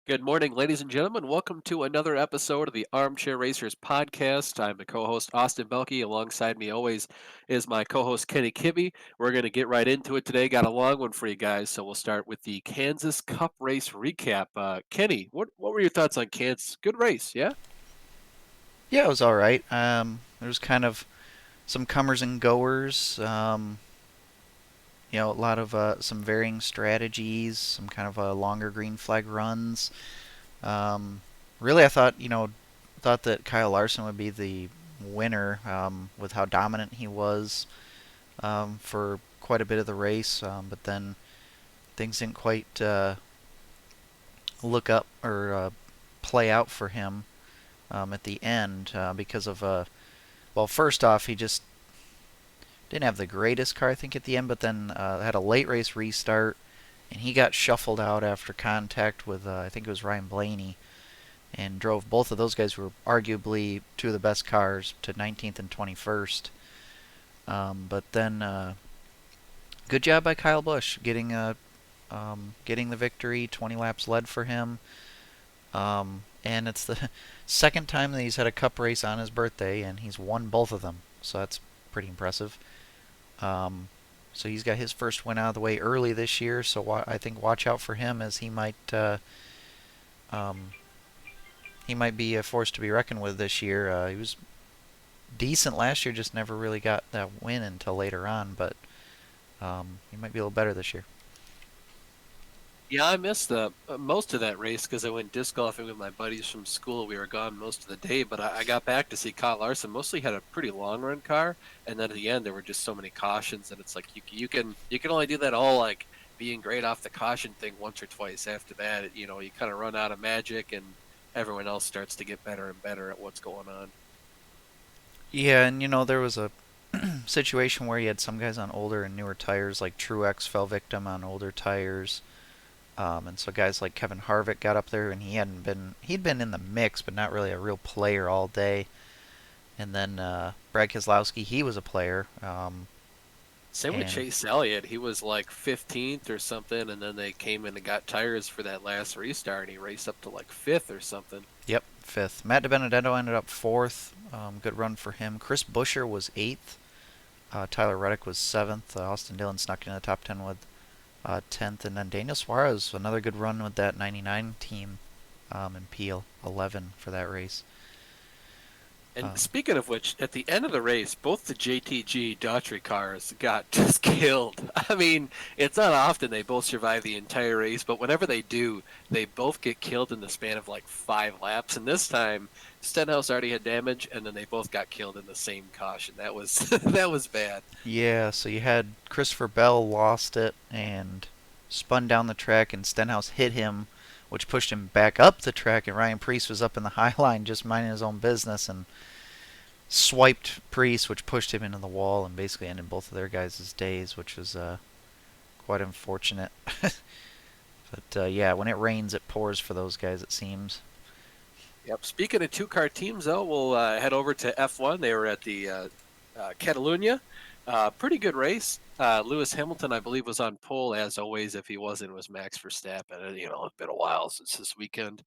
Good morning, ladies and gentlemen. Welcome to another episode of the Armchair Racers podcast. I'm the co-host Austin Belke. Alongside me always is my co-host Kenny Kibbe. We're going to get right into it today. Got a long one for you guys, so we'll start with the Kansas Cup race recap. Kenny, what were your thoughts on Kansas? Good race, yeah. Yeah, it was all right. There was kind of some comers and goers. A lot of some varying strategies, some kind of longer green flag runs. Um, Really, I thought that Kyle Larson would be the winner with how dominant he was for quite a bit of the race. But then things didn't quite look up or play out for him at the end because of well, first off, he just didn't have the greatest car, I think, at the end, but then had a late race restart, and he got shuffled out after contact with, I think it was Ryan Blaney, and drove both of those guys, who were arguably two of the best cars, to 19th and 21st. But then, good job by Kyle Busch getting the victory. 20 laps led for him, and it's the second time that he's had a Cup race on his birthday, and he's won both of them. So that's pretty impressive. Um, so he's got his first win out of the way early this year. So I think watch out for him, as um, he might be a force to be reckoned with this year. He was decent last year, just never really got that win until later on. But he might be a little better this year. Yeah, I missed the most of that race because I went disc golfing with my buddies from school. We were gone most of the day, but I got back to see Kyle Larson. Mostly had a pretty long run car, and then at the end there were just so many cautions, and it's like you can only do that all like being great off the caution thing once or twice. After that, you kind of run out of magic, and everyone else starts to get better and better at what's going on. Yeah, and there was a situation where you had some guys on older and newer tires, like Truex fell victim on older tires. And so guys like Kevin Harvick got up there, and he'd been in the mix, but not really a real player all day. And then Brad Keselowski, he was a player. Same with And Chase Elliott. He was like 15th or something, and then they came in and got tires for that last restart, and he raced up to like fifth or something. Yep, fifth. Matt DiBenedetto ended up fourth. Good run for him. Chris Buescher was eighth. Tyler Reddick was seventh. Austin Dillon snuck in the top 10 with 10th. And then Daniel Suarez, another good run with that 99 team in P11 for that race. And Um, speaking of which, at the end of the race, both the JTG Daughtry cars got just killed. I mean, it's not often they both survive the entire race, but whenever they do, they both get killed in the span of like 5 laps. And this time, Stenhouse already had damage, and then they both got killed in the same caution. That was that was bad. yeah, so you had Christopher Bell lost it and spun down the track, and Stenhouse hit him, which pushed him back up the track, and Ryan Preece was up in the high line just minding his own business and swiped Preece, which pushed him into the wall and basically ended both of their guys' days, which was quite unfortunate. But yeah, when it rains, it pours for those guys, it seems. Yep. Speaking of two-car teams, though, we'll head over to F1. They were at the Catalunya. Pretty good race. Lewis Hamilton, I believe, was on pole as always. If he wasn't, it was Max Verstappen. And, it's been a while since this weekend.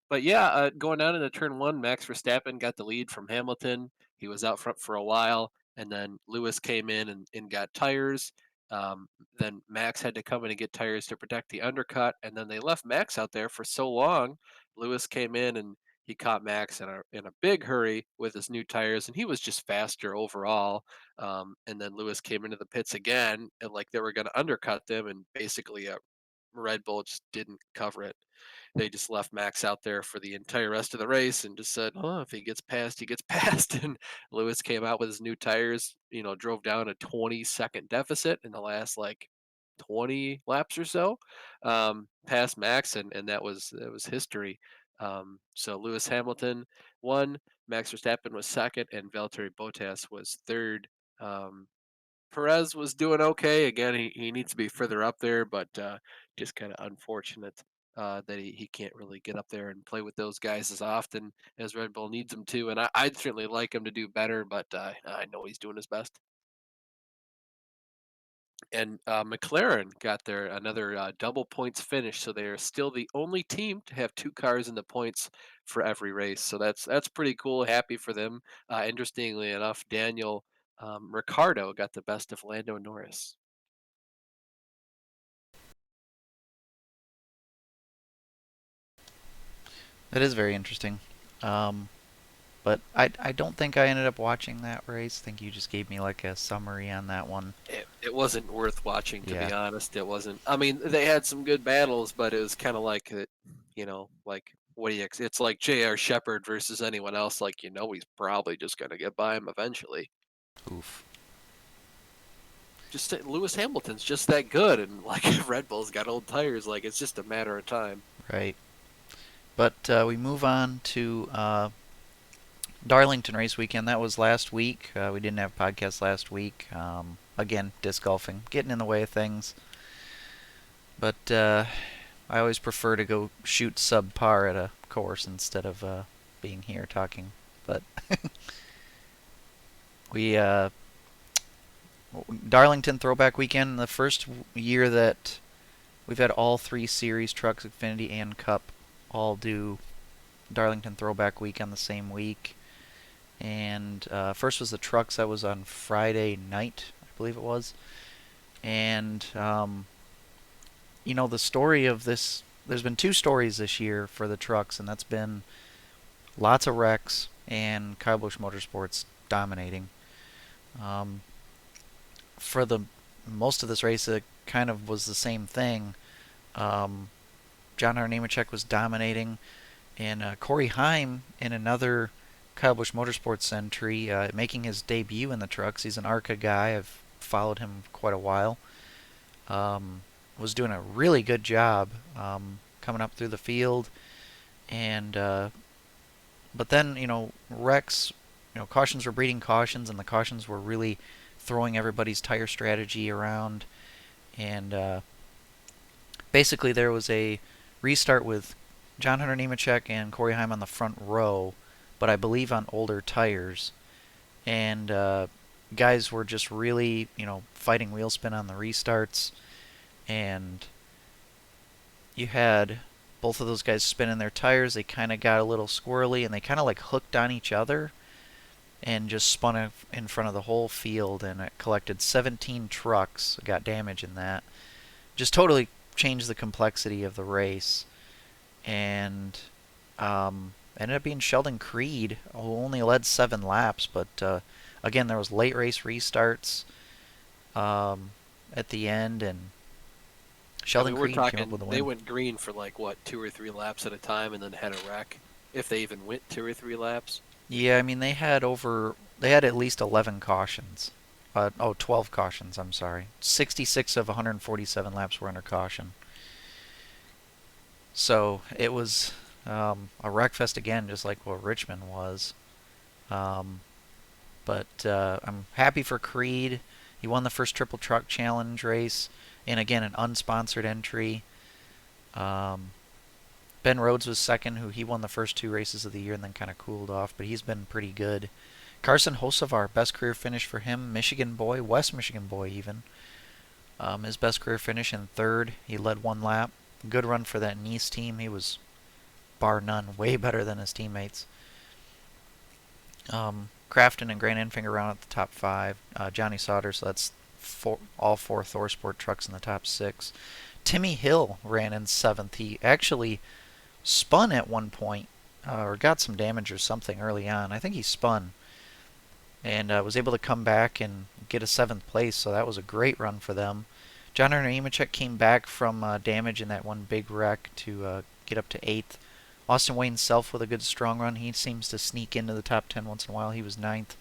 But yeah, going down into turn one, Max Verstappen got the lead from Hamilton. He was out front for a while, and then Lewis came in and got tires. Then Max had to come in and get tires to protect the undercut, and then they left Max out there for so long. Lewis came in and he caught Max in a big hurry with his new tires, and he was just faster overall. And then Lewis came into the pits again, and like they were going to undercut them, and basically Red Bull just didn't cover it. They just left Max out there for the entire rest of the race and just said, "Oh, if he gets past, he gets past." And Lewis came out with his new tires, drove down a 20-second deficit in the last like 20 laps or so, past Max, and that was history. So Lewis Hamilton won, Max Verstappen was second, and Valtteri Bottas was third. Um, Perez was doing okay. Again, he needs to be further up there, but just kind of unfortunate that he can't really get up there and play with those guys as often as Red Bull needs him to. And I'd certainly like him to do better, but I know he's doing his best. And McLaren got their another double points finish, so they are still the only team to have two cars in the points for every race. So that's pretty cool. Happy for them. Interestingly enough, Daniel Ricciardo got the best of Lando Norris. That is very interesting. Um, but I don't think I ended up watching that race. I think you just gave me like a summary on that one. It wasn't worth watching, to Yeah. be honest. It wasn't. I mean, they had some good battles, but it was kind of like like what do you? It's like J.R. Shepard versus anyone else. Like he's probably just gonna get by him eventually. Oof. Just Lewis Hamilton's just that good, and like Red Bull's got old tires. Like it's just a matter of time. Right. But we move on to Darlington Race weekend. That was last week. We didn't have a podcast last week. Again, disc golfing getting in the way of things. But I always prefer to go shoot subpar at a course instead of being here talking. But we Darlington Throwback weekend, the first year that we've had all three series, Trucks, Xfinity, and Cup, all do Darlington Throwback weekend the same week. And first was the Trucks. That was on Friday night, I believe it was. And the story of this. There's been two stories this year for the Trucks, and that's been lots of wrecks and Kyle Busch Motorsports dominating. Um, for the most of this race, it kind of was the same thing. Um, John Hunter Nemechek was dominating, and Corey Heim in another Kyle Busch Motorsports entry, making his debut in the Trucks. He's an ARCA guy. I've followed him quite a while. Was doing a really good job coming up through the field, and but then wrecks, cautions were breeding cautions, and the cautions were really throwing everybody's tire strategy around, and basically there was a restart with John Hunter Nemechek and Corey Heim on the front row, but I believe on older tires, and guys were just really fighting wheel spin on the restarts, and you had both of those guys spinning their tires. They kind of got a little squirrely, and they kind of like hooked on each other and just spun in front of the whole field, and it collected 17 trucks. Got damage in that. Just totally changed the complexity of the race, and ended up being Sheldon Creed, who only led 7 laps, but again, there was late race restarts at the end, and Sheldon We're Creed came up talking with a they win. went green for like what 2 or 3 laps at a time, and then had a wreck. If they even went 2 or 3 laps. Yeah, I mean they had at least 11 cautions. 12 cautions, I'm sorry. 66 of 147 laps were under caution. So it was a wreckfest again, just like what Richmond was. Um, but I'm happy for Creed. He won the first Triple Truck Challenge race, and again an unsponsored entry. Um, Ben Rhodes was second, who he won the first 2 races of the year and then kind of cooled off, but he's been pretty good. Carson Hocevar, best career finish for him. Michigan boy, West Michigan boy even. His best career finish in third. He led 1 lap. Good run for that Nice team. He was, bar none, way better than his teammates. Crafton and Grant Enfinger round out the top 5. Johnny Sauter, so that's all 4 ThorSport trucks in the top 6. Timmy Hill ran in 7th. He actually spun at one point, or got some damage or something early on. I think he spun, and was able to come back and get a 7th place, so that was a great run for them. John Hunter Nemechek came back from damage in that one big wreck to get up to 8th. Austin Wayne Self with a good strong run. He seems to sneak into the top 10 once in a while. He was 9th.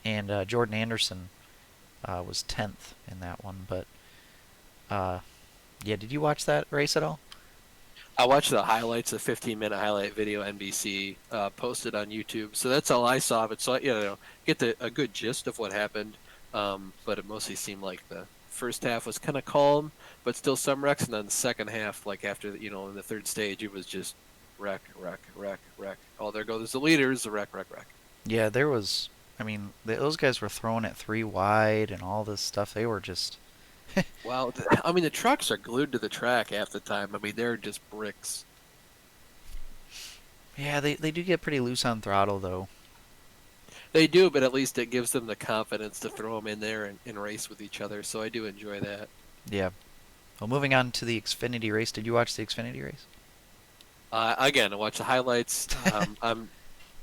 And Jordan Anderson was 10th in that one. But yeah, did you watch that race at all? I watched the highlights, the 15-minute highlight video NBC posted on YouTube. So that's all I saw of it. So get a good gist of what happened. But it mostly seemed like the first half was kind of calm, but still some wrecks, and then the second half, like after in the third stage, it was just wreck, wreck, wreck, wreck. Oh, there goes the leaders, the wreck, wreck, wreck. Yeah, those guys were throwing it 3 wide and all this stuff. They were just Well, I mean, the trucks are glued to the track half the time. I mean, they're just bricks. Yeah, they do get pretty loose on throttle though. They do, but at least it gives them the confidence to throw them in there and race with each other. So I do enjoy that. Yeah. Well, moving on to the Xfinity race. Did you watch the Xfinity race? Again, I watch the highlights. I'm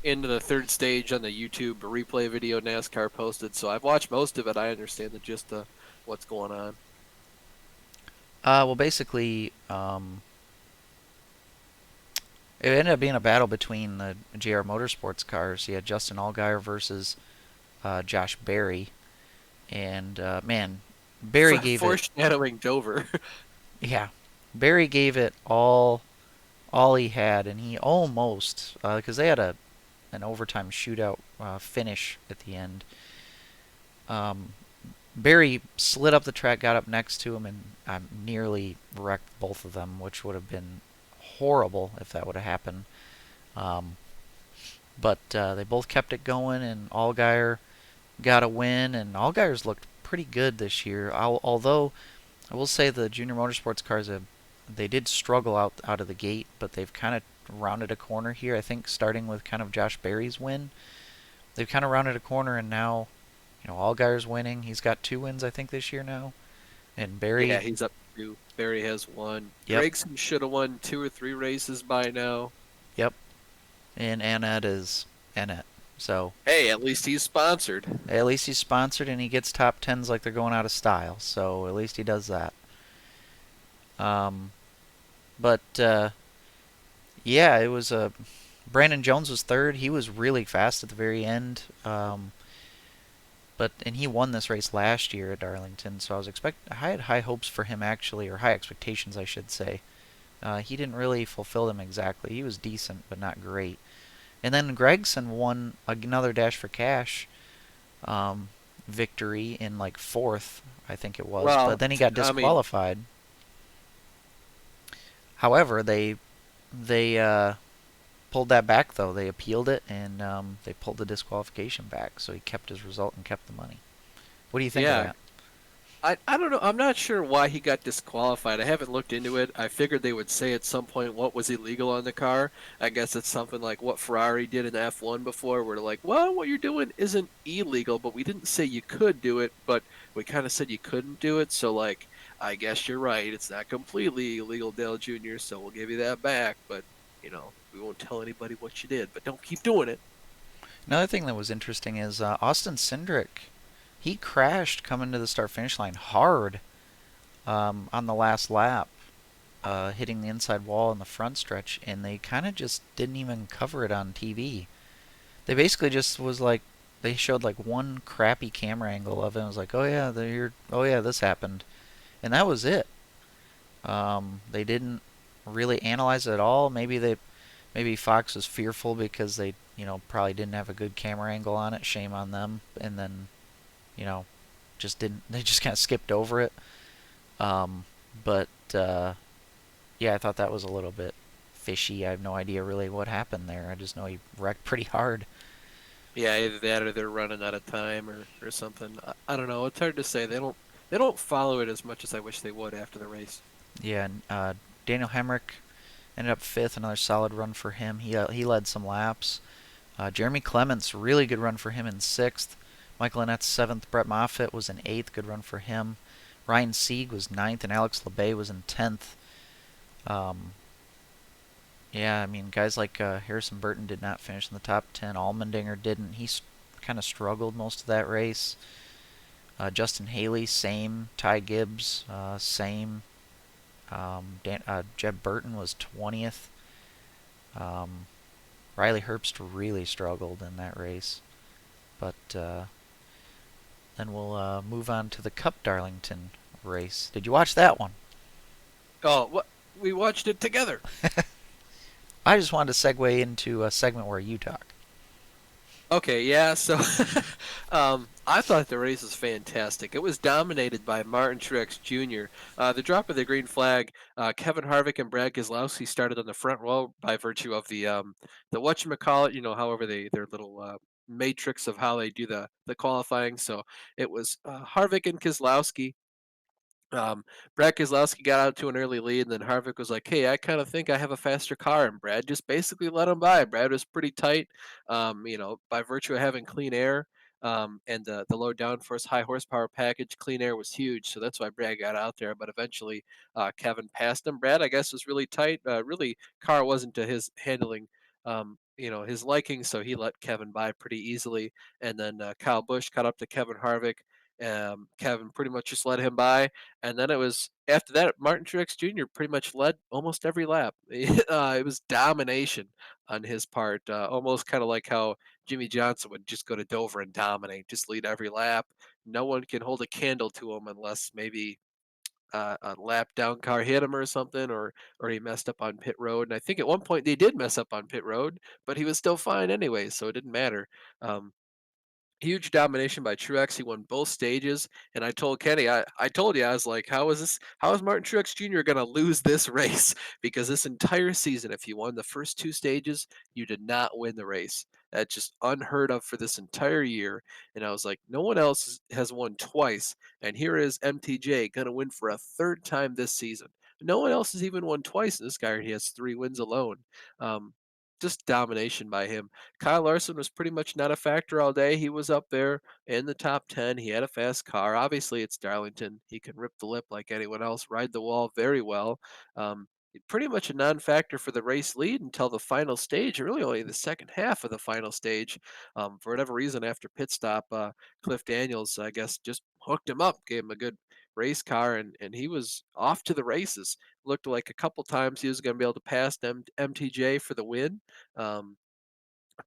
into the third stage on the YouTube replay video NASCAR posted, so I've watched most of it. I understand the gist of what's going on. Well, basically, it ended up being a battle between the JR Motorsports cars. You had Justin Allgaier versus Josh Berry, and man, Berry gave it. Foreshadowing Dover. Yeah, Berry gave it all he had, and he almost because they had an overtime shootout finish at the end. Um, Barry slid up the track, got up next to him, and nearly wrecked both of them, which would have been horrible if that would have happened. Um, but they both kept it going, and Allgaier got a win, and Allgaier's looked pretty good this year. Although I will say the junior motorsports cars they did struggle out of the gate, but they've kind of rounded a corner here. I think starting with kind of Josh Berry's win, they've kind of rounded a corner, and now Allgaier's winning. He's got 2 wins I think this year now, and Yeah, Berry. he's up to Barry has one. Yep, Gregson should have won 2 or 3 races by now. yep, and Annette is Annette. So Hey, at least he's sponsored. at least he's sponsored and he gets top tens like they're going out of style. So at least he does that. Um, but yeah, it was Brandon Jones was third. He was really fast at the very end. And he won this race last year at Darlington, so I had high hopes for him actually, or high expectations I should say. He didn't really fulfill them exactly. He was decent, but not great. And then Gregson won another Dash for Cash victory in like fourth, I think it was. But Well, then he got I mean, disqualified. However, they pulled that back though. They appealed it and they pulled the disqualification back. So he kept his result and kept the money. What do you think of yeah, that? I don't know. I'm not sure why he got disqualified. I haven't looked into it. I figured they would say at some point what was illegal on the car. I guess it's something like what Ferrari did in F1 before, where they're like, well, what you're doing isn't illegal, but we didn't say you could do it, but we kind of said you couldn't do it. So, like, I guess you're right. It's not completely illegal, Dale Jr., so we'll give you that back, but, we won't tell anybody what you did, but don't keep doing it. Another thing that was interesting is Austin Cendrick. He crashed coming to the start finish line hard on the last lap, hitting the inside wall in the front stretch, and they kind of just didn't even cover it on TV. They basically just was like they showed like one crappy camera angle of it. And it was like, oh yeah, this happened, and that was it. They didn't really analyze it at all. Maybe Fox was fearful because they probably didn't have a good camera angle on it. Shame on them. And then you know just didn't. They just kind of skipped over it. But yeah, I thought that was a little bit fishy. I have no idea really what happened there. I just know he wrecked pretty hard. Yeah, either that or they're running out of time or something. I don't know. It's hard to say. They don't follow it as much as I wish they would after the race. Yeah, and Daniel Hamrick ended up fifth. Another solid run for him. He led some laps. Jeremy Clements, really good run for him in sixth. Michael Annette's seventh. Brett Moffitt was in eighth. Good run for him. Ryan Sieg was ninth, and Alex LeBay was in 10th. Um, yeah, I mean, guys like Harrison Burton did not finish in the top 10. Allmendinger didn't. He kind of struggled most of that race. Justin Haley, same. Ty Gibbs, same. Jeb Burton was 20th. Um, Riley Herbst really struggled in that race. But then we'll move on to the Cup Darlington race. Did you watch that one? Oh, what? We watched it together. I just wanted to segue into a segment where you talk. Okay, yeah. So, I thought the race was fantastic. It was dominated by Martin Truex Jr. The drop of the green flag. Kevin Harvick and Brad Keselowski started on the front row by virtue of the whatchamacallit. However their little matrix of how they do the qualifying. So it was Harvick and Keselowski. Um, Brad Keselowski got out to an early lead, and then Harvick was like, "Hey, I kind of think I have a faster car," and Brad just basically let him by. Brad was pretty tight, by virtue of having clean air, and the low downforce, high horsepower package. Clean air was huge, so that's why Brad got out there. But eventually, Kevin passed him. Brad, I guess, was really tight. Really, car wasn't to his handling. His liking, so he let Kevin by pretty easily. And then Kyle Busch caught up to Kevin Harvick. Kevin pretty much just let him by, and then it was after that, Martin Truex Jr. pretty much led almost every lap. It was domination on his part, almost kind of like how Jimmy Johnson would just go to Dover and dominate, just lead every lap. No one can hold a candle to him unless maybe a lap down car hit him or something, or he messed up on pit road. And I think at one point they did mess up on pit road, but he was still fine anyway, so it didn't matter. Um, Huge domination by Truex. He won both stages, and I told Kenny, I told you, I was like, how is Martin Truex Jr. going to lose this race? Because this entire season, if you won the first two stages, you did not win the race. That's just unheard of for this entire year. And I was like, no one else has won twice, and here is MTJ going to win for a third time this season. No one else has even won twice, and this guy he has 3 wins alone. Um, just domination by him. Kyle Larson was pretty much not a factor all day. He was up there in the top 10. He had a fast car. Obviously, it's Darlington. He can rip the lip like anyone else, ride the wall very well. Pretty much a non factor for the race lead until the final stage, really only the second half of the final stage. For whatever reason, after pit stop, Cliff Daniels, I guess, just hooked him up, gave him a good race car, and he was off to the races. Looked like a couple times he was going to be able to pass MTJ for the win. Um,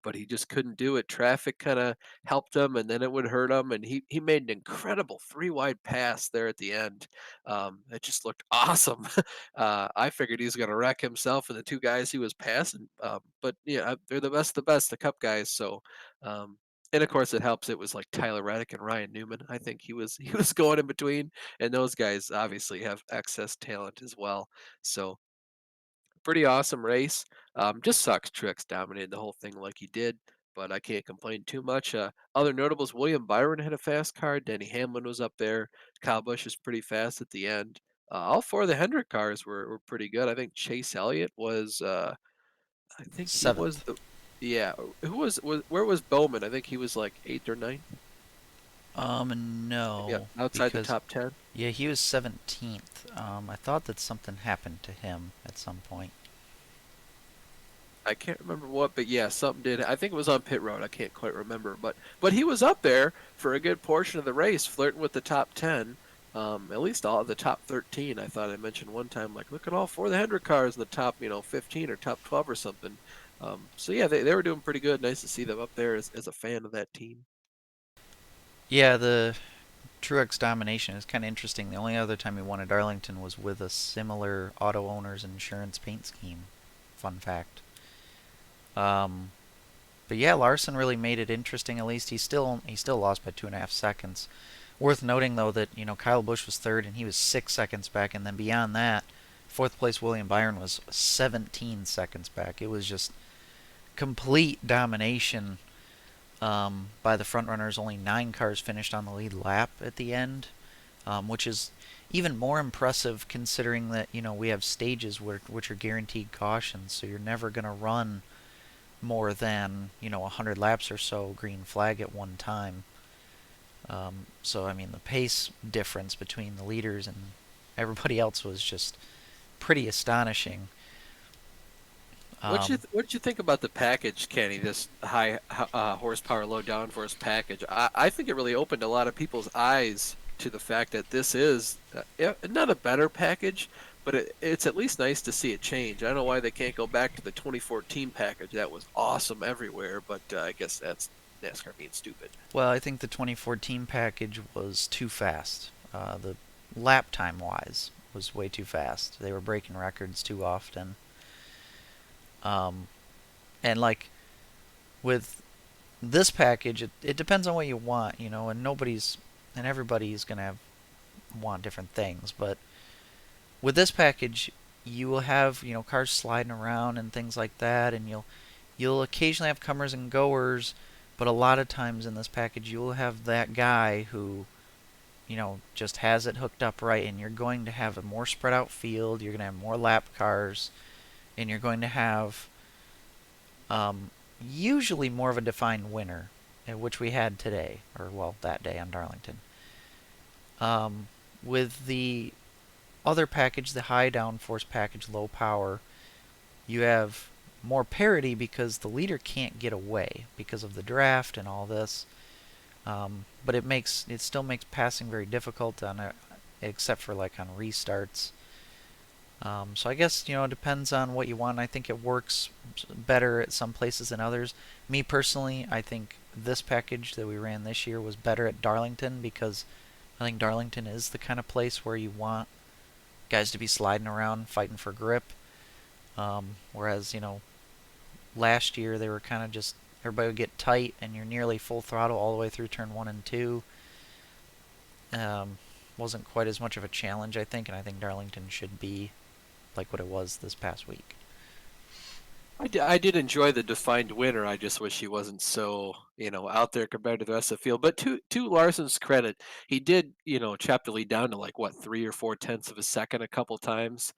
but he just couldn't do it. Traffic kind of helped him, and then it would hurt him. And he made an incredible 3 wide pass there at the end. It just looked awesome. I figured he was going to wreck himself and the two guys he was passing. But yeah, they're the best of the best, the Cup guys. So. And of course, it helps. It was like Tyler Reddick and Ryan Newman. I think he was he was going in between, and those guys obviously have excess talent as well. So pretty awesome race. Just sucks Truex dominated the whole thing like he did, but I can't complain too much. Other notables, William Byron had a fast car. Denny Hamlin was up there. Kyle Busch is pretty fast at the end. All four of the Hendrick cars were pretty good. I think Chase Elliott was, I think he was Seventh. yeah. Where was Bowman? I think he was like eighth or ninth. Yeah, No, outside the because top 10. yeah, he was 17th. I thought that something happened to him at some point. I can't remember what, but yeah, something did. I think it was on pit road. I can't quite remember, but he was up there for a good portion of the race, flirting with the top 10. At least all of the top 13. I thought I mentioned one time, like, look at all four of the Hendrick cars in the top, 15 or top 12 or something. So yeah, they were doing pretty good. Nice to see them up there as a fan of that team. Yeah, the Truex Domination is kind of interesting. The only other time he won at Darlington was with a similar auto owner's insurance paint scheme. Fun fact. Um, but yeah, Larson really made it interesting. At least he still lost by 2.5 seconds. Worth noting though that Kyle Busch was third and he was 6 seconds back, and then beyond that, fourth place William Byron was 17 seconds back. It was just complete domination by the front runners. Only 9 cars finished on the lead lap at the end, which is even more impressive considering that we have stages which are guaranteed cautions, so you're never going to run more than 100 laps or so green flag at one time. So I mean the pace difference between the leaders and everybody else was just pretty astonishing. What you think about the package, Kenny? This high horsepower, low downforce package. I think it really opened a lot of people's eyes to the fact that this is not a better package, but it's at least nice to see it change. I don't know why they can't go back to the 2014 package. That was awesome everywhere, but I guess that's NASCAR being stupid. Well, I think the 2014 package was too fast. The lap time wise was way too fast. They were breaking records too often. Um, and like with this package, it depends on what you want, and everybody's gonna want different things. But with this package, you will have cars sliding around and things like that, and you'll occasionally have comers and goers, but a lot of times in this package, you'll have that guy who just has it hooked up right, and you're going to have a more spread out field. You're going to have more lap cars, and you're going to have um, usually more of a defined winner, which we had today, or well, that day on Darlington. Um, with the other package, the high downforce package, low power, you have more parity because the leader can't get away because of the draft and all this. But it still makes passing very difficult except for like on restarts. So I guess it depends on what you want. I think it works better at some places than others. Me personally, I think this package that we ran this year was better at Darlington because I think Darlington is the kind of place where you want guys to be sliding around fighting for grip. Whereas last year they were kind of just everybody would get tight and you're nearly full throttle all the way through turn 1 and 2. Um, wasn't quite as much of a challenge, I think, and I think Darlington should be like what it was this past week. I did enjoy the defined winner. I just wish he wasn't so, out there compared to the rest of the field. But to Larson's credit, he did, chop the lead down to like what 3 or 4 tenths of a second a couple times.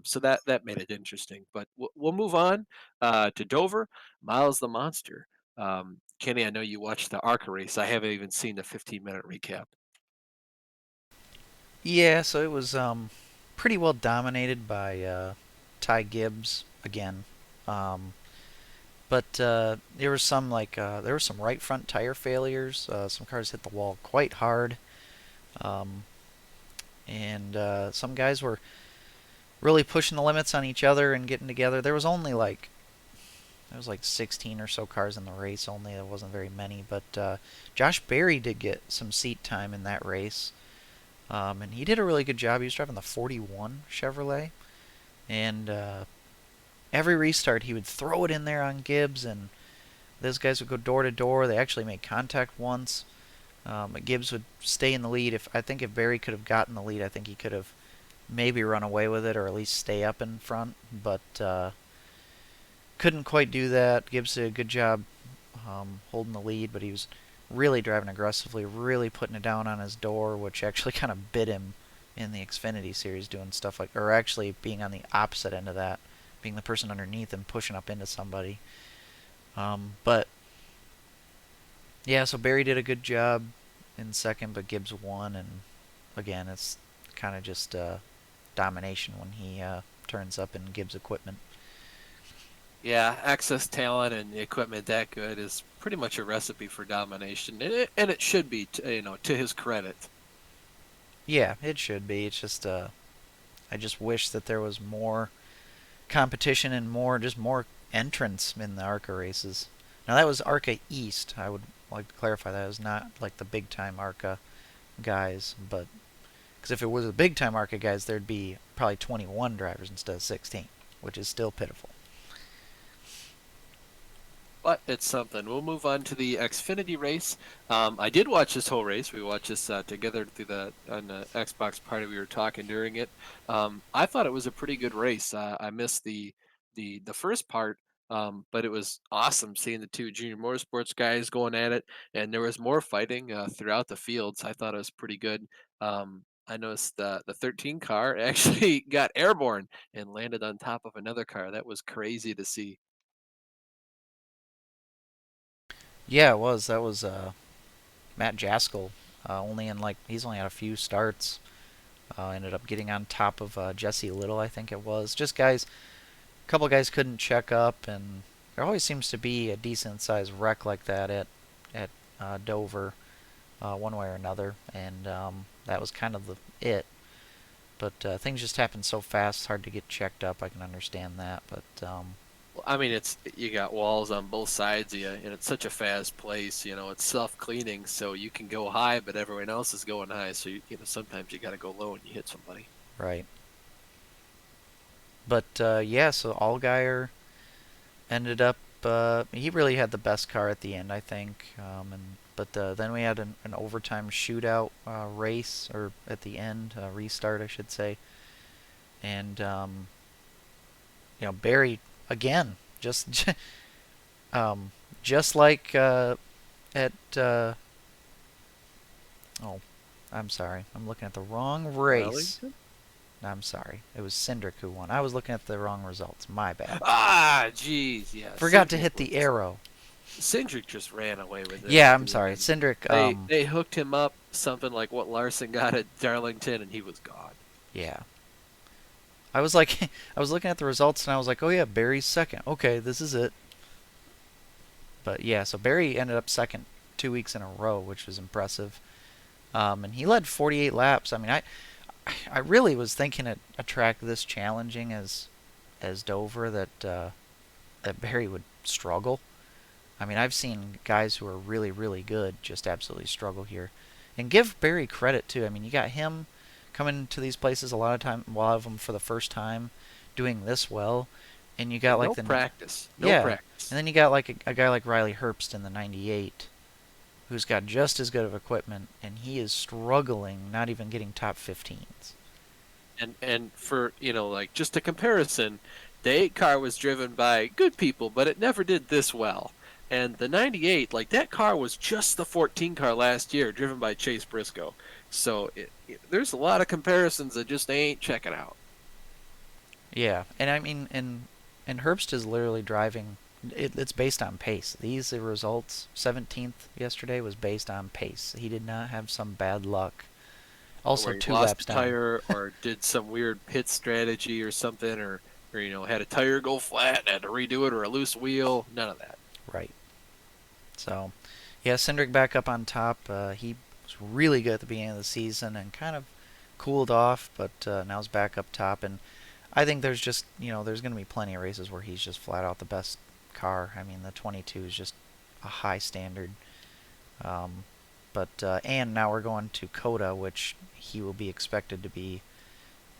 So that made it interesting. But we'll move on to Dover. Miles the Monster. Kenny, I know you watched the ARCA race. I haven't even seen the 15-minute recap. Yeah, so it was pretty well dominated by Ty Gibbs again. Um, but there were some right front tire failures. Some cars hit the wall quite hard. Um, and some guys were really pushing the limits on each other and getting together. There was like 16 or so cars in the race only. There wasn't very many, but Josh Berry did get some seat time in that race. And he did a really good job. He was driving the 41 Chevrolet, and every restart he would throw it in there on Gibbs, and those guys would go door to door. They actually made contact once. Gibbs would stay in the lead. If Berry could have gotten the lead, I think he could have maybe run away with it or at least stay up in front, but couldn't quite do that. Gibbs did a good job holding the lead, but he was really driving aggressively, really putting it down on his door, which actually kind of bit him in the Xfinity series doing stuff like, or actually being on the opposite end of that, being the person underneath and pushing up into somebody. But yeah, so Berry did a good job in second, but Gibbs won, and again, it's kind of just domination when he turns up in Gibbs equipment. Yeah, access talent and equipment that good is pretty much a recipe for domination, and it should be, to his credit. Yeah, it should be. It's just I just wish that there was more competition and more entrants in the ARCA races. Now that was ARCA East. I would like to clarify that it was not like the big time ARCA guys, but because if it was the big time ARCA guys, there'd be probably 21 drivers instead of 16, which is still pitiful. But it's something. We'll move on to the Xfinity race. I did watch this whole race. We watched this together on the Xbox party. We were talking during it. I thought it was a pretty good race. I missed the first part, but it was awesome seeing the two junior motorsports guys going at it, and there was more fighting throughout the fields. I thought it was pretty good. I noticed the 13 car actually got airborne and landed on top of another car. That was crazy to see. Yeah, it was. That was Matt Jaskell. He's only had a few starts. Ended up getting on top of Jesse Little, I think it was. Just guys, a couple guys couldn't check up, and there always seems to be a decent sized wreck like that at Dover, one way or another, and that was kind of it. But things just happen so fast, it's hard to get checked up. I can understand that, but Well, I mean, it's you got walls on both sides of you, and it's such a fast place. It's self-cleaning, so you can go high, but everyone else is going high. So sometimes you got to go low and you hit somebody. right. But yeah, so Allgaier ended up. He really had the best car at the end, I think. Then we had an overtime shootout race, or at the end, restart, I should say. And Barry again, just just like at oh I'm sorry. I'm looking at the wrong race. Darlington? I'm sorry. It was Cendrick who won. I was looking at the wrong results. My bad. Ah, jeez, yeah. Forgot to hit the arrow. Cendrick just ran away with it Yeah, at I'm the sorry. end. Cendrick, They hooked him up something like what Larson got at Darlington, and he was gone. yeah. I was like, I was looking at the results and I was like, oh yeah, Barry's second. Okay, this is it. But yeah, so Barry ended up second 2 weeks in a row, which was impressive. And he led 48 laps. I mean, I really was thinking at a track this challenging as Dover that Barry would struggle. I mean, I've seen guys who are really, really good just absolutely struggle here. And give Barry credit too. I mean, you got him coming to these places a lot of them for the first time, doing this well, and you got like No the practice. No yeah, practice. and then you got like a guy like Riley Herbst in the '98, who's got just as good of equipment, and he is struggling, not even getting top 15s. And for, like just a comparison, the 8 car was driven by good people, but it never did this well. And the 98, like that car was just the 14 car last year, driven by Chase Briscoe. So there's a lot of comparisons that just ain't checking out. Yeah, and I mean, and Herbst is literally driving. It's based on pace. These results, 17th yesterday, was based on pace. He did not have some bad luck. Also, Where he 2 lost laps a down. tire or did some weird pit strategy or something, or had a tire go flat and had to redo it, or a loose wheel. None of that. Right. So, yeah, Cendrick back up on top. He was really good at the beginning of the season and kind of cooled off, but now he's back up top. And I think there's just, there's going to be plenty of races where he's just flat out the best car. I mean, the 22 is just a high standard. And now we're going to Coda, which he will be expected to be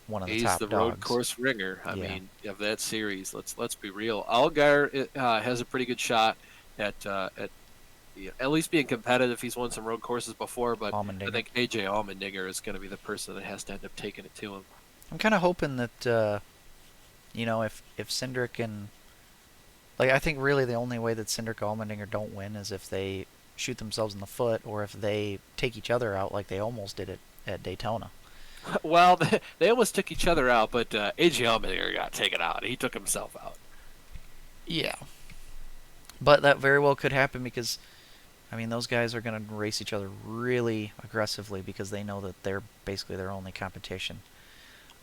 one of the He's top the dogs. road course ringer. I Yeah. mean, of that series. Let's be real. Allgaier has a pretty good shot at least being competitive. He's won some road courses before, but I think AJ Allmendinger is going to be the person that has to end up taking it to him. I'm kind of hoping that if Cendrick and I think really the only way that Cendrick and Allmendinger don't win is if they shoot themselves in the foot or if they take each other out like they almost did it at Daytona. Well, they almost took each other out, but AJ Allmendinger got taken out. He took himself out. Yeah. But that very well could happen because, I mean, those guys are going to race each other really aggressively because they know that they're basically their only competition.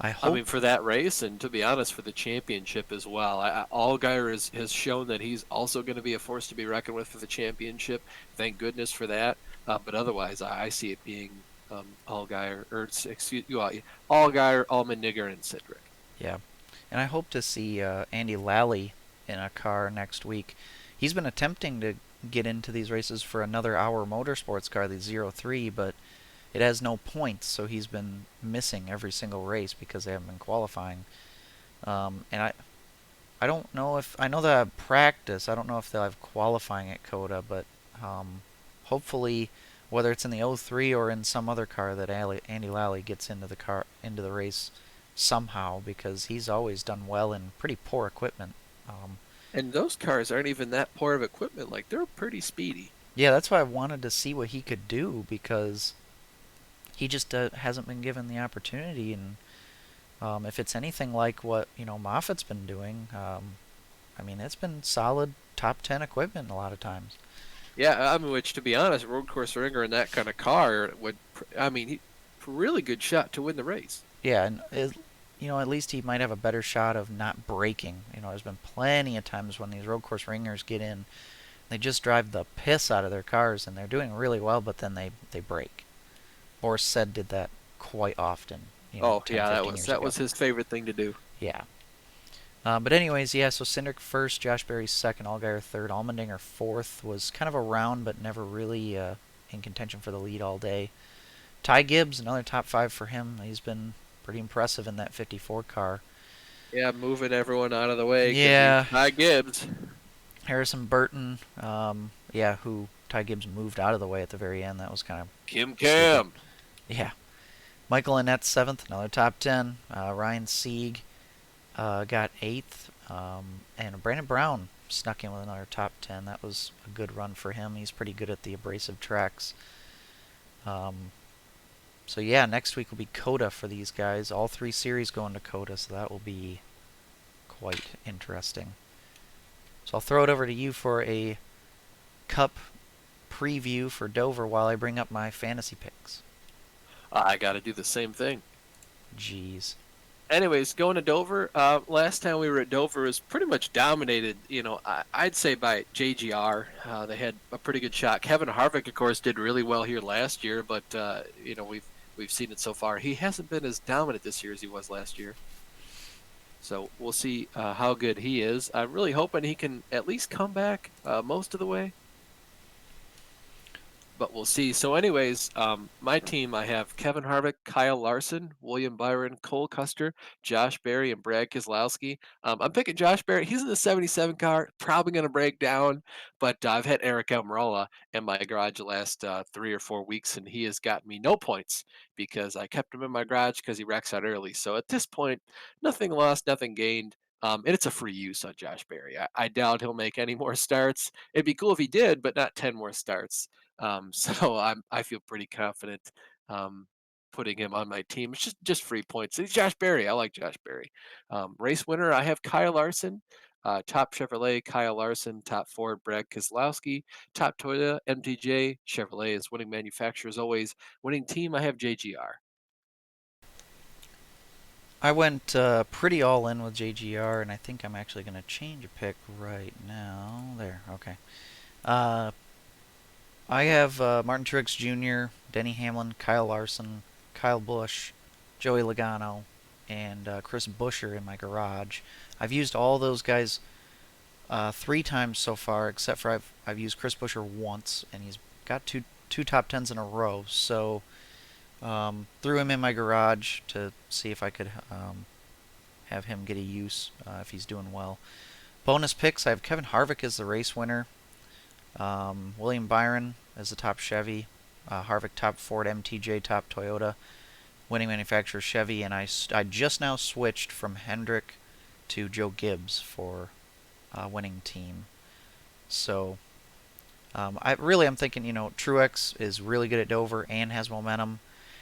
I mean, for that race, and to be honest, for the championship as well. Allgaier has shown that he's also going to be a force to be reckoned with for the championship. Thank goodness for that. But otherwise, I see it being Allgaier, Allgaier, Allmendinger, and Cendrick. Yeah, and I hope to see Andy Lally in a car next week. He's been attempting to get into these races for another Hour Motorsports car, the 03, but it has no points, so he's been missing every single race because they haven't been qualifying. And I don't know if I know they have practice. I don't know if they'll have qualifying at Coda, but hopefully, whether it's in the 03 or in some other car, that Andy Lally gets into the race somehow because he's always done well in pretty poor equipment. And those cars aren't even that poor of equipment. Like, they're pretty speedy. Yeah, that's why I wanted to see what he could do because he just hasn't been given the opportunity. And if it's anything like what Moffitt's been doing, I mean it's been solid top 10 equipment a lot of times. Yeah, I mean, which to be honest, road course ringer in that kind of car would, he really good shot to win the race. Yeah, and at least he might have a better shot of not breaking. There's been plenty of times when these road course ringers get in, they just drive the piss out of their cars and they're doing really well, but then they break. Boris said did that quite often. 10, yeah, 15 years that ago. was his favorite thing to do. Yeah. But anyways, yeah, so Cendrick first, Josh Berry second, Allgaier third, Allmendinger fourth, was kind of around but never really in contention for the lead all day. Ty Gibbs, another top 5 for him. He's been pretty impressive in that 54 car. Yeah, moving everyone out of the way. Yeah. Ty Gibbs. Harrison Burton, who Ty Gibbs moved out of the way at the very end. That was kind of Kim Cam. Yeah. Michael Annette 7th, another top 10. Ryan Sieg got 8th. And Brandon Brown snuck in with another top 10. That was a good run for him. He's pretty good at the abrasive tracks. So yeah, next week will be Coda for these guys. All 3 series going to Coda, so that will be quite interesting. So I'll throw it over to you for a Cup preview for Dover while I bring up my fantasy picks. I got to do the same thing. Jeez. Anyways, going to Dover. Last time we were at Dover was pretty much dominated. I'd say by JGR. They had a pretty good shot. Kevin Harvick, of course, did really well here last year, but we've seen it so far. He hasn't been as dominant this year as he was last year. So we'll see how good he is. I'm really hoping he can at least come back most of the way. But we'll see. So, anyways, my team, I have Kevin Harvick, Kyle Larson, William Byron, Cole Custer, Josh Berry, and Brad Keselowski. I'm picking Josh Berry. He's in the 77 car, probably going to break down, but I've had Eric Almirola in my garage the last 3 or 4 weeks, and he has gotten me no points because I kept him in my garage because he wrecks out early. So at this point, nothing lost, nothing gained. And it's a free use on Josh Berry. I doubt he'll make any more starts. It'd be cool if he did, but not 10 more starts. So I feel pretty confident putting him on my team. It's just free points. He's Josh Berry. I like Josh Berry. Race winner, I have Kyle Larson. Top Chevrolet, Kyle Larson. Top Ford, Brad Keselowski. Top Toyota, MTJ. Chevrolet is winning manufacturer as always. Winning team, I have JGR. I went pretty all in with JGR, and I think I'm actually going to change a pick right now. There, okay. Uh, I have Martin Truex Jr., Denny Hamlin, Kyle Larson, Kyle Busch, Joey Logano, and Chris Buescher in my garage. I've used all those guys 3 times so far, except for I've used Chris Buescher once, and he's got two top tens in a row. So threw him in my garage to see if I could have him get a use if he's doing well. Bonus picks, I have Kevin Harvick as the race winner. William Byron as the top Chevy. Harvick top Ford, MTJ top Toyota. Winning manufacturer Chevy, and I just now switched from Hendrick to Joe Gibbs for winning team. So I'm thinking, Truex is really good at Dover and has momentum.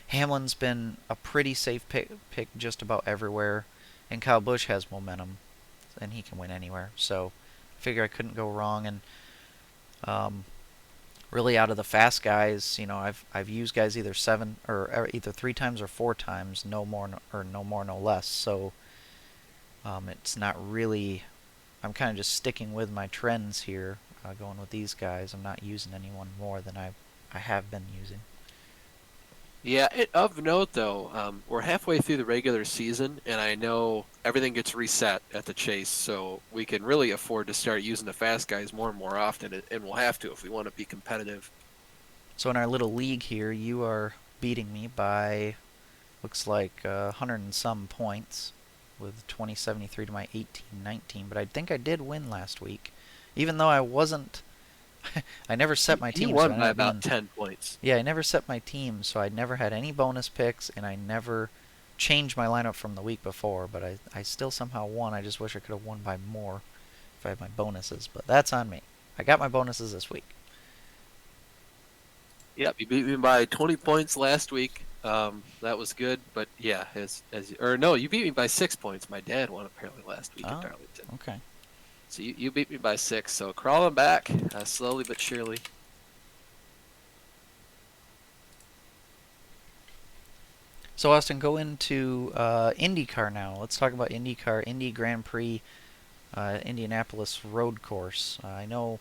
Hamlin's been a pretty safe pick just about everywhere, and Kyle Busch has momentum, and he can win anywhere. So I figure I couldn't go wrong. And really, out of the fast guys, I've used guys either 3 times or 4 times, no more no less. So it's not really. I'm kind of just sticking with my trends here, going with these guys. I'm not using anyone more than I have been using. Yeah, of note though, we're halfway through the regular season, and I know everything gets reset at the chase, so we can really afford to start using the fast guys more and more often, and we'll have to if we want to be competitive. So in our little league here, you are beating me by looks like 100 and some points with 2073 to my 1819. But I think I did win last week, even though I wasn't. I never set my team. You won by about 10 points. Yeah, I never set my team, so I never had any bonus picks, and I never changed my lineup from the week before. But I still somehow won. I just wish I could have won by more if I had my bonuses. But that's on me. I got my bonuses this week. Yep, you beat me by 20 points last week. That was good, but yeah, you beat me by 6 points. My dad won apparently last week at Darlington. Okay. So you beat me by 6. So crawling back slowly but surely. So Austin, go into IndyCar now. Let's talk about IndyCar, Indy Grand Prix, Indianapolis road course. I know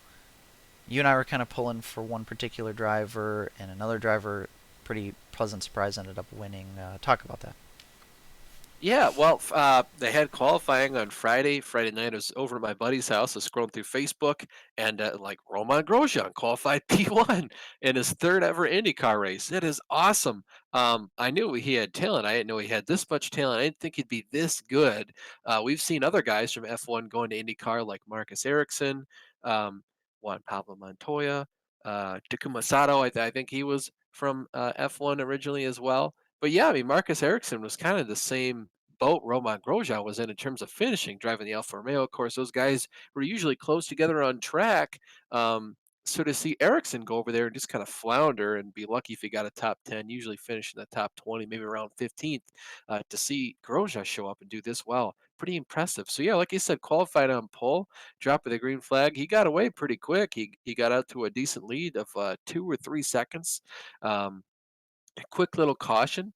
you and I were kind of pulling for one particular driver, and another driver, pretty pleasant surprise, ended up winning. Talk about that. Yeah, well, they had qualifying on Friday. Friday night, I was over at my buddy's house. I was scrolling through Facebook, and like Roman Grosjean qualified P1 in his third ever IndyCar race. It is awesome. I knew he had talent. I didn't know he had this much talent. I didn't think he'd be this good. We've seen other guys from F1 going to IndyCar, like Marcus Ericsson, Juan Pablo Montoya, Takuma Sato. I think he was from F1 originally as well. But yeah, I mean, Marcus Ericsson was kind of the same boat Roman Grosjean was in terms of finishing, driving the Alfa Romeo. Of course, those guys were usually close together on track. So to see Ericsson go over there and just kind of flounder and be lucky if he got a top 10, usually finish in the top 20, maybe around 15th, to see Grosjean show up and do this well, pretty impressive. So yeah, like you said, qualified on pole, dropping the green flag. He got away pretty quick. He got out to a decent lead of 2 or 3 seconds. Um, quick little caution.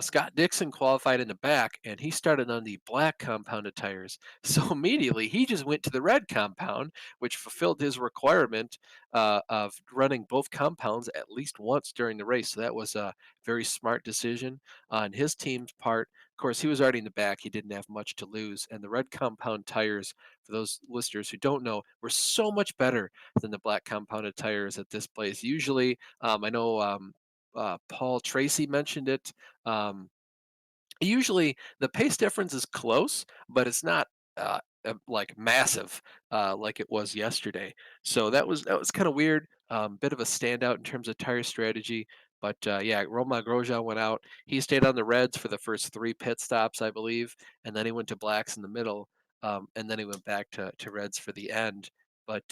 Scott Dixon qualified in the back, and he started on the black compounded tires. So immediately he just went to the red compound, which fulfilled his requirement of running both compounds at least once during the race. So that was a very smart decision on his team's part. Of course, he was already in the back. He didn't have much to lose. And the red compound tires, for those listeners who don't know, were so much better than the black compounded tires at this place. Usually, I know Paul Tracy mentioned it. Um, Usually, the pace difference is close, but it's not like massive like it was yesterday. So that was kind of weird. Bit of a standout in terms of tire strategy. But yeah, Romain Grosjean went out. He stayed on the reds for the first 3 pit stops, I believe, and then he went to blacks in the middle, and then he went back to reds for the end. But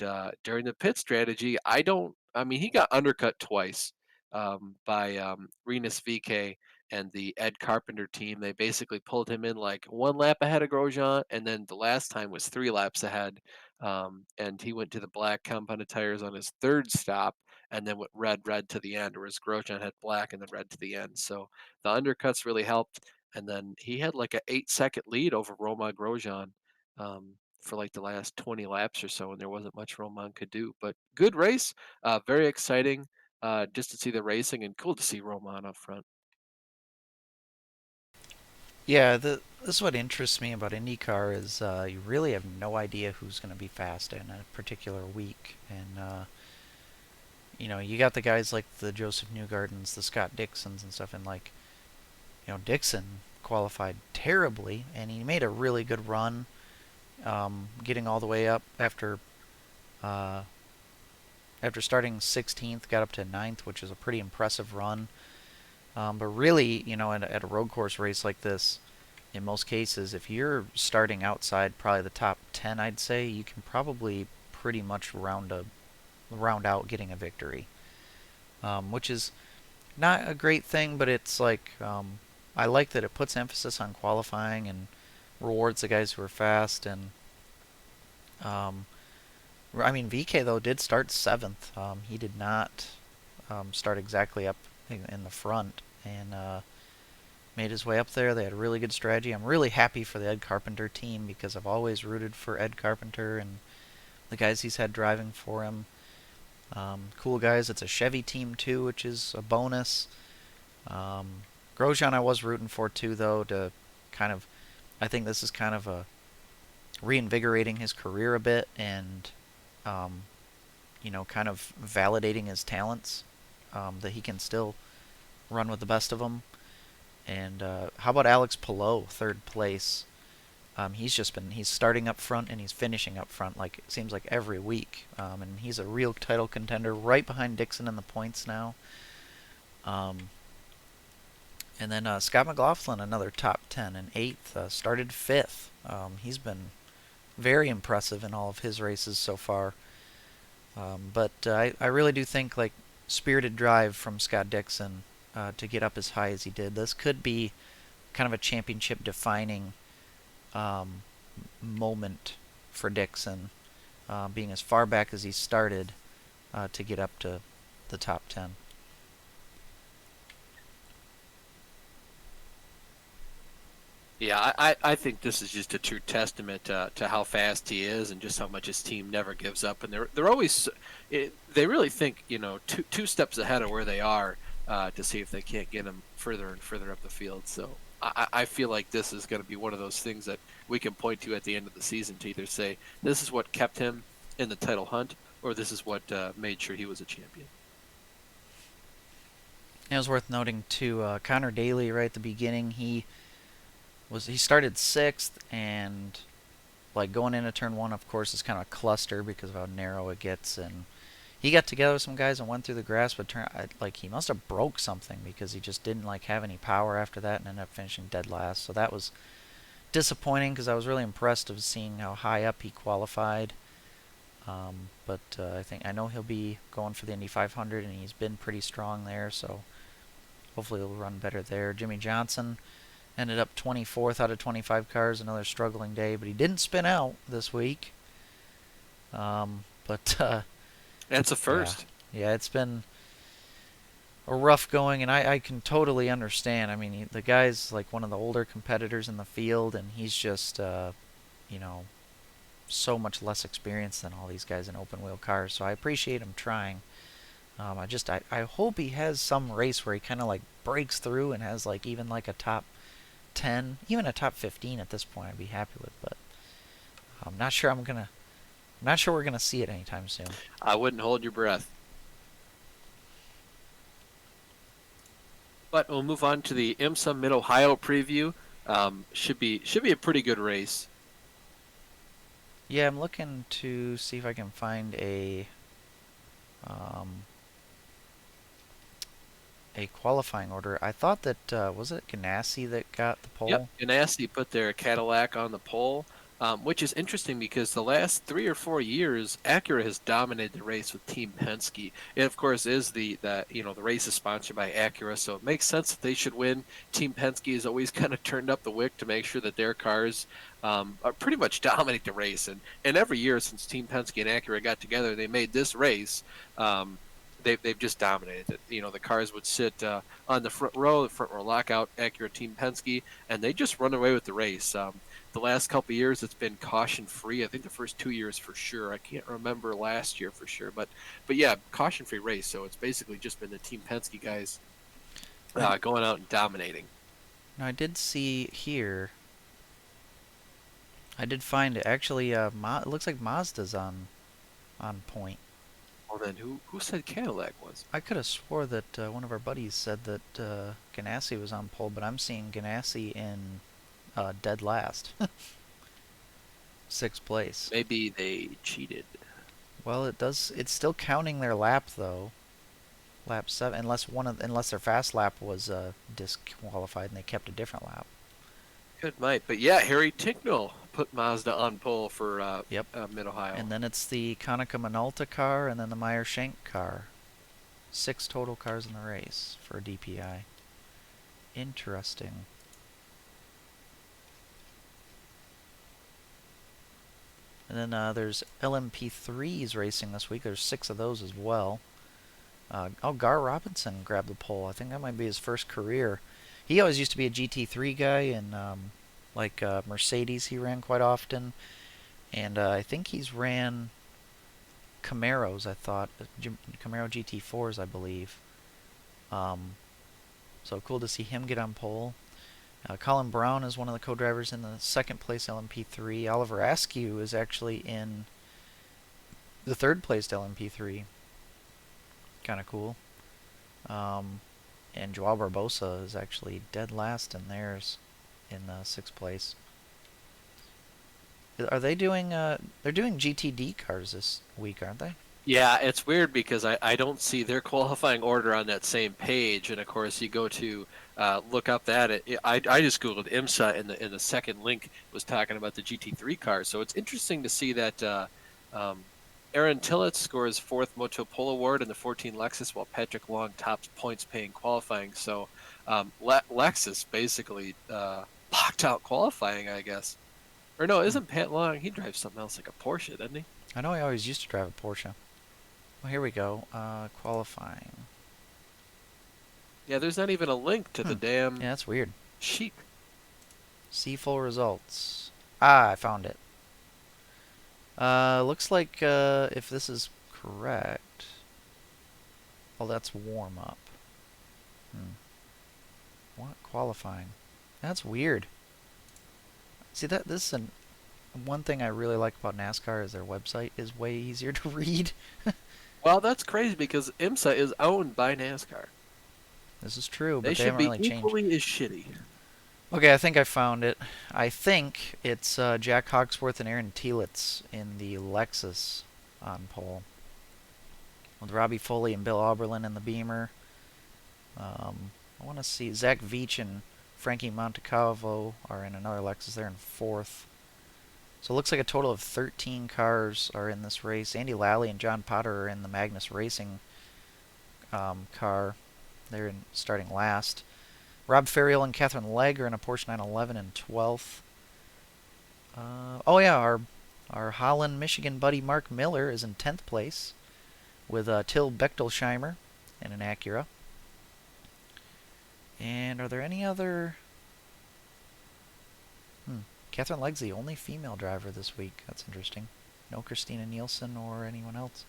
during the pit strategy, I don't. I mean, he got undercut twice by Renus VK and the Ed Carpenter team. They basically pulled him in like 1 lap ahead of Grosjean, and then the last time was 3 laps ahead. And he went to the black compounded tires on his third stop, and then went red to the end, whereas Grosjean had black and then red to the end. So the undercuts really helped. And then he had like a 8 second lead over Romain Grosjean. For like the last 20 laps or so, and there wasn't much Roman could do. But good race, very exciting, just to see the racing, and cool to see Roman up front. Yeah, this is what interests me about IndyCar is you really have no idea who's going to be fast in a particular week, and you got the guys like the Joseph Newgardens, the Scott Dixons, and stuff, and like Dixon qualified terribly, and he made a really good run, getting all the way up uh, after starting 16th, got up to ninth, which is a pretty impressive run. But really, at a road course race like this, in most cases, if you're starting outside probably the top 10, I'd say you can probably pretty much round out getting a victory, which is not a great thing, but it's like I like that it puts emphasis on qualifying and rewards the guys who are fast. And um, I mean, VK though did start seventh. He did not start exactly up in the front, and made his way up there. They had a really good strategy. I'm really happy for the Ed Carpenter team because I've always rooted for Ed Carpenter and the guys he's had driving for him. Cool guys. It's a Chevy team too, which is a bonus. Grosjean I was rooting for too, though, to kind of, I think this is kind of a reinvigorating his career a bit and, kind of validating his talents, that he can still run with the best of them. And how about Alex Palou, third place? He's starting up front and he's finishing up front like it seems like every week. And he's a real title contender right behind Dixon in the points now. Um, and then Scott Mclaughlin, another top 10 and 8th, started 5th. He's been very impressive in all of his races so far. But I really do think like spirited drive from Scott Dixon to get up as high as he did. This could be kind of a championship defining um, moment for Dixon, being as far back as he started to get up to the top 10. Yeah, I think this is just a true testament to how fast he is and just how much his team never gives up. And they're always they really think two steps ahead of where they are to see if they can't get him further and further up the field. So I feel like this is going to be one of those things that we can point to at the end of the season to either say this is what kept him in the title hunt or this is what made sure he was a champion. It was worth noting too, Connor Daly right at the beginning, he started 6th, and like going into turn 1 of course is kind of a cluster because of how narrow it gets, and he got together with some guys and went through the grass, but like he must have broke something because he just didn't like have any power after that and ended up finishing dead last. So that was disappointing because I was really impressed of seeing how high up he qualified. But I know he'll be going for the Indy 500, and he's been pretty strong there. So hopefully he'll run better there. Jimmy Johnson ended up 24th out of 25 cars, another struggling day, but he didn't spin out this week. But That's a yeah, first. yeah, it's been a rough going, and I can totally understand. I mean, the guy's like one of the older competitors in the field, and he's just, you know, so much less experienced than all these guys in open wheel cars. So I appreciate him trying. I hope he has some race where he kind of like breaks through and has like even like a top 10, even a top 15 at this point. I'd be happy with, but I'm not sure we're gonna see it anytime soon. I wouldn't hold your breath. But we'll move on to the IMSA Mid Ohio preview. Should be a pretty good race. Yeah, I'm looking to see if I can find um, a qualifying order. I thought that was it Ganassi that got the Yep, pole? Ganassi put their Cadillac on the pole, which is interesting because the last 3 or 4 years, Acura has dominated the race with Team Penske. It of course is the race is sponsored by Acura, so it makes sense that they should win. Team Penske has always kind of turned up the wick to make sure that their cars pretty much dominate the race, and every year since Team Penske and Acura got together, they made this race. They've just dominated it. The cars would sit on the front row lockout, Acura Team Penske, and they just run away with the race. The last couple of years, it's been caution free. I think the first 2 years for sure. I can't remember last year for sure, but yeah, caution free race. So it's basically just been the Team Penske guys going out and dominating. Now I did see here. I did find it actually. It looks like Mazda's on point. Well, then who said Cadillac was? I could have swore that one of our buddies said that Ganassi was on pole, but I'm seeing Ganassi in dead last, sixth place. Maybe they cheated. Well, it does. It's still counting their lap though. Lap 7, unless their fast lap was disqualified and they kept a different lap. Good might, but yeah, Harry Ticknell put Mazda on pole for Yep. Mid Ohio. And then it's the Konica Minolta car and then the Meyer Shank car. 6 total cars in the race for DPI. Interesting. And then there's LMP3s racing this week. There's 6 of those as well. Gar Robinson grabbed the pole. I think that might be his first career. He always used to be a GT3 guy, and Mercedes he ran quite often. And I think he's ran Camaros, I thought. Camaro GT4s, I believe. So cool to see him get on pole. Colin Brown is one of the co-drivers in the second place LMP3. Oliver Askew is actually in the third place LMP3. Kind of cool. And Joao Barbosa is actually dead last in theirs in sixth place. Are they doing? They're doing GTD cars this week, aren't they? Yeah, it's weird because I don't see their qualifying order on that same page, and of course you go to look up that I just googled IMSA, and the second link was talking about the GT3 cars. So it's interesting to see that Aaron Tillett scores 4th Moto Pole Award in the 14 Lexus, while Patrick Long tops points paying qualifying. So Lexus basically locked out qualifying, I guess. Or no, isn't Pat Long? He drives something else like a Porsche, doesn't he? I know he always used to drive a Porsche. Well, here we go. Qualifying. Yeah, there's not even a link to the damn Yeah, that's weird. sheet. See full results. Ah, I found it. Looks like if this is correct. Oh, that's warm up. What qualifying? That's weird. See this is one thing I really like about NASCAR is their website is way easier to read. Well, that's crazy because IMSA is owned by NASCAR. This is true, but They they should haven't be really changed. equally as shitty. Okay, I think I found it. I think it's Jack Hawksworth and Aaron Telitz in the Lexus on pole. With Robbie Foley and Bill Auberlin in the Beamer. I want to see Zach Veach and Frankie Montecalvo are in another Lexus. They're in 4th. So it looks like a total of 13 cars are in this race. Andy Lally and John Potter are in the Magnus Racing car. They're starting last. Rob Ferriel and Catherine Legg are in a Porsche 911 in 12th. Oh yeah, our Holland, Michigan buddy Mark Miller is in 10th place with Till Bechtelsheimer in an Acura. And are there any other... Catherine Legg's the only female driver this week. That's interesting. No Christina Nielsen or anyone else.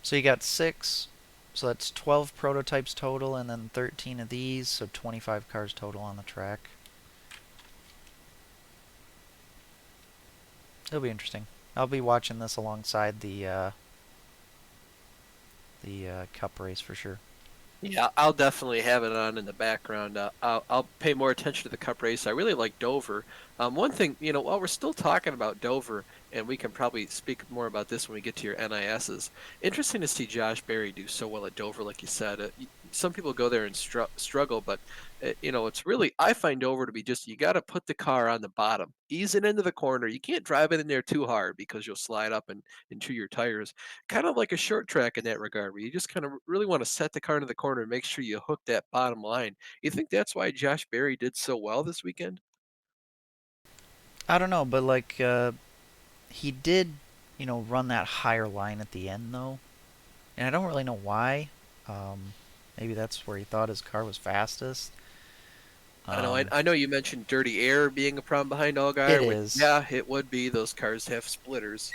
So you got 6. So that's 12 prototypes total, and then 13 of these, so 25 cars total on the track. It'll be interesting. I'll be watching this alongside the Cup race for sure. Yeah, I'll definitely have it on in the background. I'll pay more attention to the Cup race. I really like Dover. One thing, while we're still talking about Dover, and we can probably speak more about this when we get to your NISs, interesting to see Josh Berry do so well at Dover, like you said. Some people go there and struggle, but it's really, I find Dover to be just, you got to put the car on the bottom, ease it into the corner. You can't drive it in there too hard because you'll slide up and into your tires. Kind of like a short track in that regard, where you just kind of really want to set the car into the corner and make sure you hook that bottom line. You think that's why Josh Berry did so well this weekend? I don't know, but like he did, run that higher line at the end though, and I don't really know why. Um, Maybe that's where he thought his car was fastest. I know. I, Um, I know you mentioned dirty air being a problem behind it Allgaier, which is, yeah, it would be. Those cars have splitters.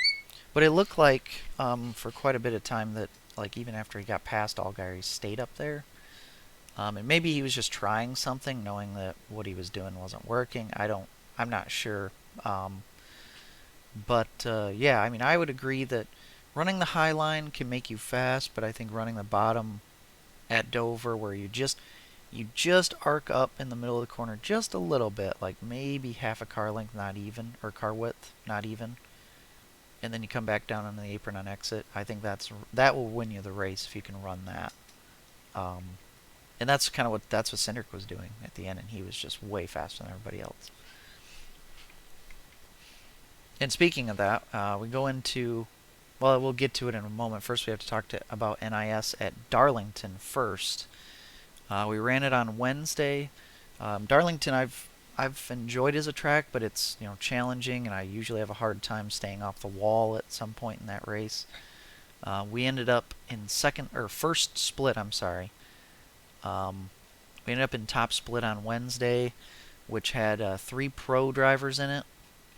but it looked like for quite a bit of time that like even after he got past Allgaier, he stayed up there. And maybe he was just trying something, knowing that what he was doing wasn't working. I'm not sure. Um, but yeah, I mean, I would agree that running the high line can make you fast, but I think running the bottom at Dover, where you just arc up in the middle of the corner just a little bit, like maybe half a car length, not even, or car width, not even, and then you come back down on the apron on exit. I think that will win you the race if you can run that. Um, and that's what Cendrick was doing at the end, and he was just way faster than everybody else. And speaking of that, we go into, well, we'll get to it in a moment. First, we have to talk about NIS at Darlington first. We ran it on Wednesday. Darlington, I've enjoyed as a track, but it's challenging, and I usually have a hard time staying off the wall at some point in that race. We ended up in first split. I'm sorry. We ended up in top split on Wednesday, which had 3 pro drivers in it,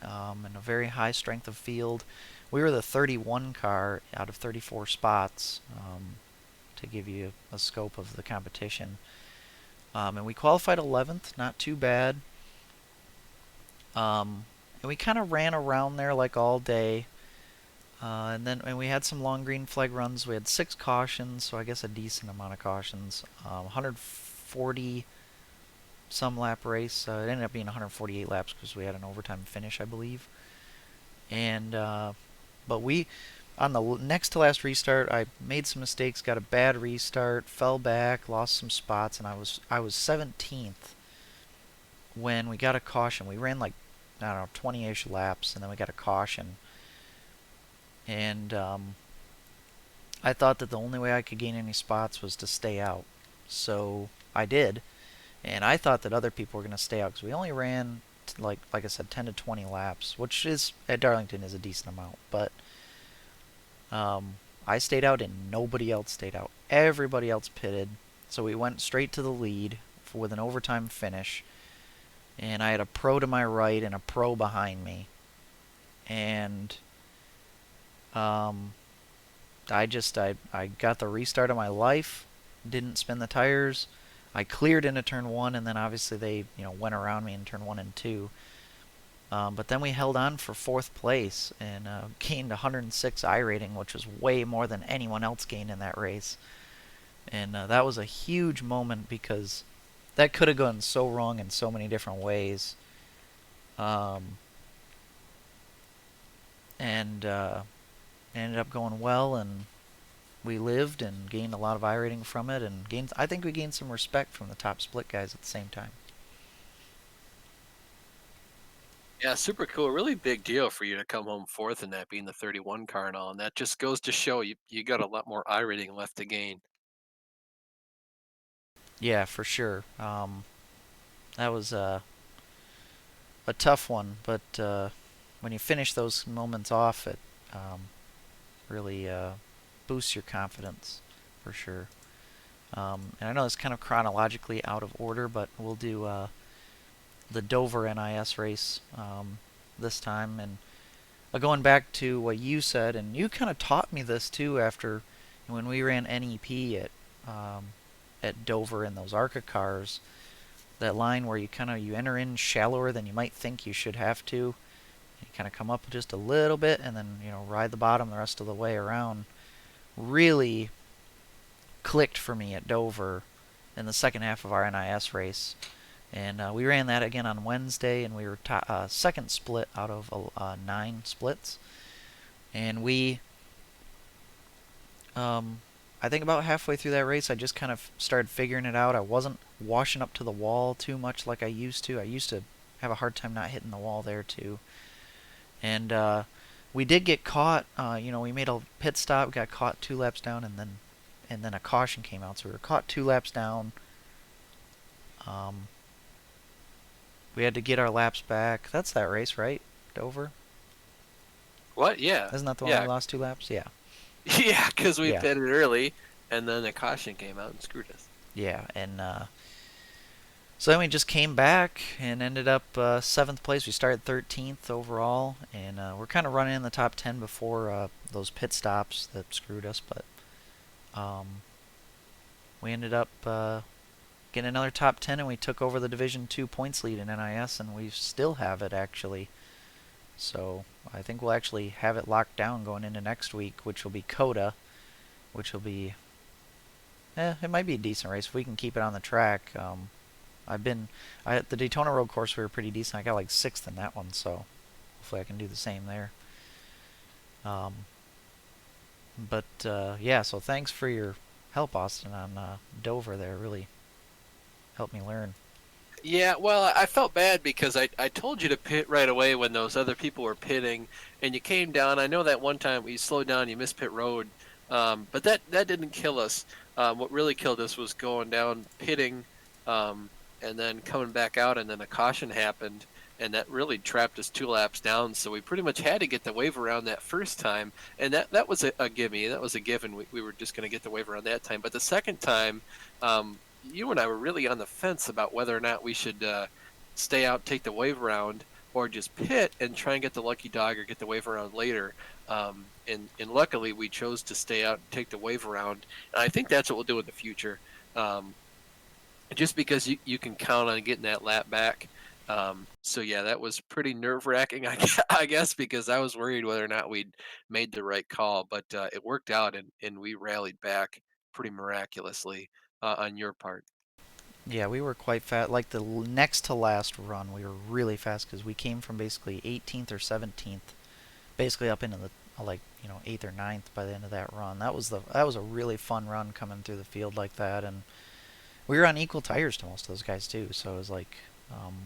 and a very high strength of field. We were the 31 car out of 34 spots, to give you a scope of the competition. And we qualified 11th, not too bad. And we kind of ran around there like all day. And we had some long green flag runs. We had 6 cautions, so I guess a decent amount of cautions. 140 some lap race. It ended up being 148 laps because we had an overtime finish, I believe. And but we, on the next to last restart, I made some mistakes, got a bad restart, fell back, lost some spots, and I was 17th when we got a caution. We ran like, I don't know, 20-ish laps, and then we got a caution. And I thought that the only way I could gain any spots was to stay out. So I did. And I thought that other people were going to stay out because we only ran, like I said, 10 to 20 laps, which is, at Darlington, is a decent amount. But I stayed out and nobody else stayed out. Everybody else pitted. So we went straight to the lead with an overtime finish. And I had a pro to my right and a pro behind me. And I got the restart of my life, didn't spin the tires. I cleared into turn 1, and then obviously they went around me in turn 1 and 2. But then we held on for 4th place and gained 106 I rating, which was way more than anyone else gained in that race. And that was a huge moment because that could have gone so wrong in so many different ways. And ended up going well, and we lived and gained a lot of I rating from it, and I think we gained some respect from the top split guys at the same time. Yeah, super cool. Really big deal for you to come home fourth in that, being the 31 car and all. And that just goes to show you got a lot more I rating left to gain. Yeah, for sure. That was a tough one, but when you finish those moments off, it really boosts your confidence for sure. And I know it's kind of chronologically out of order, but we'll do the Dover NIS race this time. And going back to what you said, and you kind of taught me this too after when we ran NEP at Dover in those ARCA cars. That line where you enter in shallower than you might think you should have to. You kind of come up just a little bit and then ride the bottom the rest of the way around. Really clicked for me at Dover in the second half of our NIS race. And we ran that again on Wednesday, and we were second split out of 9 splits. And I think about halfway through that race, I just kind of started figuring it out. I wasn't washing up to the wall too much like I used to. I used to have a hard time not hitting the wall there too. And we did get caught. We made a pit stop, got caught 2 laps down, and then a caution came out. So we were caught 2 laps down. We had to get our laps back. That's that race, right? Dover? What? Yeah. Isn't that the one Yeah. we lost 2 laps? Yeah. Yeah, because we Yeah. pitted early, and then the caution came out and screwed us. Yeah, and so then we just came back and ended up 7th place. We started 13th overall, and we're kind of running in the top 10 before those pit stops that screwed us. But we ended up getting another top 10, and we took over the Division 2 points lead in NIS, and we still have it actually. So I think we'll actually have it locked down going into next week, which will be COTA, which will be, it might be a decent race if we can keep it on the track. At the Daytona Road Course we were pretty decent. I got like 6th in that one, so hopefully I can do the same there. Yeah, so thanks for your help, Austin, on Dover there. Really helped me learn. Yeah, well, I felt bad because I told you to pit right away when those other people were pitting, and you came down. I know that one time you slowed down, you missed pit road, but that didn't kill us. What really killed us was going down, pitting, and then coming back out, and then a caution happened, and that really trapped us 2 laps down. So we pretty much had to get the wave around that first time, and that was a gimme. That was a given. We were just going to get the wave around that time. But the second time, you and I were really on the fence about whether or not we should stay out, take the wave around, or just pit and try and get the lucky dog or get the wave around later. And luckily, we chose to stay out and take the wave around. And I think that's what we'll do in the future. Just because you can count on getting that lap back. So yeah, that was pretty nerve wracking, I guess, because I was worried whether or not we'd made the right call, but it worked out, and we rallied back pretty miraculously on your part. Yeah, we were quite fast. Like the next to last run, we were really fast because we came from basically 18th or 17th, basically up into the 8th or 9th by the end of that run. That was a really fun run coming through the field like that, and we were on equal tires to most of those guys too. So it was like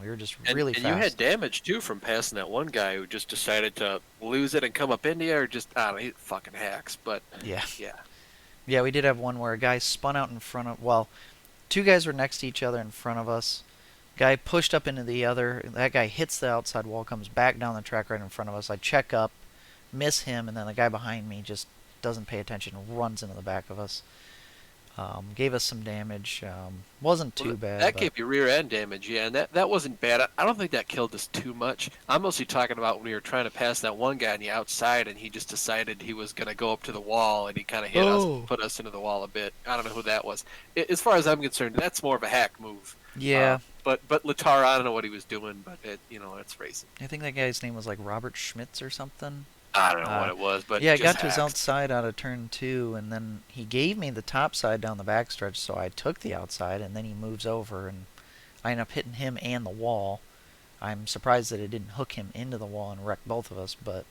we were just really And you fast. had damage too from passing that one guy who just decided to lose it and come up India, or just I don't know, he fucking hacks. But Yeah, yeah, yeah, we did have one where a guy spun out in front of. Well, 2 guys were next to each other in front of us. Guy pushed up into the other. That guy hits the outside wall, comes back down the track right in front of us. I check up, miss him, and then the guy behind me just doesn't pay attention, runs into the back of us. Gave us some damage. Wasn't too bad. that But gave you rear end damage. Yeah, and that wasn't bad. I don't think that killed us too much. I'm mostly talking about when we were trying to pass that one guy on the outside, and he just decided he was going to go up to the wall, and he kind of hit us, oh, put us into the wall a bit. I don't know who that was. As far as I'm concerned, that's more of a hack move. yeah, But Latar, I don't know what he was doing, but it's racing. I think that guy's name was like Robert Schmitz or something. I don't know what Uh, it was, but yeah, I just got to his hacks. outside out of turn 2, and then he gave me the top side down the backstretch, so I took the outside, and then he moves over, and I end up hitting him and the wall. I'm surprised that it didn't hook him into the wall and wreck both of us, but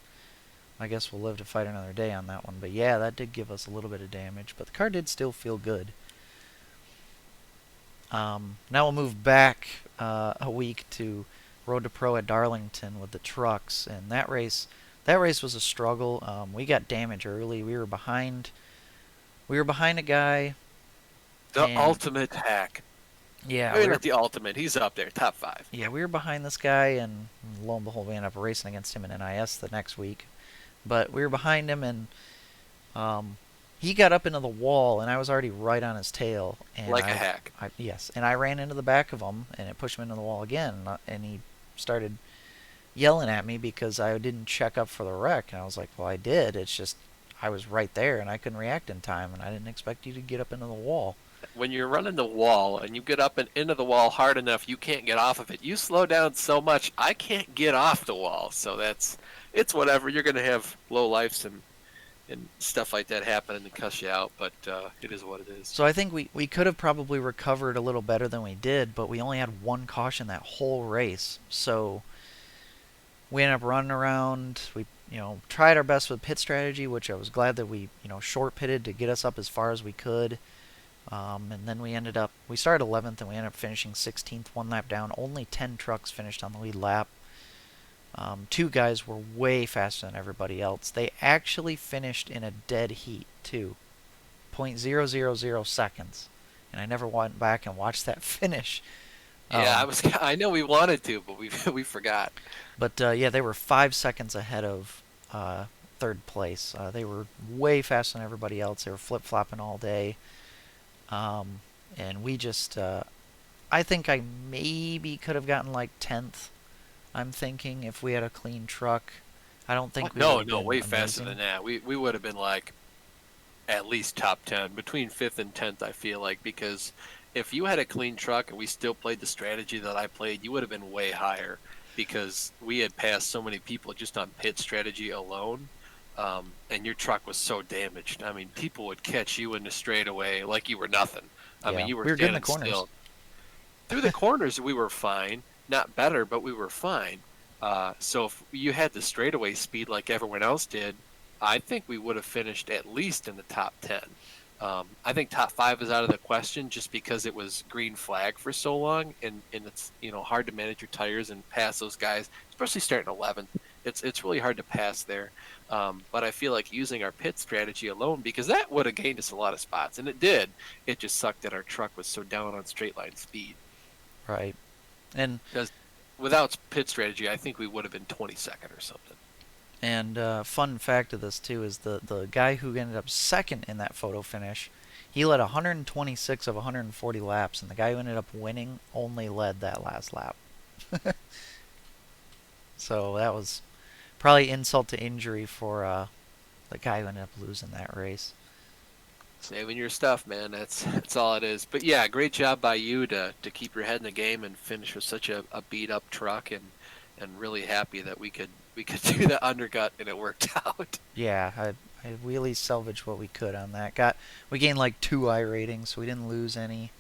I guess we'll live to fight another day on that one. But yeah, that did give us a little bit of damage, but the car did still feel good. Now we'll move back a week to Road to Pro at Darlington with the trucks, and that race was a struggle. We got damage early. We were behind a guy, The and ultimate hack. yeah, I mean, not the ultimate. He's up there, top 5. yeah, we were behind this guy, and lo and behold, we ended up racing against him in NIS the next week. But we were behind him, and he got up into the wall, and I was already right on his tail. And Like a hack. Yes, and I ran into the back of him, and it pushed him into the wall again. And he started yelling at me because I didn't check up for the wreck. And I was like, well, I did. It's just I was right there, and I couldn't react in time, and I didn't expect you to get up into the wall. When you're running the wall and you get up and into the wall hard enough, you can't get off of it. You slow down so much, I can't get off the wall. So it's whatever. You're going to have low lifes and stuff like that happen and cuss you out, but it is what it is. So I think we could have probably recovered a little better than we did, but we only had one caution that whole race. So we ended up running around. We tried our best with pit strategy, which I was glad that we short pitted to get us up as far as we could. And then we started 11th and we ended up finishing 16th, one lap down. Only 10 trucks finished on the lead lap. 2 guys were way faster than everybody else. They actually finished in a dead heat, too. 0.000 seconds. And I never went back and watched that finish. Yeah, I know we wanted to, but we forgot. But yeah, they were 5 seconds ahead of third place. They were way faster than everybody else. They were flip-flopping all day. And we just, I think I maybe could have gotten like 10th. I'm thinking if we had a clean truck. I don't think we No, would have been way amazing. faster than that. We would have been like at least top 10, between 5th and 10th, I feel like, because if you had a clean truck and we still played the strategy that I played, you would have been way higher because we had passed so many people just on pit strategy alone. And your truck was so damaged. I mean, people would catch you in the straightaway like you were nothing. I mean, you were we were good in the standing corners. still. Through the corners, we were fine. Not better, but we were fine. So if you had the straightaway speed like everyone else did, I think we would have finished at least in the top 10. I think top 5 is out of the question just because it was green flag for so long, and it's hard to manage your tires and pass those guys, especially starting 11th. It's really hard to pass there. But I feel like using our pit strategy alone, because that would have gained us a lot of spots, and it did. It just sucked that our truck was so down on straight line speed. Right. And because without pit strategy, I think we would have been 22nd or something. And fun fact of this too is the guy who ended up second in that photo finish, he led 126 of 140 laps, and the guy who ended up winning only led that last lap. So that was probably insult to injury for the guy who ended up losing that race. Saving your stuff, man. That's all it is. But yeah, great job by you to keep your head in the game and finish with such a beat up truck, and really happy that we could do the undercut and it worked out. Yeah, I really salvaged what we could on that. We gained like 2 I ratings, so we didn't lose any.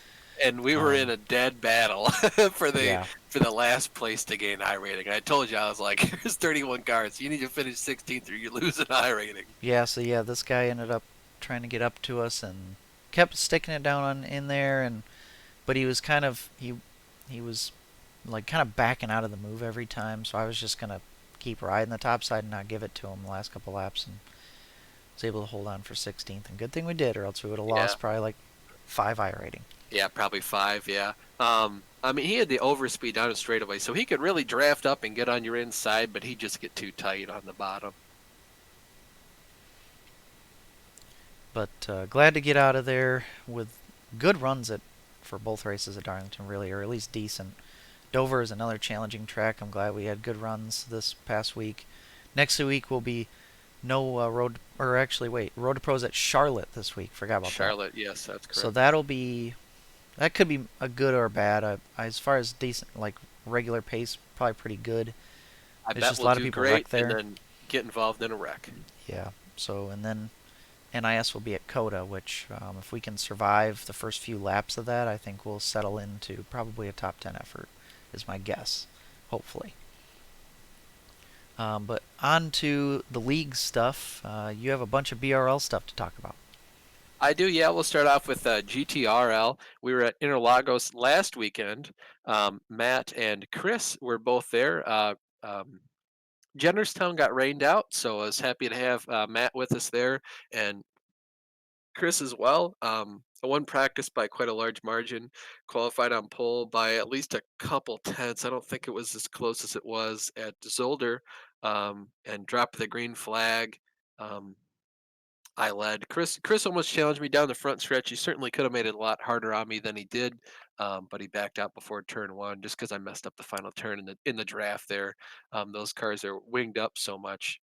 And we were in a dead battle for the last place to gain I rating. I told you, I was like, there's 31 cars. You need to finish 16th or you lose an I rating. Yeah, so yeah, this guy ended up trying to get up to us and kept sticking it down in there, but he was kind of he was like kind of backing out of the move every time, so I was just gonna keep riding the top side and not give it to him the last couple laps, and was able to hold on for 16th. And good thing we did, or else we would have lost probably like 5 I rating. Yeah, probably 5. Yeah. I mean, he had the overspeed down the straightaway, so he could really draft up and get on your inside, but he'd just get too tight on the bottom. But glad to get out of there with good runs for both races at Darlington, really, or at least decent. Dover is another challenging track. I'm glad we had good runs this past week. Next week will be no Road to Pros at Charlotte this week. Forgot about Charlotte, yes, that's correct. So that could be a good or bad. As far as decent, like regular pace, probably pretty good. There's just a lot of people wreck there. And then get involved in a wreck. Yeah. So, and then NIS will be at Coda, which if we can survive the first few laps of that, I think we'll settle into probably a top 10 effort, is my guess, hopefully. But on to the league stuff. You have a bunch of BRL stuff to talk about. I do, yeah. We'll start off with GTRL. We were at Interlagos last weekend. Matt and Chris were both there. Um, Jennerstown got rained out, so I was happy to have Matt with us there and Chris as well. I won practice by quite a large margin, qualified on pole by at least a couple tenths. I don't think it was as close as it was at Zolder, and dropped the green flag. Um, I led. Chris almost challenged me down the front stretch. He certainly could have made it a lot harder on me than he did, but he backed out before turn one just because I messed up the final turn in the draft there. Those cars are winged up so much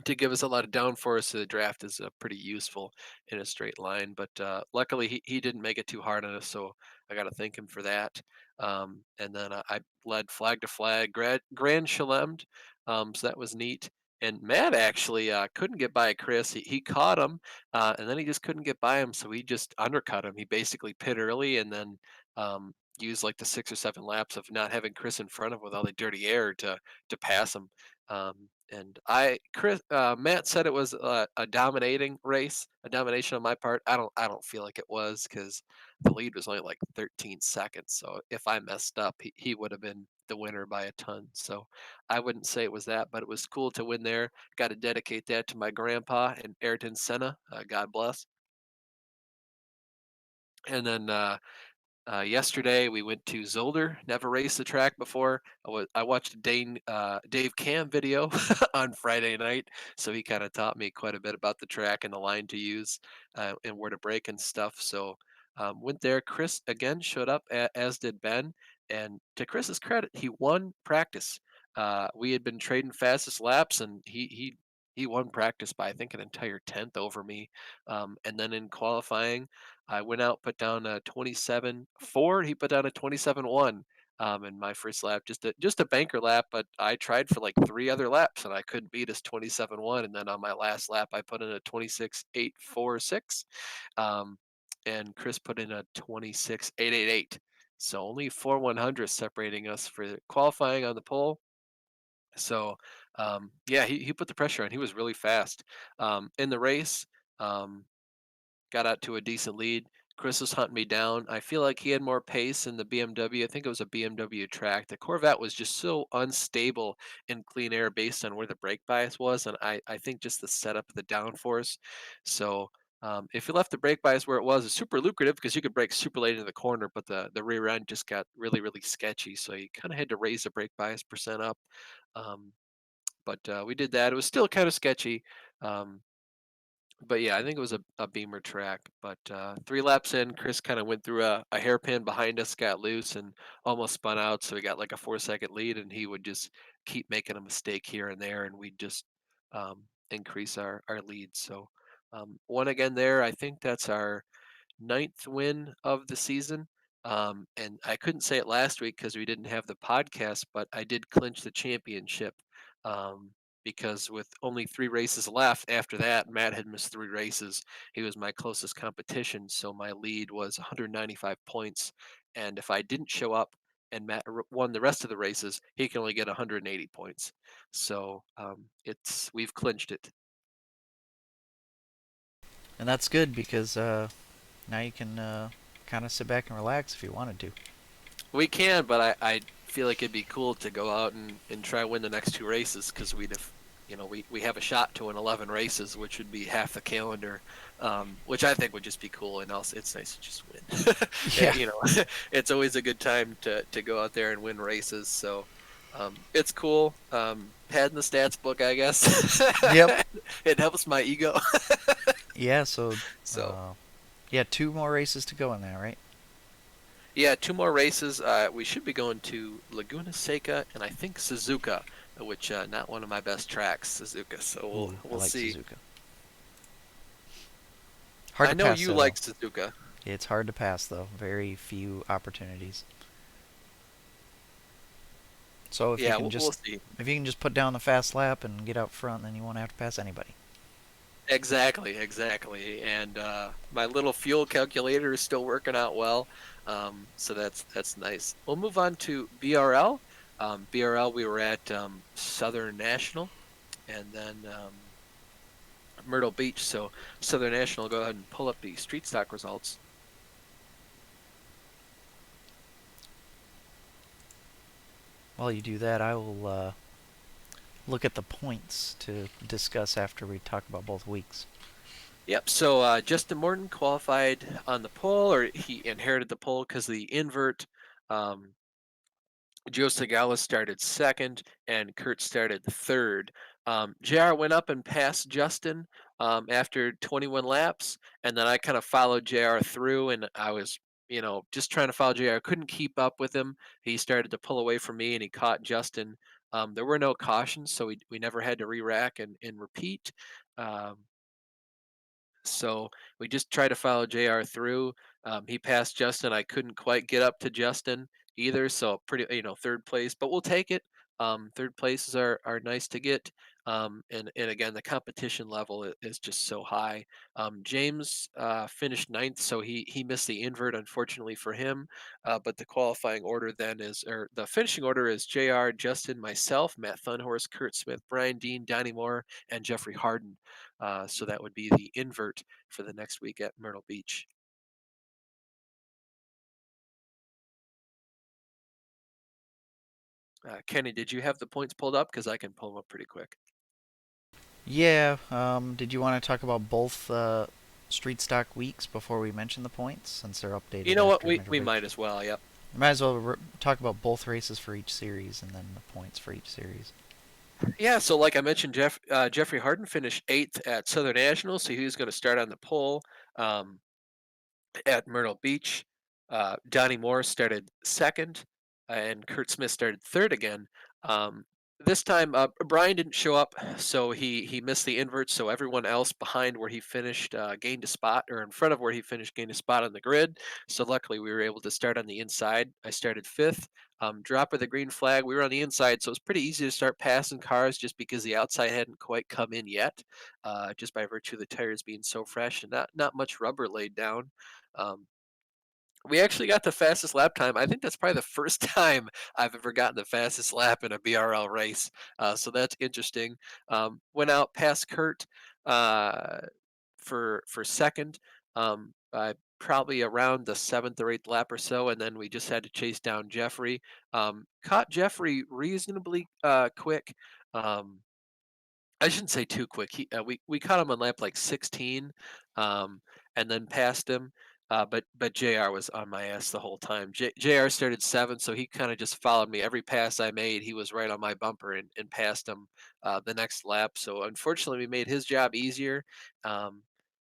to give us a lot of downforce. So the draft is pretty useful in a straight line. But luckily, he didn't make it too hard on us, so I got to thank him for that. And then I led flag to flag, grand chalemed, so that was neat. And Matt actually couldn't get by Chris. He caught him, and then he just couldn't get by him, so he just undercut him. He basically pit early, and then used like the 6 or 7 laps of not having Chris in front of him with all the dirty air to pass him. And Matt said it was a dominating race, a domination on my part. I don't feel like it was because the lead was only like 13 seconds. So if I messed up, he would have been the winner by a ton. So I wouldn't say it was that, but it was cool to win there. Got to dedicate that to my grandpa and Ayrton Senna. God bless. And then yesterday we went to Zolder. Never raced the track before. I watched a Dave Cam video on Friday night, so he kind of taught me quite a bit about the track and the line to use and where to brake and stuff. So went there. Chris again showed up, as did Ben. And to Chris's credit, he won practice. We had been trading fastest laps, and he won practice by I think an entire tenth over me. And then in qualifying, I went out, put down a 27.4. He put down a 27.1 in my first lap, just a banker lap. But I tried for like 3 other laps and I couldn't beat his 27.1. And then on my last lap, I put in a 26.846, um, and Chris put in a 26.888. So only 4/100 separating us for qualifying on the pole. So yeah, he put the pressure on. He was really fast in the race. Um, got out to a decent lead. Chris was hunting me down. I feel like he had more pace in the BMW. I think it was a BMW track. The Corvette was just so unstable in clean air based on where the brake bias was, and I think just the setup of the downforce. So if you left the brake bias where it was, it's super lucrative because you could brake super late into the corner, but the rear end just got really, really sketchy. So you kind of had to raise the brake bias percent up. Um, but we did that. It was still kind of sketchy. Um, but yeah, I think it was a beamer track. But 3 laps in, Chris kind of went through a hairpin behind us, got loose, and almost spun out. So we got like a 4 second lead, and he would just keep making a mistake here and there, and we'd just increase our lead. So won again there. I think that's our ninth win of the season. And I couldn't say it last week because we didn't have the podcast, but I did clinch the championship. Um, because with only 3 races left after that, Matt had missed 3 races. He was my closest competition, so my lead was 195 points. And if I didn't show up and Matt won the rest of the races, he can only get 180 points. So we've clinched it. And that's good because now you can kind of sit back and relax if you wanted to. We can, but I feel like it'd be cool to go out and try win the next 2 races because we'd have, we have a shot to win 11 races, which would be half the calendar, which I think would just be cool. And also, it's nice to just win. Yeah. It's always a good time to go out there and win races. So it's cool. Padding the stats book, I guess. Yep. It helps my ego. Yeah. So. So. Yeah, 2 more races to go in there, right? Yeah, 2 more races. We should be going to Laguna Seca and I think Suzuka, which not one of my best tracks, Suzuka. So Ooh, I we'll like see. Suzuka. Hard I to know pass, you though. like Suzuka. It's hard to pass, though. Very few opportunities. So if you Yeah, can we'll just see. if you can just put down the fast lap and get out front, then you won't have to pass anybody. Exactly. And my little fuel calculator is still working out well, so that's nice. We'll move on to BRL. BRL, we were at Southern National, and then Myrtle Beach. So Southern National, go ahead and pull up the street stock results. While you do that, I will look at the points to discuss after we talk about both weeks. Yep. So Justin Morton qualified on the pole, or he inherited the pole because the invert. Um, Joe Segala started second, and Kurt started third. JR went up and passed Justin after 21 laps, and then I kind of followed JR through, and I was, just trying to follow JR. I couldn't keep up with him. He started to pull away from me, and he caught Justin. There were no cautions, so we never had to re-rack and repeat. Um, so we just tried to follow JR through. He passed Justin. I couldn't quite get up to Justin either. So pretty, third place, but we'll take it. Third places are nice to get. And again, the competition level is just so high. James finished ninth, so he missed the invert, unfortunately for him. But the qualifying order then is, or the finishing order is JR, Justin, myself, Matt Thunhorst, Kurt Smith, Brian Dean, Donnie Moore, and Jeffrey Harden. So that would be the invert for the next week at Myrtle Beach. Kenny, did you have the points pulled up? Because I can pull them up pretty quick. Yeah, did you want to talk about both street stock weeks before we mention the points, since they're updated You know what? after We might as well. Yep. We might as well talk about both races for each series and then the points for each series. Yeah. So like I mentioned, Jeffrey Harden finished 8th at Southern National, so he was going to start on the pole. At Myrtle Beach. Donnie Moore started second, and Kurt Smith started third again. This time, Brian didn't show up, so he missed the invert. So everyone else behind where he finished gained a spot, or in front of where he finished gained a spot on the grid. So luckily, we were able to start on the inside. I started fifth. Drop of the green flag, we were on the inside, so it was pretty easy to start passing cars just because the outside hadn't quite come in yet, just by virtue of the tires being so fresh and not much rubber laid down. Um, we actually got the fastest lap time. I think that's probably the first time I've ever gotten the fastest lap in a BRL race. So that's interesting. Went out past Kurt uh, for second. Probably around the 7th or 8th lap or so, and then we just had to chase down Jeffrey. Caught Jeffrey reasonably quick. Um, I shouldn't say too quick. We caught him on lap like 16, and then passed him. But Jr. was on my ass the whole time. Jr. started 7th, so he kind of just followed me every pass I made. He was right on my bumper and passed him the next lap. So unfortunately, we made his job easier, um,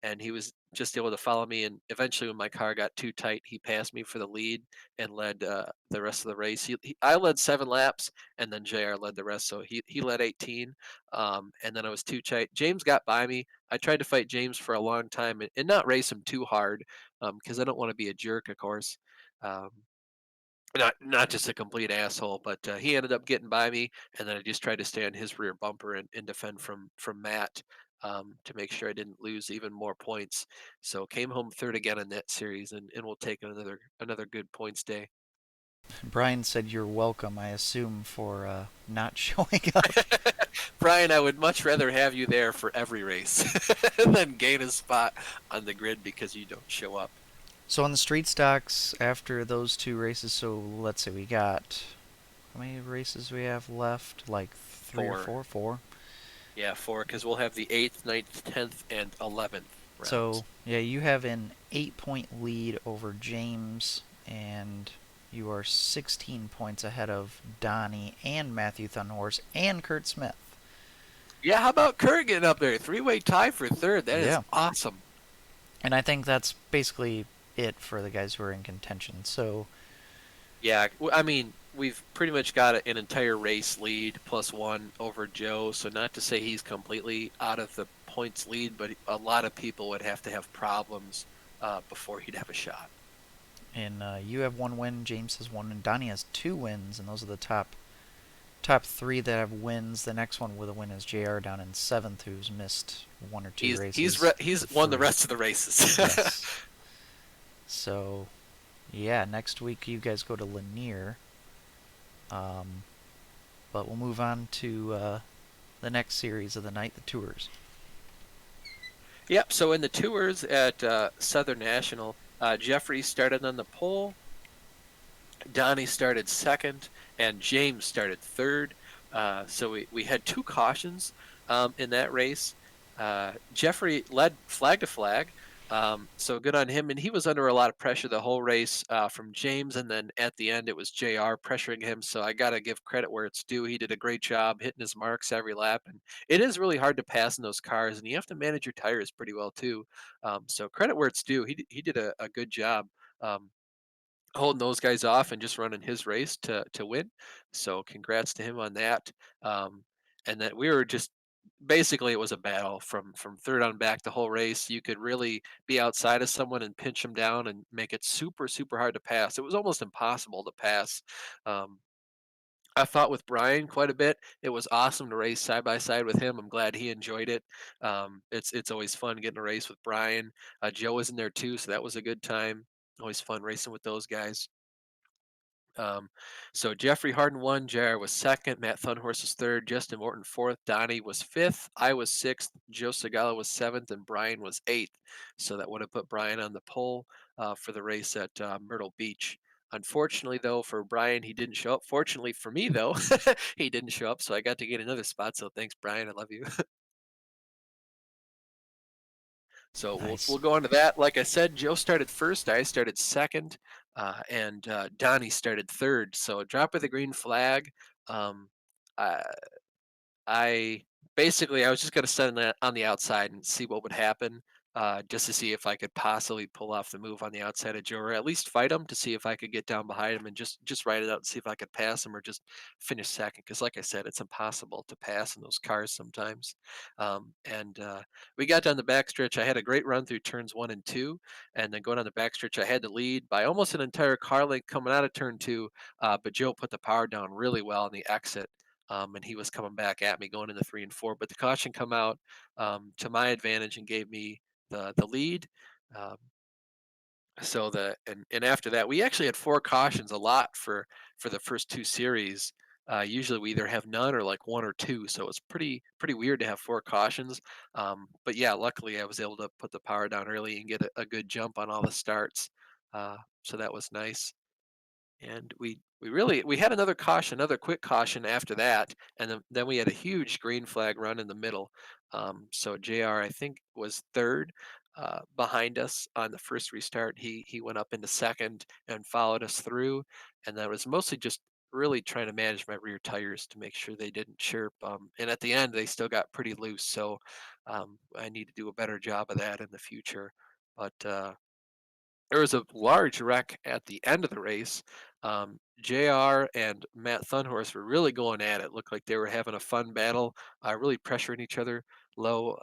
and he was just able to follow me. And eventually, when my car got too tight, he passed me for the lead and led the rest of the race. I led 7 laps, and then Jr. led the rest. So he led 18. And then I was too tight. James got by me. I tried to fight James for a long time and not race him too hard because I don't want to be a jerk, of course. Um, not just a complete asshole, but he ended up getting by me, and then I just tried to stay on his rear bumper and defend from Matt to make sure I didn't lose even more points. So came home third again in that series, and we'll take another good points day. Brian said you're welcome, I assume, for not showing up. Brian, I would much rather have you there for every race than gain a spot on the grid because you don't show up. So on the street stocks, after those two races, so let's say we got, how many races we have left? Like three or Four. four? Four. Yeah, 4, because we'll have the 8th, 9th, 10th, and 11th rounds. So, yeah, you have an 8-point lead over James, and you are 16 points ahead of Donnie and Matthew Thunhorse and Kurt Smith. Yeah, how about Kurt getting up there? 3-way tie for third. That is awesome. And I think that's basically it for the guys who are in contention. So, yeah, I mean, we've pretty much got an entire race lead +1 over Joe. So not to say he's completely out of the points lead, but a lot of people would have to have problems before he'd have a shot. And you have 1 win, James has 1, and Donnie has 2 wins, and those are the top 3 that have wins. The next one with a win is JR down in 7th, who's missed 1 or 2 races. He's won the rest of the races. Yes. So, yeah, next week you guys go to Lanier. But we'll move on to the next series of the night, the Tours. Yep. So in the tours at Southern National, Jeffrey started on the pole, Donnie started second, and James started third. So we had two cautions in that race. Jeffrey led flag to flag, so good on him. And he was under a lot of pressure the whole race from James, and then at the end it was JR pressuring him. So I got to give credit where it's due. He did a great job hitting his marks every lap, and it is really hard to pass in those cars, and you have to manage your tires pretty well too. So credit where it's due. He did a good job. Um, Holding those guys off and just running his race to win. So congrats to him on that. Um, and that we were just basically it was a battle from third on back the whole race. You could really be outside of someone and pinch them down and make it super hard to pass. It was almost impossible to pass. Um, I fought with Brian quite a bit. It was awesome to race side by side with him. I'm glad he enjoyed it. It's always fun getting a race with Brian. Joe was in there too, so that was a good time. Always fun racing with those guys. Um, so Jeffrey Harden won, JR was second, Matt Funhorse was third, Justin Morton fourth, Donnie was fifth, I was sixth, Joe Segala was seventh, and Brian was eighth. So that would have put Brian on the pole for the race at Myrtle Beach. Unfortunately, though, for Brian, he didn't show up. Fortunately for me, though, he didn't show up, so I got to get another spot. So thanks, Brian. I love you. So we'll Nice. go on to that. Like I said, Joe started first. I started second, and Donnie started third. So drop of the green flag. Um, I, I basically I was just gonna sit on the outside and see what would happen, just to see if I could possibly pull off the move on the outside of Joe, or at least fight him to see if I could get down behind him and just ride it out and see if I could pass him or just finish second. Because like I said, it's impossible to pass in those cars sometimes. And we got down the backstretch. I had a great run through turns 1 and 2, and then going on the backstretch, I had the lead by almost an entire car length coming out of turn 2. But Joe put the power down really well on the exit, and he was coming back at me going into 3 and 4. But the caution come out to my advantage and gave me the lead. Um, so and after that, we actually had four cautions, a lot for the first two series. Usually we either have none or like one or two, so it's pretty weird to have four cautions. But yeah, luckily I was able to put the power down early and get a good jump on all the starts. So that was nice. And we had another caution, another quick caution after that, and then we had a huge green flag run in the middle. So Jr. I think was third behind us on the first restart. He went up into second and followed us through, and that was mostly just really trying to manage my rear tires to make sure they didn't chirp. And at the end, they still got pretty loose, so I need to do a better job of that in the future. But there was a large wreck at the end of the race. JR and Matt Thunhorse were really going at it. Looked like they were having a fun battle, really pressuring each other low,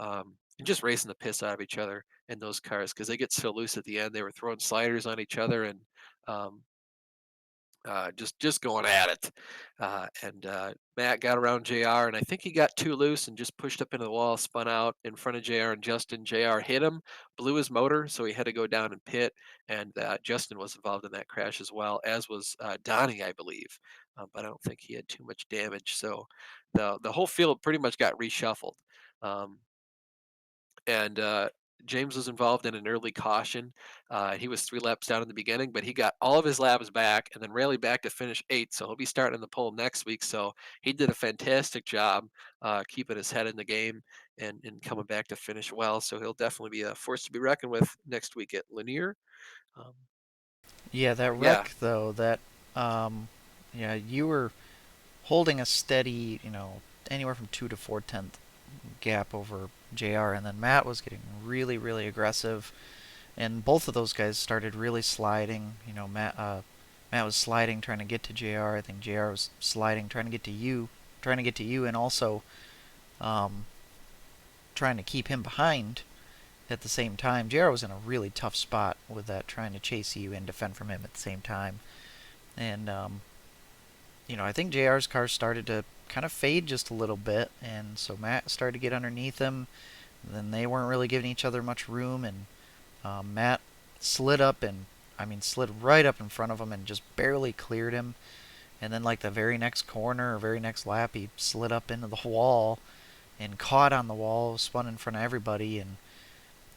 and just racing the piss out of each other in those cars because they get so loose at the end. They were throwing sliders on each other and um, just going at it. And Matt got around Jr. and I think he got too loose and just pushed up into the wall, spun out in front of Jr. and Justin. Jr. hit him, blew his motor, so he had to go down and pit. And Justin was involved in that crash as well, as was Donnie, I believe. But I don't think he had too much damage. So the whole field pretty much got reshuffled. Um, and James was involved in an early caution. He was 3 laps down in the beginning, but he got all of his laps back and then rallied back to finish eighth. So he'll be starting on the pole next week. So he did a fantastic job keeping his head in the game and coming back to finish well. So he'll definitely be a force to be reckoned with next week at Lanier. Um, Yeah, that yeah, wreck though, that yeah, you were holding a steady, anywhere from 2 to 4 tenth gap over JR, and then Matt was getting really aggressive, and both of those guys started really sliding. Matt was sliding trying to get to JR. I think JR was sliding trying to get to you, and also um, trying to keep him behind at the same time. JR was in a really tough spot with that, trying to chase you and defend from him at the same time. And I think JR's car started to kind of fade just a little bit, and so Matt started to get underneath him. Then they weren't really giving each other much room, and Matt slid up and slid right up in front of him and just barely cleared him. And then like the very next corner or very next lap, he slid up into the wall and caught on the wall, spun in front of everybody, and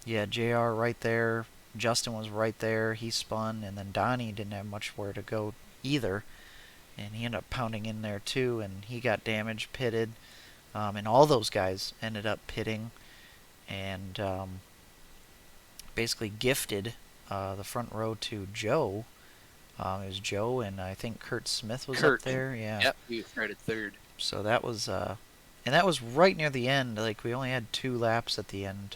Yeah, JR right there. Justin was right there. He spun, and then Donnie didn't have much where to go either, and he ended up pounding in there too, and he got damaged, pitted, and all those guys ended up pitting, and basically gifted the front row to Joe. It was Joe, and I think Kurt Smith was up Kurt. there. Yeah. Yep, he started third. So that was, and that was right near the end. Like we only had 2 laps at the end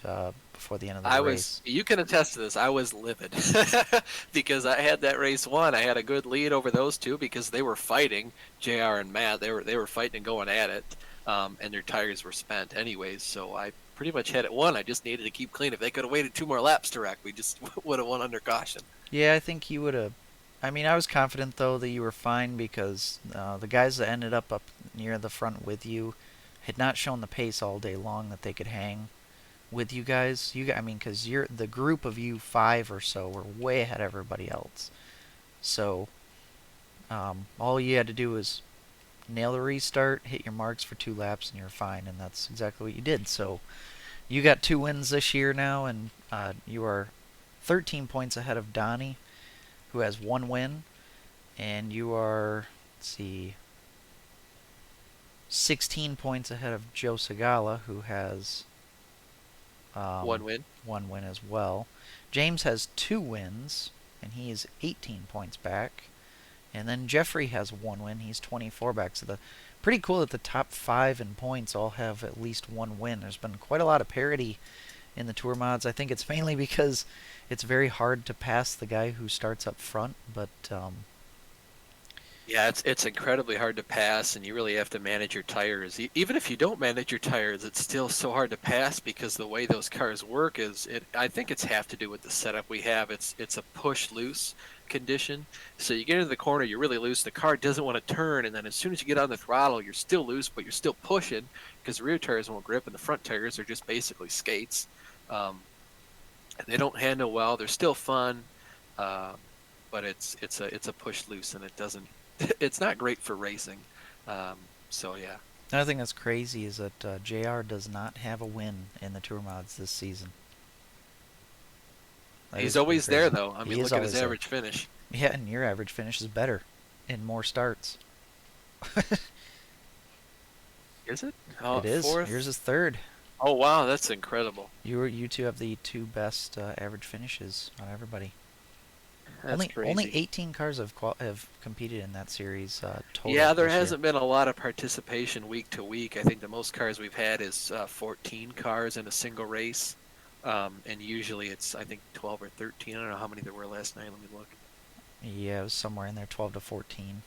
before the end of the race. You can attest to this, I was livid because I had that race won. I had a good lead over those two because they were fighting, JR and Matt. They were fighting and going at it, and their tires were spent anyways. So I pretty much had it won. I just needed to keep clean. If they could have waited 2 more laps to wreck, we just would have won under caution. Yeah, I think you would have. I mean, I was confident though that you were fine because the guys that ended up near the front with you had not shown the pace all day long that they could hang with you guys. I mean, because you're the group of you 5 or so were way ahead of everybody else. So all you had to do was nail the restart, hit your marks for 2 laps, and you're fine. And that's exactly what you did. So you got 2 wins this year now, and you are 13 points ahead of Donnie, who has 1 win, and you are, let's see, 16 points ahead of Joe Segala, who has 1 win. 1 win as well. James has 2 wins, and he is 18 points back. And then Jeffrey has 1 win. He's 24 back. So pretty cool that the top 5 in points all have at least 1 win. There's been quite a lot of parity in the tour mods. I think it's mainly because it's very hard to pass the guy who starts up front, but Yeah, it's incredibly hard to pass, and you really have to manage your tires. Even if you don't manage your tires, it's still so hard to pass because the way those cars work is it. I think it's have to do with the setup we have. It's a push loose condition. So you get into the corner, you're really loose. The car doesn't want to turn, and then as soon as you get on the throttle, you're still loose, but you're still pushing because the rear tires won't grip, and the front tires are just basically skates. Um, and they don't handle well. They're still fun, uh, but it's a push loose, and it doesn't. It's not great for racing. Um, so yeah, another thing that's crazy is that JR does not have a win in the tour mods this season. That he's is pretty always there crazy. though. I He mean, is look at his always there. average finish. Yeah, and your average finish is better in more starts. Is it? It is. Fourth. Yours is third. Oh wow, that's incredible. You two have the 2 best average finishes on everybody. That's Only crazy. 18 cars have competed in that series total. Yeah, there this year. hasn't been a lot of participation week to week. I think the most cars we've had is 14 cars in a single race, and usually it's I think 12 or 13. I don't know how many there were last night. Let me look. Yeah, it was somewhere in there, 12 to 14.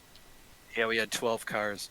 Yeah, we had 12 cars.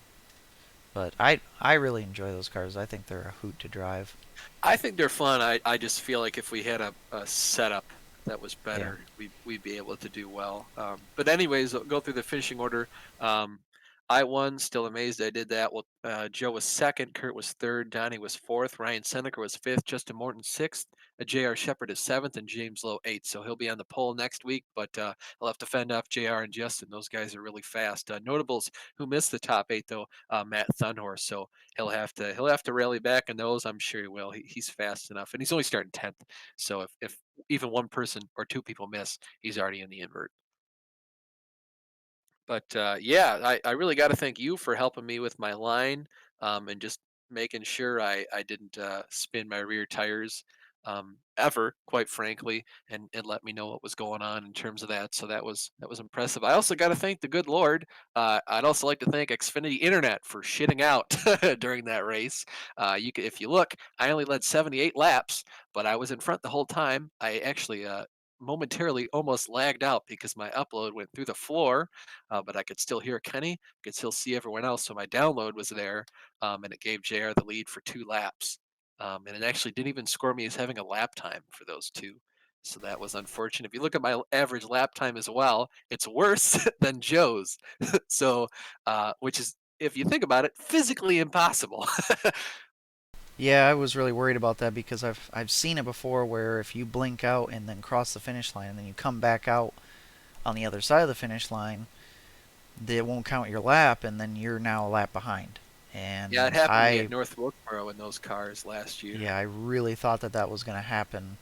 But I really enjoy those cars. I think they're a hoot to drive. I think they're fun. I just feel like if we had a setup that was better, we'd be able to do well. But anyways, I'll go through the finishing order. I won. Still amazed I did that. Well, Joe was second. Kurt was third. Donnie was fourth. Ryan Cendrick was fifth. Justin Morton sixth. J.R. Shepard is seventh, and James Lowe eighth. So he'll be on the pole next week, but I'll have to fend off J.R. and Justin. Those guys are really fast. Notables who missed the top 8 though, Matt Thunhorse. So he'll have to rally back in those. I'm sure he will. He's fast enough, and he's only starting 10th. So if even one person or 2 people miss, he's already in the invert. But yeah, I really got to thank you for helping me with my line, and just making sure I didn't spin my rear tires ever, quite frankly, and let me know what was going on in terms of that. So that was impressive. I also got to thank the good Lord. I'd also like to thank Xfinity Internet for shitting out during that race. If you look, I only led 78 laps, but I was in front the whole time. I actually momentarily almost lagged out because my upload went through the floor, but I could still hear Kenny, could still see everyone else. So my download was there, and it gave JR the lead for 2 laps. And it actually didn't even score me as having a lap time for those two. So that was unfortunate. If you look at my average lap time as well, it's worse than Joe's. So, which is, if you think about it, physically impossible. Yeah, I was really worried about that because I've seen it before where if you blink out and then cross the finish line and then you come back out on the other side of the finish line, they won't count your lap and then you're now a lap behind. Yeah, it And happened to me at North Wilkesboro in those cars last year. I really thought that that was going to happen.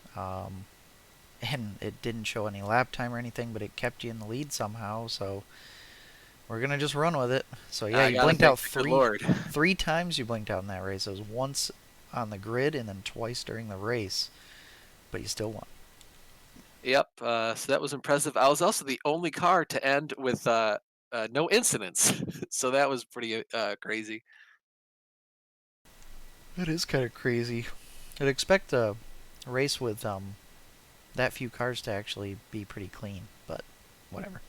And it didn't show any lap time or anything, but it kept you in the lead somehow. So we're gonna just run with it. So yeah, I you gotta blinked thank out the good Lord. three times. You blinked out in that race. It was once on the grid and then twice during the race, but you still won. Yep. So that was impressive. I was also the only car to end with no incidents, so that was pretty crazy. It is kind of crazy. I'd expect a race with that few cars to actually be pretty clean, but whatever.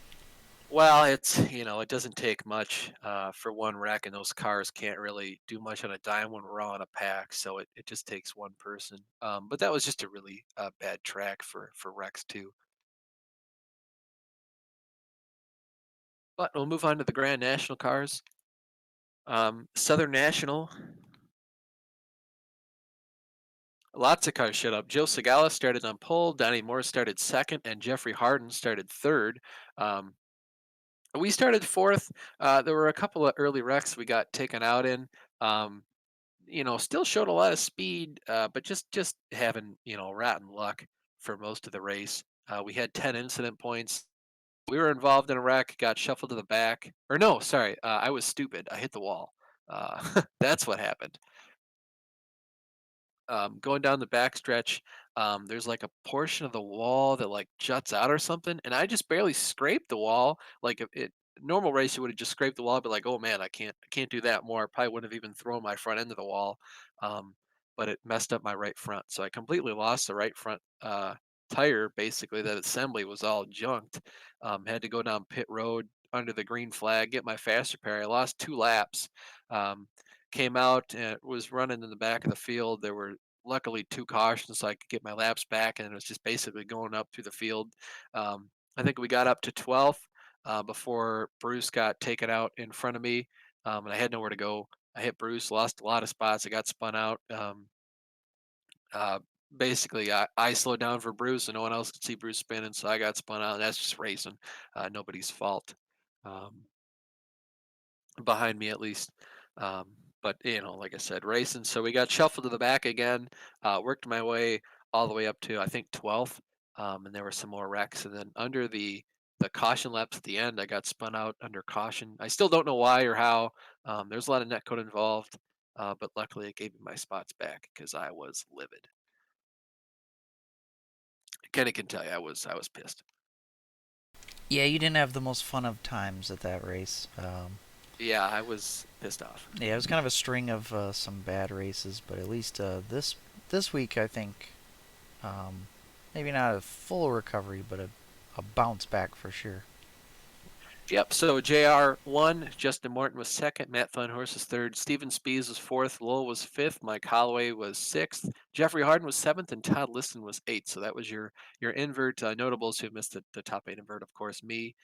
Well, it's it doesn't take much for one wreck, and those cars can't really do much on a dime when we're all in a pack. So it just takes one person. But that was just a really bad track for wrecks too. But we'll move on to the Grand National cars. Southern National, lots of cars showed up. Joe Segala started on pole, Donnie Moore started second, and Jeffrey Harden started third. Um, we started fourth. There were a couple of early wrecks we got taken out in. Um, still showed a lot of speed, but just having rotten luck for most of the race. We had 10 incident points. We were involved in a wreck, got shuffled to the back. Or no, sorry, I was stupid. I hit the wall. That's what happened. Going down the backstretch, there's like a portion of the wall that like juts out or something, and I just barely scraped the wall. Like if it normal race, you would have just scraped the wall, but like, oh man, I can't do that more. Probably wouldn't have even thrown my front end of the wall, um, but it messed up my right front, so I completely lost the right front tire. Basically, that assembly was all junked. Had to go down pit road under the green flag, get my fast repair. I lost 2 laps. Um, Came out and was running in the back of the field. There were luckily 2 cautions, so I could get my laps back, and it was just basically going up through the field. I think we got up to 12th before Bruce got taken out in front of me, and I had nowhere to go. I hit Bruce, lost a lot of spots. I got spun out. Uh, Basically, I slowed down for Bruce, and no one else could see Bruce spinning, so I got spun out. And that's just racing, nobody's fault. Um, Behind me at least. Um, but like I said, racing. So we got shuffled to the back again. Worked my way all the way up to I think 12th, and there were some more wrecks. And then under the caution laps at the end, I got spun out under caution. I still don't know why or how. There's a lot of net code involved, but luckily it gave me my spots back because I was livid. Kenny can tell you I was pissed. Yeah, you didn't have the most fun of times at that race. Yeah, I was pissed off. Yeah, it was kind of a string of some bad races, but at least this week I think maybe not a full recovery, but a bounce back for sure. Yep. So JR won. Justin Morton was second. Matt Funhorse was third. Steven Spees was fourth. Lowell was fifth. Mike Holloway was sixth. Jeffrey Harden was seventh, and Todd Liston was eighth. So that was your invert notables who missed the top 8 invert. Of course, me.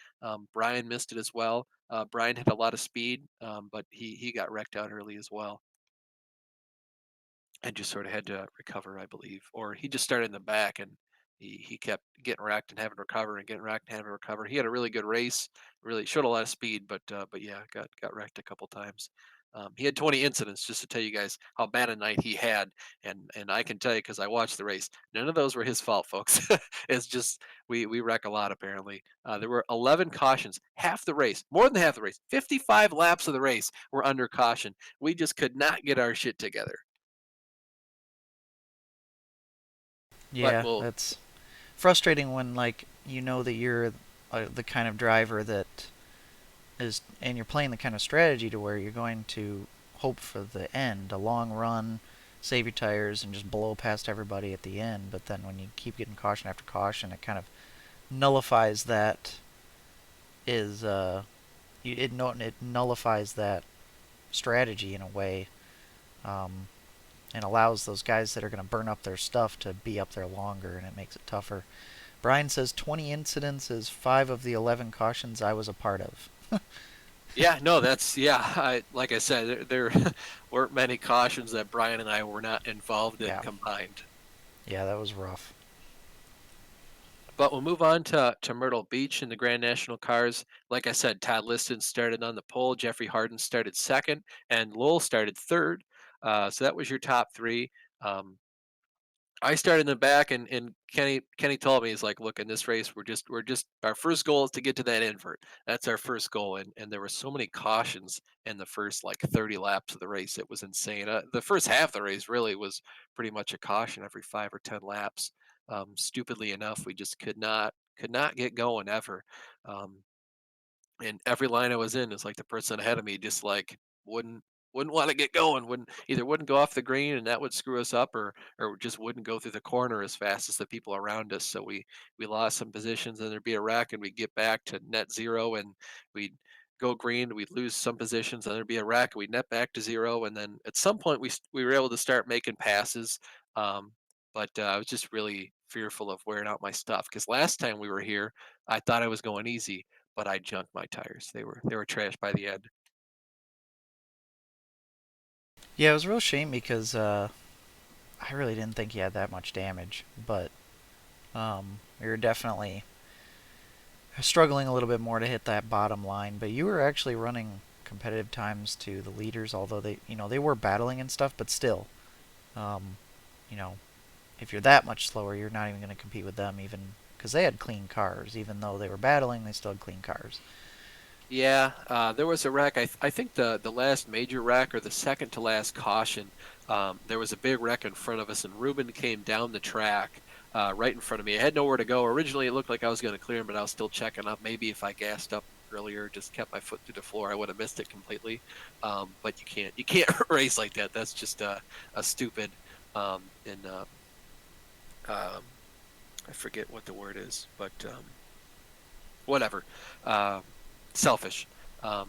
Brian missed it as well. Brian had a lot of speed, but he got wrecked out early as well and just sort of had to recover, I believe, or he just started in the back and he kept getting wrecked and having to recover and getting wrecked and having to recover. He had a really good race, really showed a lot of speed, but yeah, got wrecked a couple times. He had 20 incidents, just to tell you guys how bad a night he had, and I can tell you because I watched the race, none of those were his fault, folks. It's just we wreck a lot apparently. There were 11 cautions, half the race, more than half the race, 55 laps of the race were under caution. We just could not get our shit together. But Yeah, we'll that's frustrating when like you know that you're the kind of driver that is, and you're playing the kind of strategy to where you're going to hope for the end, a long run, save your tires, and just blow past everybody at the end. But then when you keep getting caution after caution, it kind of nullifies that. Is it nullifies that strategy in a way, um, and allows those guys that are going to burn up their stuff to be up there longer, and it makes it tougher. Brian says 20 incidents is 5 of the 11 cautions I was a part of. Yeah, no, that's yeah. Like I said, there weren't many cautions that Brian and I were not involved in Yeah, combined. yeah, that was rough. But we'll move on to Myrtle Beach in the Grand National cars. Like I said, Todd Liston started on the pole, Jeffrey Harden started second, and Lowell started third. So that was your top three. Um, I started in the back, and Kenny told me, he's like, look, in this race, we're just our first goal is to get to that invert. That's our first goal, and there were so many cautions in the first like 30 laps of the race. It was insane. The first half of the race really was pretty much a caution every 5 or 10 laps. Stupidly enough, we just could not get going ever. Um, and every line I was in is like the person ahead of me just like wouldn't wouldn't want to get going, wouldn't go off the green, and that would screw us up, or just wouldn't go through the corner as fast as the people around us. So we lost some positions, and there'd be a wreck, and we'd get back to net zero, and we'd go green, we'd lose some positions, and there'd be a wreck, we'd net back to zero, and then at some point we were able to start making passes. Um, but I was just really fearful of wearing out my stuff because last time we were here, I thought I was going easy, but I junked my tires. They were trashed by the end. Yeah, it was a real shame because I really didn't think he had that much damage, but we were definitely struggling a little bit more to hit that bottom line. But you were actually running competitive times to the leaders, although they were battling and stuff, but still, um, you know, if you're that much slower, you're not even going to compete with them, even because they had clean cars. Even though they were battling, they still had clean cars. Yeah, there was a wreck. I think the last major wreck or the second to last caution, there was a big wreck in front of us, and Ruben came down the track right in front of me. I had nowhere to go. Originally, it looked like I was going to clear him, but I was still checking up. Maybe if I gassed up earlier, just kept my foot through the floor, I would have missed it completely. But you can't race like that. That's just a stupid and um, I forget what the word is, but whatever. Uh, Selfish.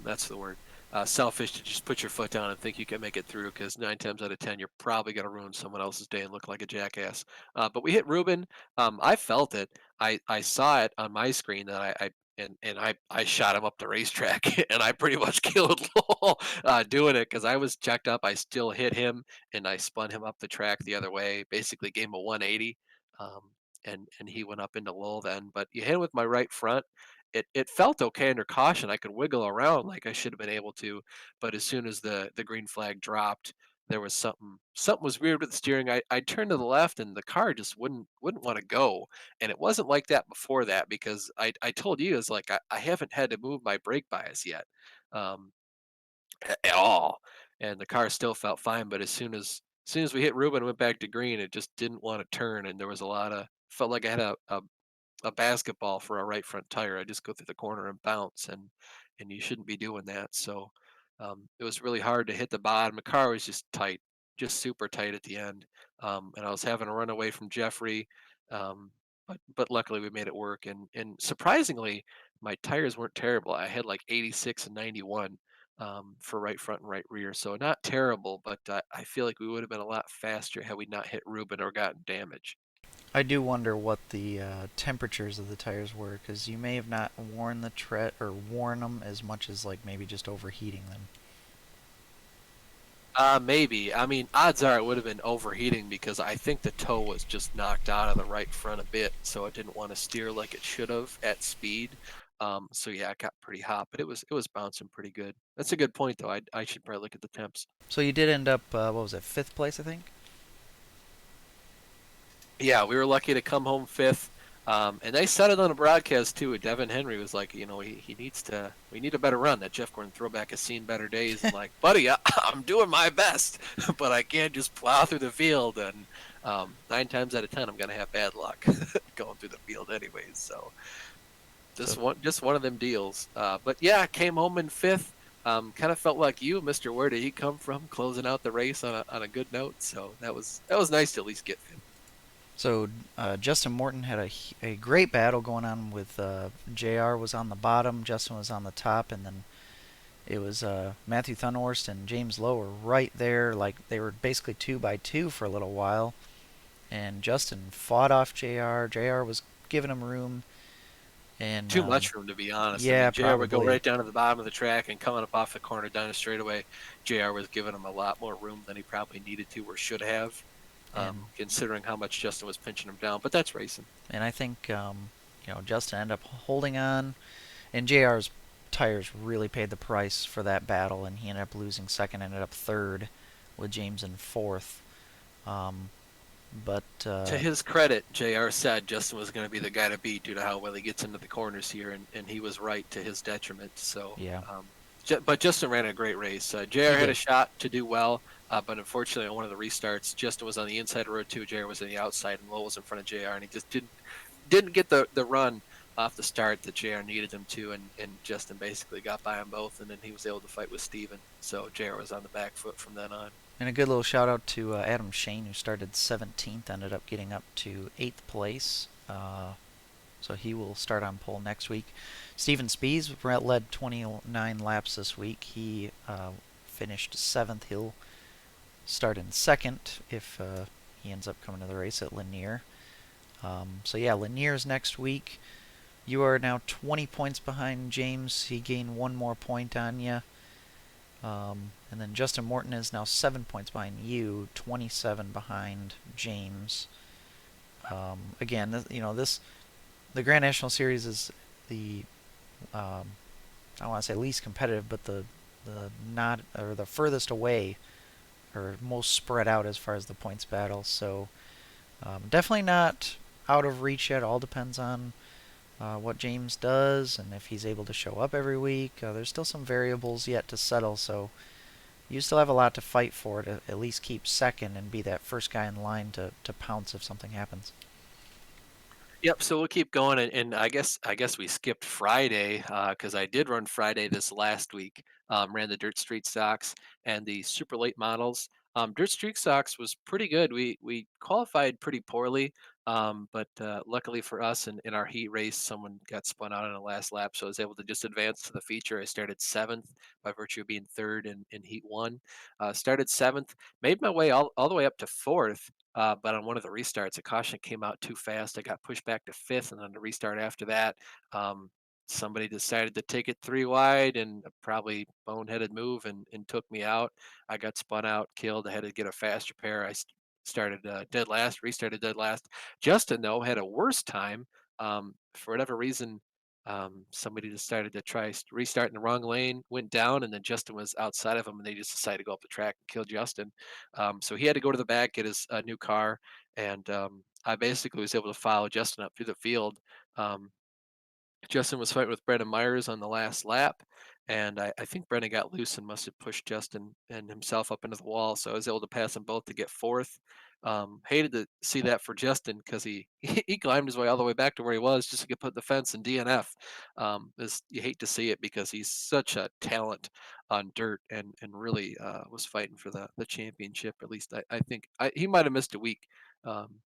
That's the word. Selfish to just put your foot down and think you can make it through because 9 times out of 10 you're probably going to ruin someone else's day and look like a jackass. But we hit Ruben. I felt it. I saw it on my screen that I shot him up the racetrack and I pretty much killed Lowell doing it because I was checked up. I still hit him and I spun him up the track the other way. Basically gave him a 180. Um, and he went up into Lowell then. But you hit him with my right front, it felt okay under caution. I could wiggle around like I should have been able to, but as soon as the green flag dropped, there was something was weird with the steering. I turned to the left and the car just wouldn't want to go. And it wasn't like that before that because I told you it's like I haven't had to move my brake bias yet. Um, at all. And the car still felt fine, but as soon as we hit Ruben and went back to green, it just didn't want to turn and there was a lot of felt like I had a basketball for a right front tire. I just go through the corner and bounce, and you shouldn't be doing that. So it was really hard to hit the bottom. The car was just tight, just super tight at the end, and I was having to run away from Jeffrey. But luckily we made it work, and surprisingly, my tires weren't terrible. I had like 86 and 91 for right front and right rear, so not terrible. But I feel like we would have been a lot faster had we not hit Ruben or gotten damage. I do wonder what the temperatures of the tires were, because you may have not worn the tread or worn them as much as like maybe just overheating them. Maybe. I mean, odds are it would have been overheating because I think the toe was just knocked out of the right front a bit, so it didn't want to steer like it should have at speed. So yeah, it got pretty hot, but it was bouncing pretty good. That's a good point though. I should probably look at the temps. So you did end up, what was it, fifth place, I think? Yeah, we were lucky to come home fifth. And they said it on a broadcast too. Devin Henry was like, he needs to. We need a better run. That Jeff Gordon throwback has seen better days. And like, buddy, I'm doing my best, but I can't just plow through the field. And 9 times out of 10, I'm gonna have bad luck going through the field anyways. So So just one of them deals. But yeah, came home in fifth. Kind of felt like you, Mister. Where did he come from? Closing out the race on a good note. So that was nice to at least get fifth. So Justin Morton had a great battle going on with JR was on the bottom, Justin was on the top, and then it was Matthew Thunhorst and James Lowe were right there. Like they were basically 2 by 2 for a little while. And Justin fought off JR. JR was giving him room. And Too much for him, to be honest. I yeah, mean, JR would go probably. right down to the bottom of the track and coming up off the corner down the straightaway. JR was giving him a lot more room than he probably needed to or should have, And considering how much Justin was pinching him down. But that's racing. and I think Justin ended up holding on, and JR's tires really paid the price for that battle, and he ended up losing second, ended up third, with James in fourth. Um, but To his credit, JR said Justin was going to be the guy to beat due to how well he gets into the corners here, and he was right to his detriment. So, yeah, but Justin ran a great race. he JR had a did. shot to do well, but unfortunately on one of the restarts, Justin was on the inside of row two, JR was on the outside, and Lowell was in front of JR, and he just didn't get the run off the start that JR needed him to, and Justin basically got by them both, and then he was able to fight with Steven. So JR was on the back foot from then on. And a good little shout out to Adam Shane, who started 17th, ended up getting up to 8th place. So he will start on pole next week. Steven Spees led 29 laps this week. He finished 7th. He'll start in 2nd if he ends up coming to the race at Lanier. So yeah, Lanier's next week. You are now 20 points behind James. He gained one more point on you. And then Justin Morton is now 7 points behind you, 27 behind James. Again, the Grand National Series is the I want to say least competitive, but the not or the furthest away or most spread out as far as the points battle. So definitely not out of reach yet. All depends on what James does and if he's able to show up every week. There's still some variables yet to settle, so you still have a lot to fight for to at least keep second and be that first guy in line to pounce if something happens. Yep. So we'll keep going, and I guess we skipped Friday because I did run Friday this last week. Ran the Dirt Street stocks and the super late models. Dirt Street stocks was pretty good. We qualified pretty poorly, but luckily for us in our heat race, someone got spun out in the last lap, so I was able to just advance to the feature. I started seventh by virtue of being third in heat one. Started seventh, made my way all the way up to fourth. But on one of the restarts, a caution came out too fast. I got pushed back to fifth, and on the restart after that, um, somebody decided to take it three wide and probably boneheaded move and took me out. I got spun out, killed. I had to get a fast repair. Started dead last, restarted dead last. Justin though had a worse time. For whatever reason, somebody decided to try restart in the wrong lane, went down, and then Justin was outside of him, and they just decided to go up the track and kill Justin. So he had to go to the back, get his new car, and I basically was able to follow Justin up through the field. Um, Justin was fighting with Brendan Myers on the last lap, and I think Brendan got loose and must have pushed Justin and himself up into the wall. So I was able to pass them both to get fourth. Hated to see that for Justin because he he climbed his way all the way back to where he was just to get put in the fence and DNF. You hate to see it because he's such a talent on dirt and really was fighting for the championship. At least I think he might have missed a week. Um,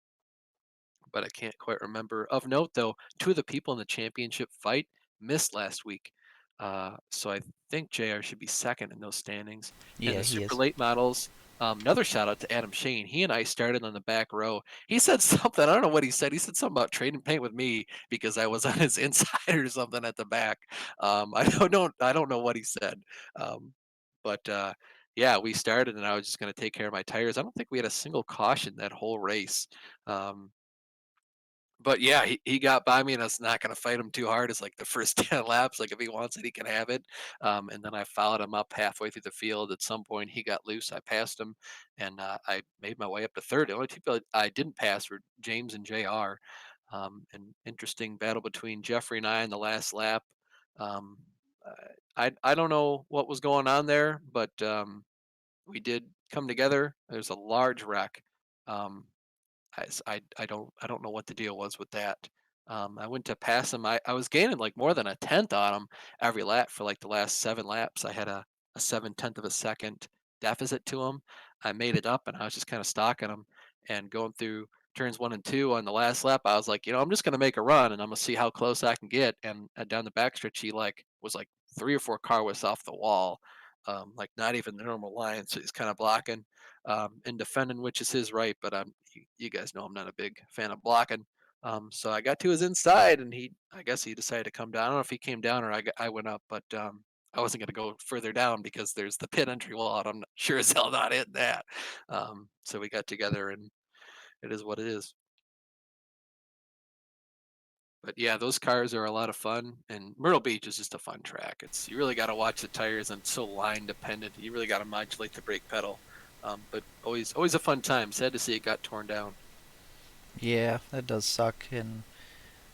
but I can't quite remember. Of note, though, two of the people in the championship fight missed last week. So I think JR should be second in those standings. And Yeah, the he super is. late models, another shout out to Adam Shane. He and I started on the back row. He said something, I don't know what he said. He said something about trading paint with me because I was on his inside or something at the back. I don't know what he said. Um, but yeah, we started and I was just going to take care of my tires. I don't think we had a single caution that whole race. Um, but yeah, he got by me, and I was not going to fight him too hard. It's like the first 10 laps. Like if he wants it, he can have it. And then I followed him up halfway through the field. At some point, he got loose. I passed him, and I made my way up to third. The only two people I didn't pass were James and Jr. An interesting battle between Jeffrey and I in the last lap. Um, I don't know what was going on there, but we did come together. There's a large wreck. Um, I don't know what the deal was with that. I went to pass him. I was gaining like more than a tenth on him every lap for like the last 7 laps. I had a 7/10 of a second deficit to him. I made it up and I was just kind of stalking him and going through turns one and two on the last lap. I was like, I'm just going to make a run and I'm going to see how close I can get. And down the backstretch, he like was like 3 or 4 car widths off the wall, like not even the normal line. So he's kind of blocking and defending, which is his right. But you guys know I'm not a big fan of blocking. So I got to his inside, and I guess he decided to come down. I don't know if he came down or I went up, but I wasn't going to go further down because there's the pit entry wall, and I'm not, sure as hell not hitting that. So we got together, and it is what it is. But yeah, those cars are a lot of fun, and Myrtle Beach is just a fun track. You really got to watch the tires, and it's so line dependent. You really got to modulate the brake pedal. But always a fun time. Sad to see it got torn down. Yeah, that does suck. And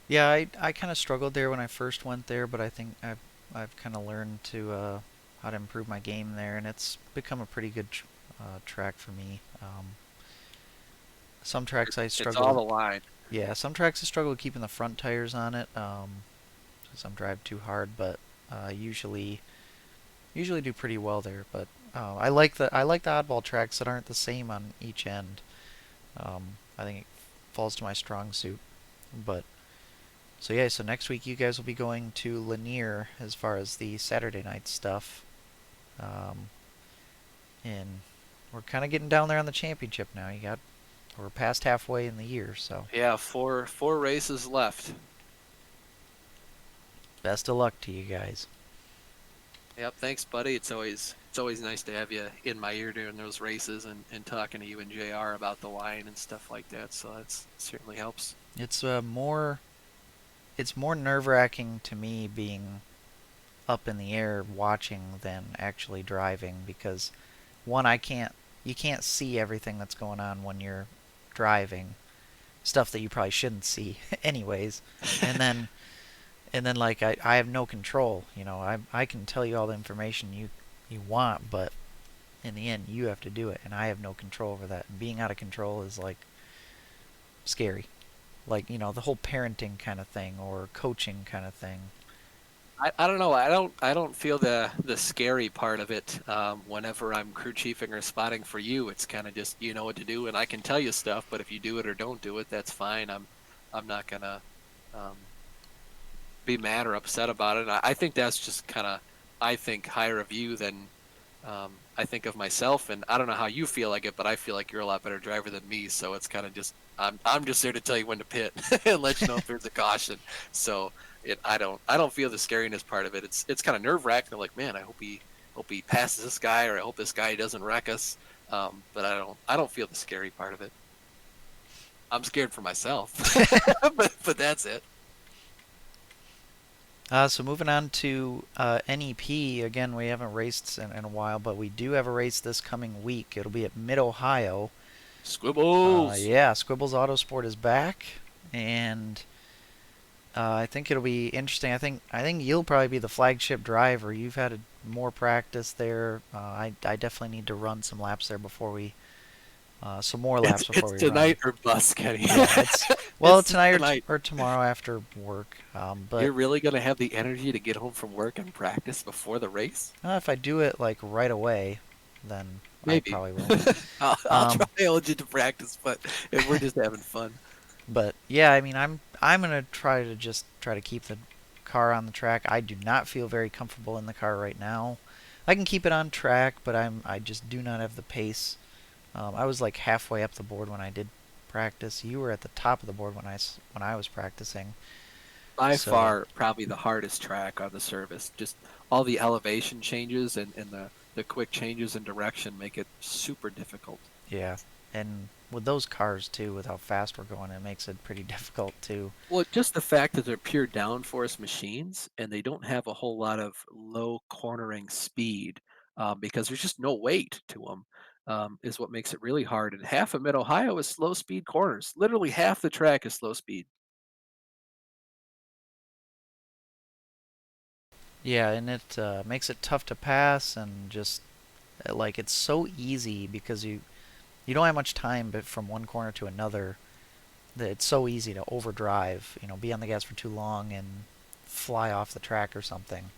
yeah, I kind of struggled there when I first went there, but I think I've kind of learned to how to improve my game there, and it's become a pretty good track for me. Some tracks I It's all struggle. the line. Yeah, some tracks I struggle keeping the front tires on it. Some drive too hard, but usually do pretty well there. But I like the oddball tracks that aren't the same on each end. I think it falls to my strong suit. But so yeah, so next week you guys will be going to Lanier as far as the Saturday night stuff. Um, and we're kind of getting down there on the championship now. We're past halfway in the year, so Yeah, four races left. best of luck to you guys. Yep, thanks, buddy. It's always nice to have you in my ear during those races and talking to you and JR about the line and stuff like that. So that certainly helps. It's more it's more nerve-wracking to me being up in the air watching than actually driving because one you can't see everything that's going on when you're driving, stuff that you probably shouldn't see anyways. And then like I have no control, I can tell you all the information you want, but in the end you have to do it and I have no control over that. And being out of control is like scary. Like, the whole parenting kind of thing or coaching kind of thing. I don't know. I don't feel the scary part of it. Whenever I'm crew chiefing or spotting for you, it's kind of just you know what to do, and I can tell you stuff. But if you do it or don't do it, that's fine. I'm not gonna um, be mad or upset about it. And I think that's just kind of I think higher of you than I think of myself. And I don't know how you feel like it, but I feel like you're a lot better driver than me. So it's kind of just I'm just there to tell you when to pit and let you know if there's a caution. So I don't feel the scariness part of it. It's kind of nerve wracking. I'm like, man, I hope he passes this guy, or I hope this guy doesn't wreck us. But I don't feel the scary part of it. I'm scared for myself, but that's it. So moving on to NEP, again, we haven't raced in a while, but we do have a race this coming week. It'll be at Mid-Ohio. Squibbles. Yeah, Squibbles Autosport is back, and I think it'll be interesting. I think you'll probably be the flagship driver. You've had more practice there. I definitely need to run some more laps before It's we run. tonight or bust, Kenny. Yeah, well, It's tonight tonight. or tomorrow after work. But You're really gonna have the energy to get home from work and practice before the race? if I do it like right away, then I Maybe. probably will. I'll try Um, to hold you to practice, but we're just having fun. but yeah, I mean, I'm gonna try to keep the car on the track. I do not feel very comfortable in the car right now. I can keep it on track, but I just do not have the pace. I was like halfway up the board when I did practice. You were at the top of the board when I was practicing. By So far, probably the hardest track on the service. Just all the elevation changes and the quick changes in direction make it super difficult. yeah, and with those cars too, with how fast we're going, it makes it pretty difficult too. Well, just the fact that they're pure downforce machines and they don't have a whole lot of low cornering speed because there's just no weight to them is what makes it really hard. And half of Mid Ohio is slow speed corners. Literally half the track is slow speed. Yeah, and it makes it tough to pass, and just like it's so easy because you don't have much time, but from one corner to another, that it's so easy to overdrive. Be on the gas for too long and fly off the track or something.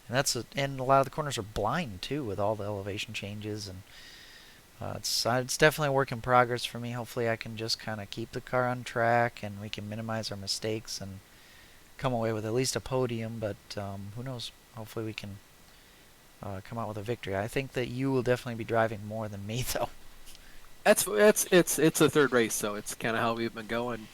And a lot of the corners are blind too with all the elevation changes, and it's definitely a work in progress for me. Hopefully, I can just kind of keep the car on track and we can minimize our mistakes and come away with at least a podium. But who knows? Hopefully, we can come out with a victory. I think that you will definitely be driving more than me, though. It's the third race, so it's kind of how we've been going.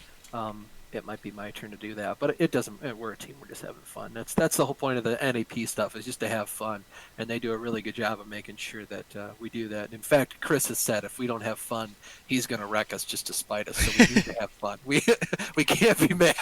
It might be my turn to do that, but it doesn't. We're a team. We're just having fun. That's the whole point of the NAP stuff is just to have fun, and they do a really good job of making sure that we do that. In fact, Chris has said if we don't have fun, he's going to wreck us just to spite us. So we need to have fun. We we can't be mad.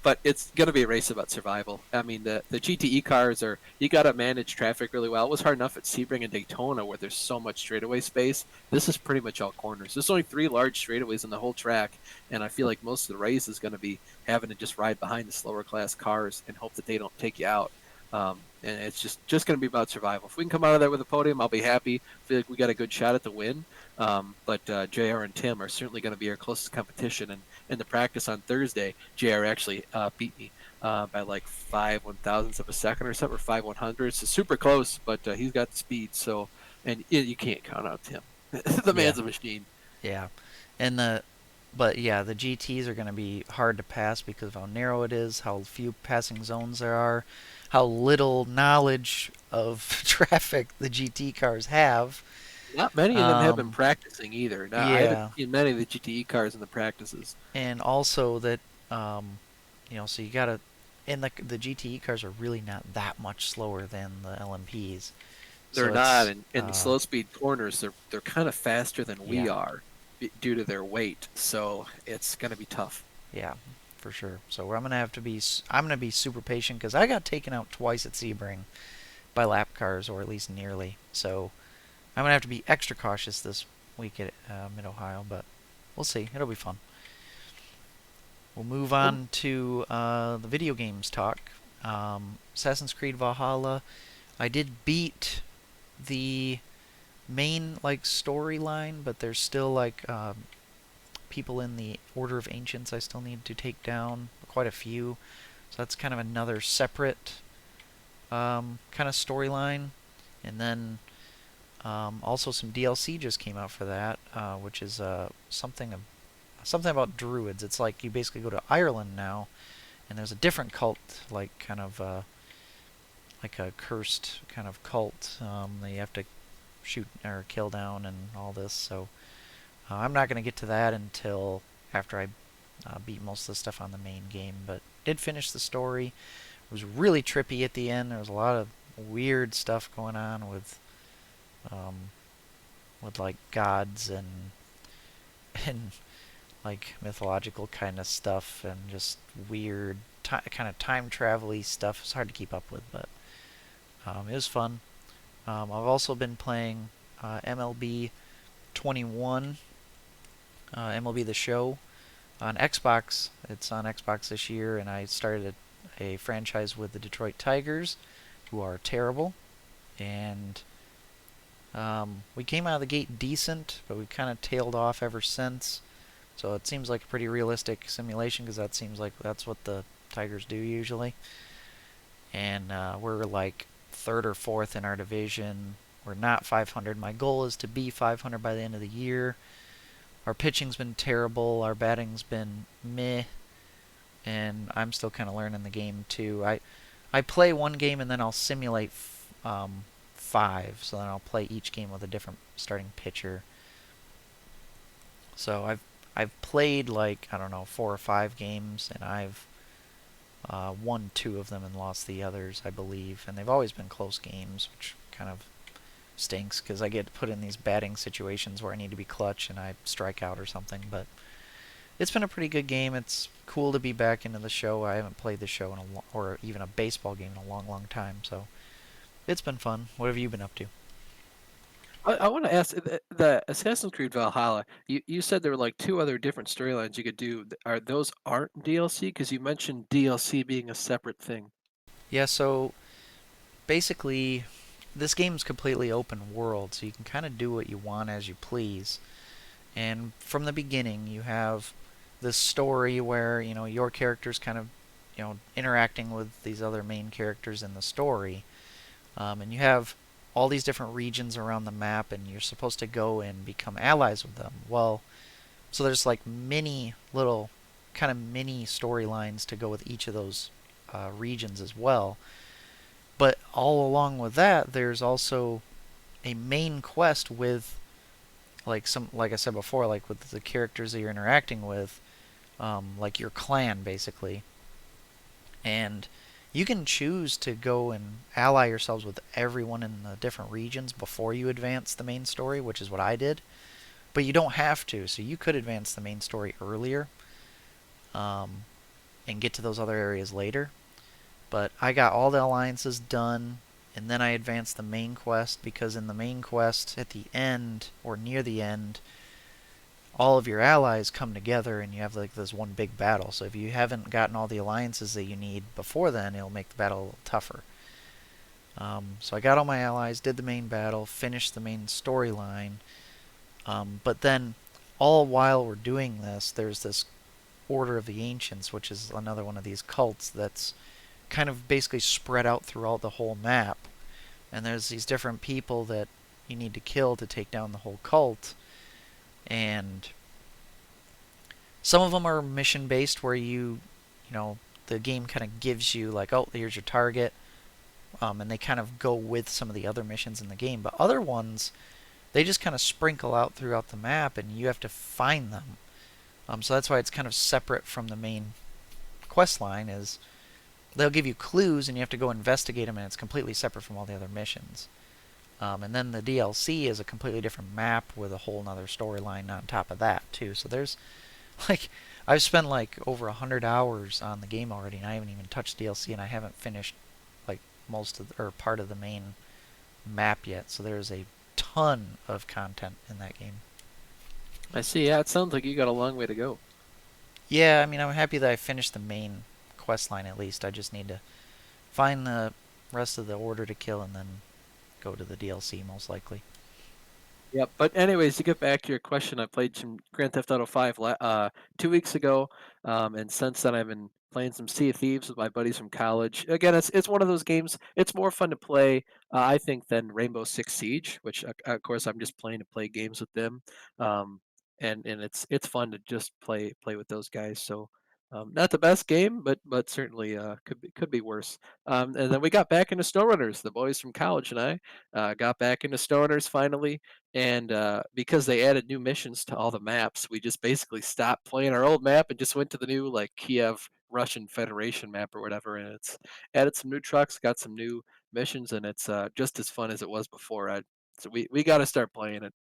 But it's going to be a race about survival. I mean, the GTE cars are, you got to manage traffic really well. It was hard enough at Sebring and Daytona where there's so much straightaway space. This is pretty much all corners. There's only 3 large straightaways in the whole track, and I feel like most of the race is going to be having to just ride behind the slower class cars and hope that they don't take you out. And it's just going to be about survival. If we can come out of there with a podium, I'll be happy. I feel like we got a good shot at the win. But JR and Tim are certainly going to be our closest competition. And in the practice on Thursday, JR actually beat me by like 5/1000ths of a second or something, or 5/100. So super close, but he's got the speed. So, and you can't count out Tim. The Yeah. man's a machine. Yeah. And but yeah, the GTs are going to be hard to pass because of how narrow it is, how few passing zones there are, how little knowledge of traffic the GT cars have. Not many of them have been Um, practicing either. Now, I haven't yeah, seen many of the GTE cars in the practices. and also that so you gotta, and the GTE cars are really not that much slower than the LMPs. They're So not, it's and in the slow speed corners, they're kind of faster than we yeah, are due to their weight. So it's going to be tough. yeah, for sure. So I'm gonna be super patient because I got taken out twice at Sebring by lap cars, or at least nearly. So I'm gonna have to be extra cautious this week at Mid Ohio, but we'll see. It'll be fun. We'll move Well, on to the video games talk. Assassin's Creed Valhalla. I did beat the main like storyline, but there's still like people in the Order of Ancients I still need to take down, quite a few. So that's kind of another separate kind of storyline. And then also some DLC just came out for that, which is something about druids. It's like you basically go to Ireland now, and there's a different cult, like kind of like a cursed kind of cult that you have to shoot or kill down and all this. So I'm not going to get to that until after I beat most of the stuff on the main game, but did finish the story. It was really trippy at the end. There was a lot of weird stuff going on um, with like gods and like mythological kind of stuff and just weird kind of time travel-y stuff. It's hard to keep up with, but it was fun. I've also been playing MLB 21, MLB The Show on Xbox. It's on Xbox this year, and I started a franchise with the Detroit Tigers, who are terrible. And we came out of the gate decent, but we kind of tailed off ever since. So it seems like a pretty realistic simulation because that seems like that's what the Tigers do usually. And we're like third or fourth in our division. We're not 500. My goal is to be 500 by the end of the year. Our pitching's been terrible. Our batting's been meh. And I'm still kind of learning the game too. I play one game and then I'll simulate 5. So then I'll play each game with a different starting pitcher. So I've played like I don't know 4 or 5 games, and I've won 2 of them and lost the others, I believe. And they've always been close games, which kind of stinks because I get put in these batting situations where I need to be clutch and I strike out or something. But it's been a pretty good game. It's cool to be back into the show. I haven't played the show in or even a baseball game in a long, long time. So it's been fun. What have you been up to? I want to ask the Assassin's Creed Valhalla. You said there were like 2 other different storylines you could do. Are those aren't DLC? Because you mentioned DLC being a separate thing. Yeah, so basically, this game's completely open world, so you can kind of do what you want as you please. And from the beginning, you have this story where your character's kind of interacting with these other main characters in the story, and you have all these different regions around the map, and you're supposed to go and become allies with them. Well, so there's like many little kind of mini storylines to go with each of those regions as well. But all along with that, there's also a main quest with like I said before, like with the characters that you're interacting with, like your clan basically, and you can choose to go and ally yourselves with everyone in the different regions before you advance the main story, which is what I did. But you don't have to, so you could advance the main story earlier. Um, and get to those other areas later. But I got all the alliances done, and then I advanced the main quest, because in the main quest at the end or near the end, all of your allies come together and you have like this one big battle. So if you haven't gotten all the alliances that you need before then, it'll make the battle a little tougher. So I got all my allies, did the main battle, finished the main storyline. But then, all while we're doing this, there's this Order of the Ancients, which is another one of these cults that's kind of basically spread out throughout the whole map. And there's these different people that you need to kill to take down the whole cult. And some of them are mission based, where the game kind of gives you like, oh, here's your target, and they kind of go with some of the other missions in the game. But other ones, they just kind of sprinkle out throughout the map, and you have to find them. So that's why it's kind of separate from the main quest line. Is they'll give you clues, and you have to go investigate them, and it's completely separate from all the other missions. And then the DLC is a completely different map with a whole nother storyline on top of that too. So there's like, I've spent like over 100 hours on the game already, and I haven't even touched DLC, and I haven't finished like most of or part of the main map yet. So there's a ton of content in that game. I see. Yeah, it sounds like you got a long way to go. Yeah, I mean, I'm happy that I finished the main quest line at least. I just need to find the rest of the order to kill and then go to the DLC most likely. Yep. But anyways, to get back to your question, I played some Grand Theft Auto 5 2 weeks ago, and since then I've been playing some Sea of Thieves with my buddies from college. Again, it's one of those games. It's more fun to play, I think, than Rainbow Six Siege, which of course I'm just playing to play games with them, um, and it's fun to just play with those guys. So. Not the best game, but certainly could be worse. And then we got back into SnowRunners. The boys from college and I got back into SnowRunners finally, and because they added new missions to all the maps, we just basically stopped playing our old map and just went to the new like Kiev Russian Federation map or whatever. And it's added some new trucks, got some new missions, and it's just as fun as it was before. So we got to start playing it.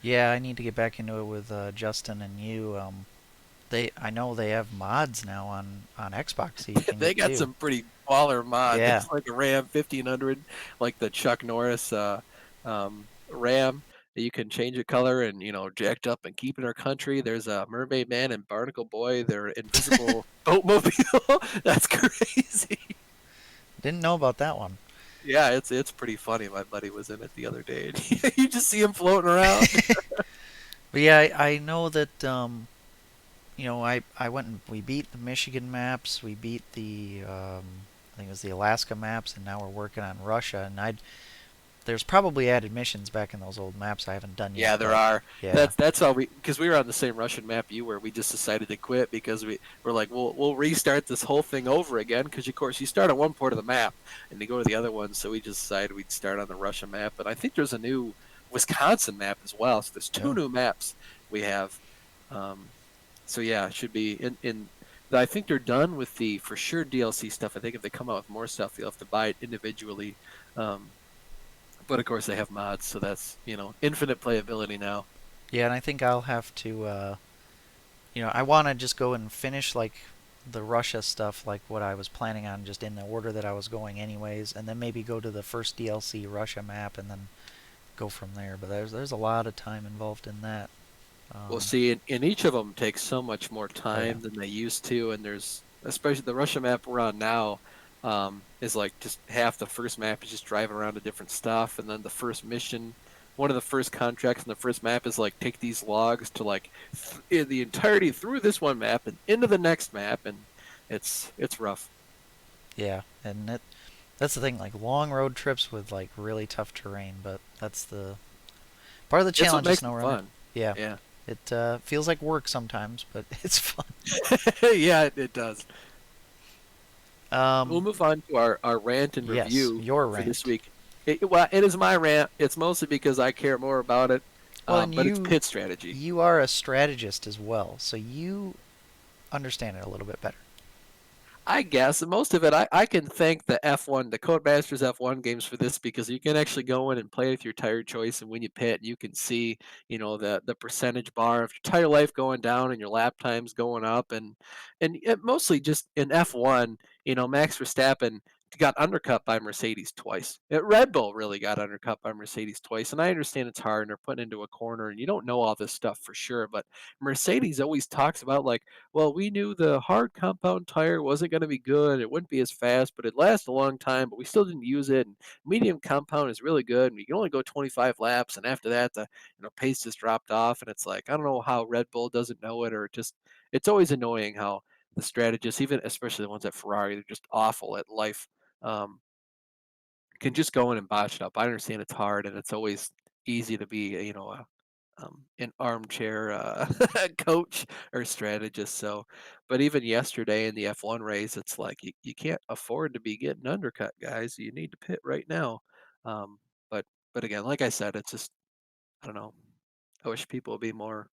Yeah, I need to get back into it with Justin and you. I know they have mods now on Xbox that you can They get got too. some pretty baller mods. Yeah, There's like a Ram 1500, like the Chuck Norris Ram. You can change the color and jacked up and keep in our country. There's a Mermaid Man and Barnacle Boy. They're invisible boatmobile. That's crazy. didn't know about that one. Yeah, it's pretty funny. My buddy was in it the other day, and you just see him floating around. But yeah, I know that I went and we beat the Michigan maps, we beat the I think it was the Alaska maps, and now we're working on Russia. And there's probably added missions back in those old maps I haven't done Yeah, yet. there But are. yeah, That's all because we were on the same Russian map you were. We just decided to quit because we're like, we'll restart this whole thing over again because of course you start on one part of the map and you go to the other one. So we just decided we'd start on the Russian map. And I think there's a new Wisconsin map as well. So there's two yeah, new maps we have. Um, so yeah, it should be in. I think they're done with the for sure DLC stuff. I think if they come out with more stuff, you'll have to buy it individually. Um, but of course they have mods, so that's infinite playability now. yeah. And I think I'll have to I want to just go and finish like the Russia stuff, like what I was planning on, just in the order that I was going anyways, and then maybe go to the first DLC Russia map and then go from there. But there's a lot of time involved in that. Well, Um, see, in each of them takes so much more oh yeah, time than they used to, and there's especially the Russia map we're on now is like just half the first map is just driving around to different stuff, and then the first mission, one of the first contracts in the first map is like take these logs to like in the entirety through this one map and into the next map, and it's rough. yeah, and that's the thing, like long road trips with like really tough terrain, but that's the part of the It's what challenge of makes it SnowRunner. fun. Yeah, Yeah, it feels like work sometimes, but it's fun. yeah, it does. We'll Um, move on to our rant and yes, review your for this rant. week. Well, it is my rant. It's mostly because I care more about it, Well, and but it's you pit strategy. you are a strategist as well, so you understand it a little bit better. I guess most of it, I can thank the F1, the Codemasters F1 games for this because you can actually go in and play with your tire choice, and when you pit, you can see, the percentage bar of your tire life going down and your lap times going up, and it mostly just in F1, Max Verstappen got undercut by Mercedes twice. Red Bull really got undercut by Mercedes twice, and I understand it's hard and they're put into a corner and you don't know all this stuff for sure, but Mercedes always talks about like, well, we knew the hard compound tire wasn't going to be good. It wouldn't be as fast, but it lasts a long time. But we still didn't use it. And medium compound is really good, and you can only go 25 laps. And after that, the pace just dropped off. And it's like I don't know how Red Bull doesn't know it, or just it's always annoying how the strategists, even especially the ones at Ferrari, they're just awful at life. Um, can just go in and botch it up. I understand it's hard, and it's always easy to be, an armchair coach or strategist. So, but even yesterday in the F1 race, it's like you can't afford to be getting undercut, guys. You need to pit right now. Um, but but again, like I said, it's just I don't know. I wish people would be more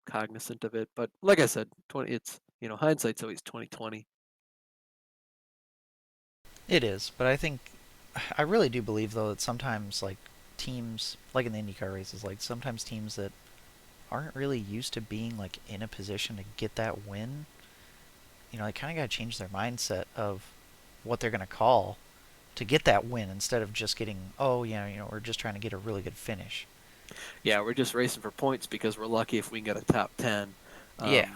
cognizant of it. But like I said, 20. It's hindsight's always 2020. It is, but I really do believe though that sometimes like teams like in the IndyCar races, like sometimes teams that aren't really used to being like in a position to get that win, they kind of got to change their mindset of what they're going to call to get that win instead of just getting, oh yeah, we're just trying to get a really good finish. Yeah, we're just racing for points because we're lucky if we can get a top 10. Yeah.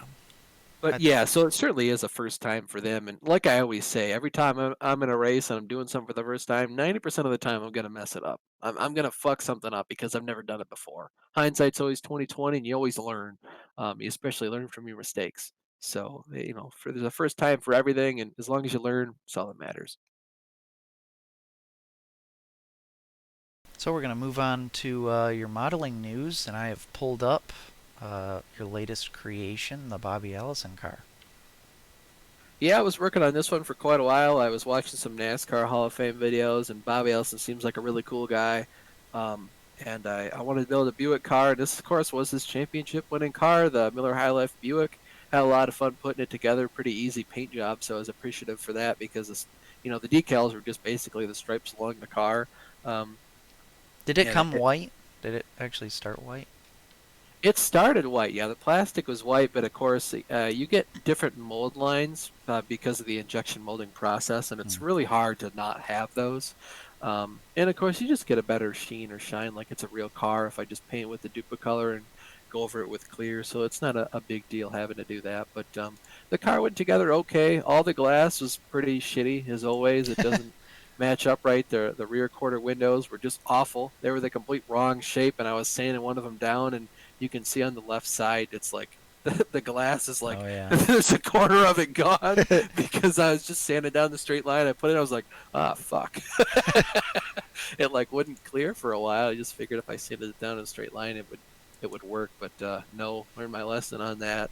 But I, yeah, so it certainly is a first time for them. And like I always say, every time I'm in a race and I'm doing something for the first time, 90% of the time I'm going to mess it up. I'm going to fuck something up because I've never done it before. Hindsight's always 2020, and you always learn. You especially learn from your mistakes. So, there's a first time for everything. And as long as you learn, it's all that matters. so we're going to move on to your modeling news, and I have pulled up your latest creation, the Bobby Allison car. Yeah, I was working on this one for quite a while. I was watching some NASCAR Hall of Fame videos, and Bobby Ellison seems like a really cool guy. And I wanted to build a Buick car. And this, of course, was his championship-winning car, the Miller High Life Buick. Had a lot of fun putting it together. Pretty easy paint job, so I was appreciative for that because the decals were just basically the stripes along the car. Um, Did it and come white? Did it actually start white? it started white, yeah. The plastic was white, but of course, you get different mold lines because of the injection molding process, and Hmm. it's really hard to not have those. And of course, you just get a better sheen or shine like it's a real car if I just paint with the Duplicolor and go over it with clear. So it's not a big deal having to do that. But the car went together okay. All the glass was pretty shitty as always. It doesn't match up right. The rear quarter windows were just awful. They were the complete wrong shape, and I was sanding one of them down, and you can see on the left side, it's like the glass is like Oh yeah. there's a corner of it gone because I was just sanding down the straight line. I put it, I was like, ah, fuck. It like wouldn't clear for a while. I just figured if I sanded it down in a straight line, it would work. But no, learned my lesson on that.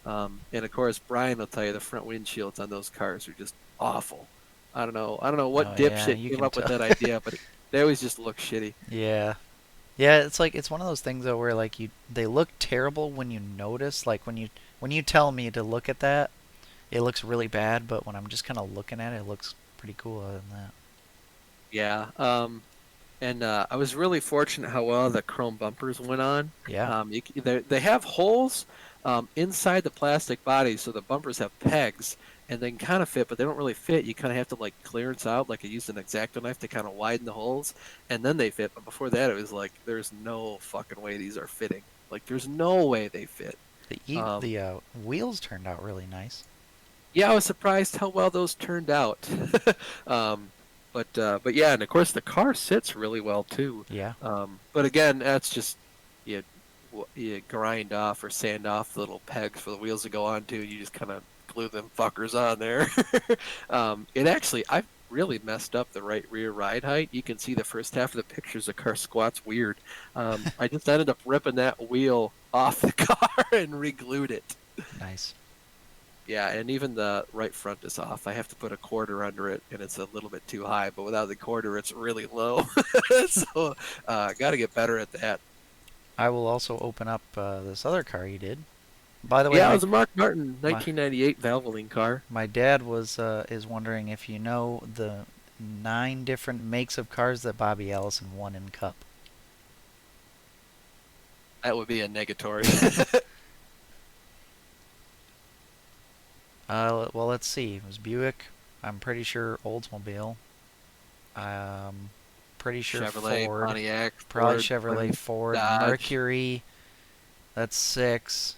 And of course, Brian will tell you the front windshields on those cars are just awful. I don't know what Oh yeah, dipshit you came can up with tell. that idea, but they always just look shitty. Yeah. Yeah, it's like it's one of those things though where like they look terrible when you notice, like when you tell me to look at that, it looks really bad, but when I'm just kind of looking at it, it looks pretty cool other than that. Yeah. And I was really fortunate how well the chrome bumpers went on. Yeah. They have holes inside the plastic body, so the bumpers have pegs, and they can kind of fit, but they don't really fit. You kind of have to like clearance out, like I used an X-Acto knife to kind of widen the holes, and then they fit. But before that, it was like there's no fucking way these are fitting. Like there's no way they fit. Um, The wheels turned out really nice. yeah, I was surprised how well those turned out. um, but yeah, and of course the car sits really well too. Yeah. But again, that's just you you grind off or sand off the little pegs for the wheels to go onto. You just kind of glue them fuckers on there. It actually, I really messed up the right rear ride height. You can see the first half of the pictures. The car squats weird. I just ended up ripping that wheel off the car and re-glued it. Nice. Yeah, and even the right front is off. I have to put a quarter under it, and it's a little bit too high. But without the quarter, it's really low. So, got to get better at that. I will also open up this other car you did. By the way, Yeah, it was a Mark Martin my 1998 Valvoline car. my dad was is wondering if you know the 9 different makes of cars that Bobby Allison won in Cup. That would be a negatory. Well, let's see. It was Buick. I'm pretty sure Oldsmobile. Pretty sure Chevrolet, Ford. Pontiac, Probably Ford, Chevrolet, Plymouth, Ford, Dodge, Mercury. That's 6.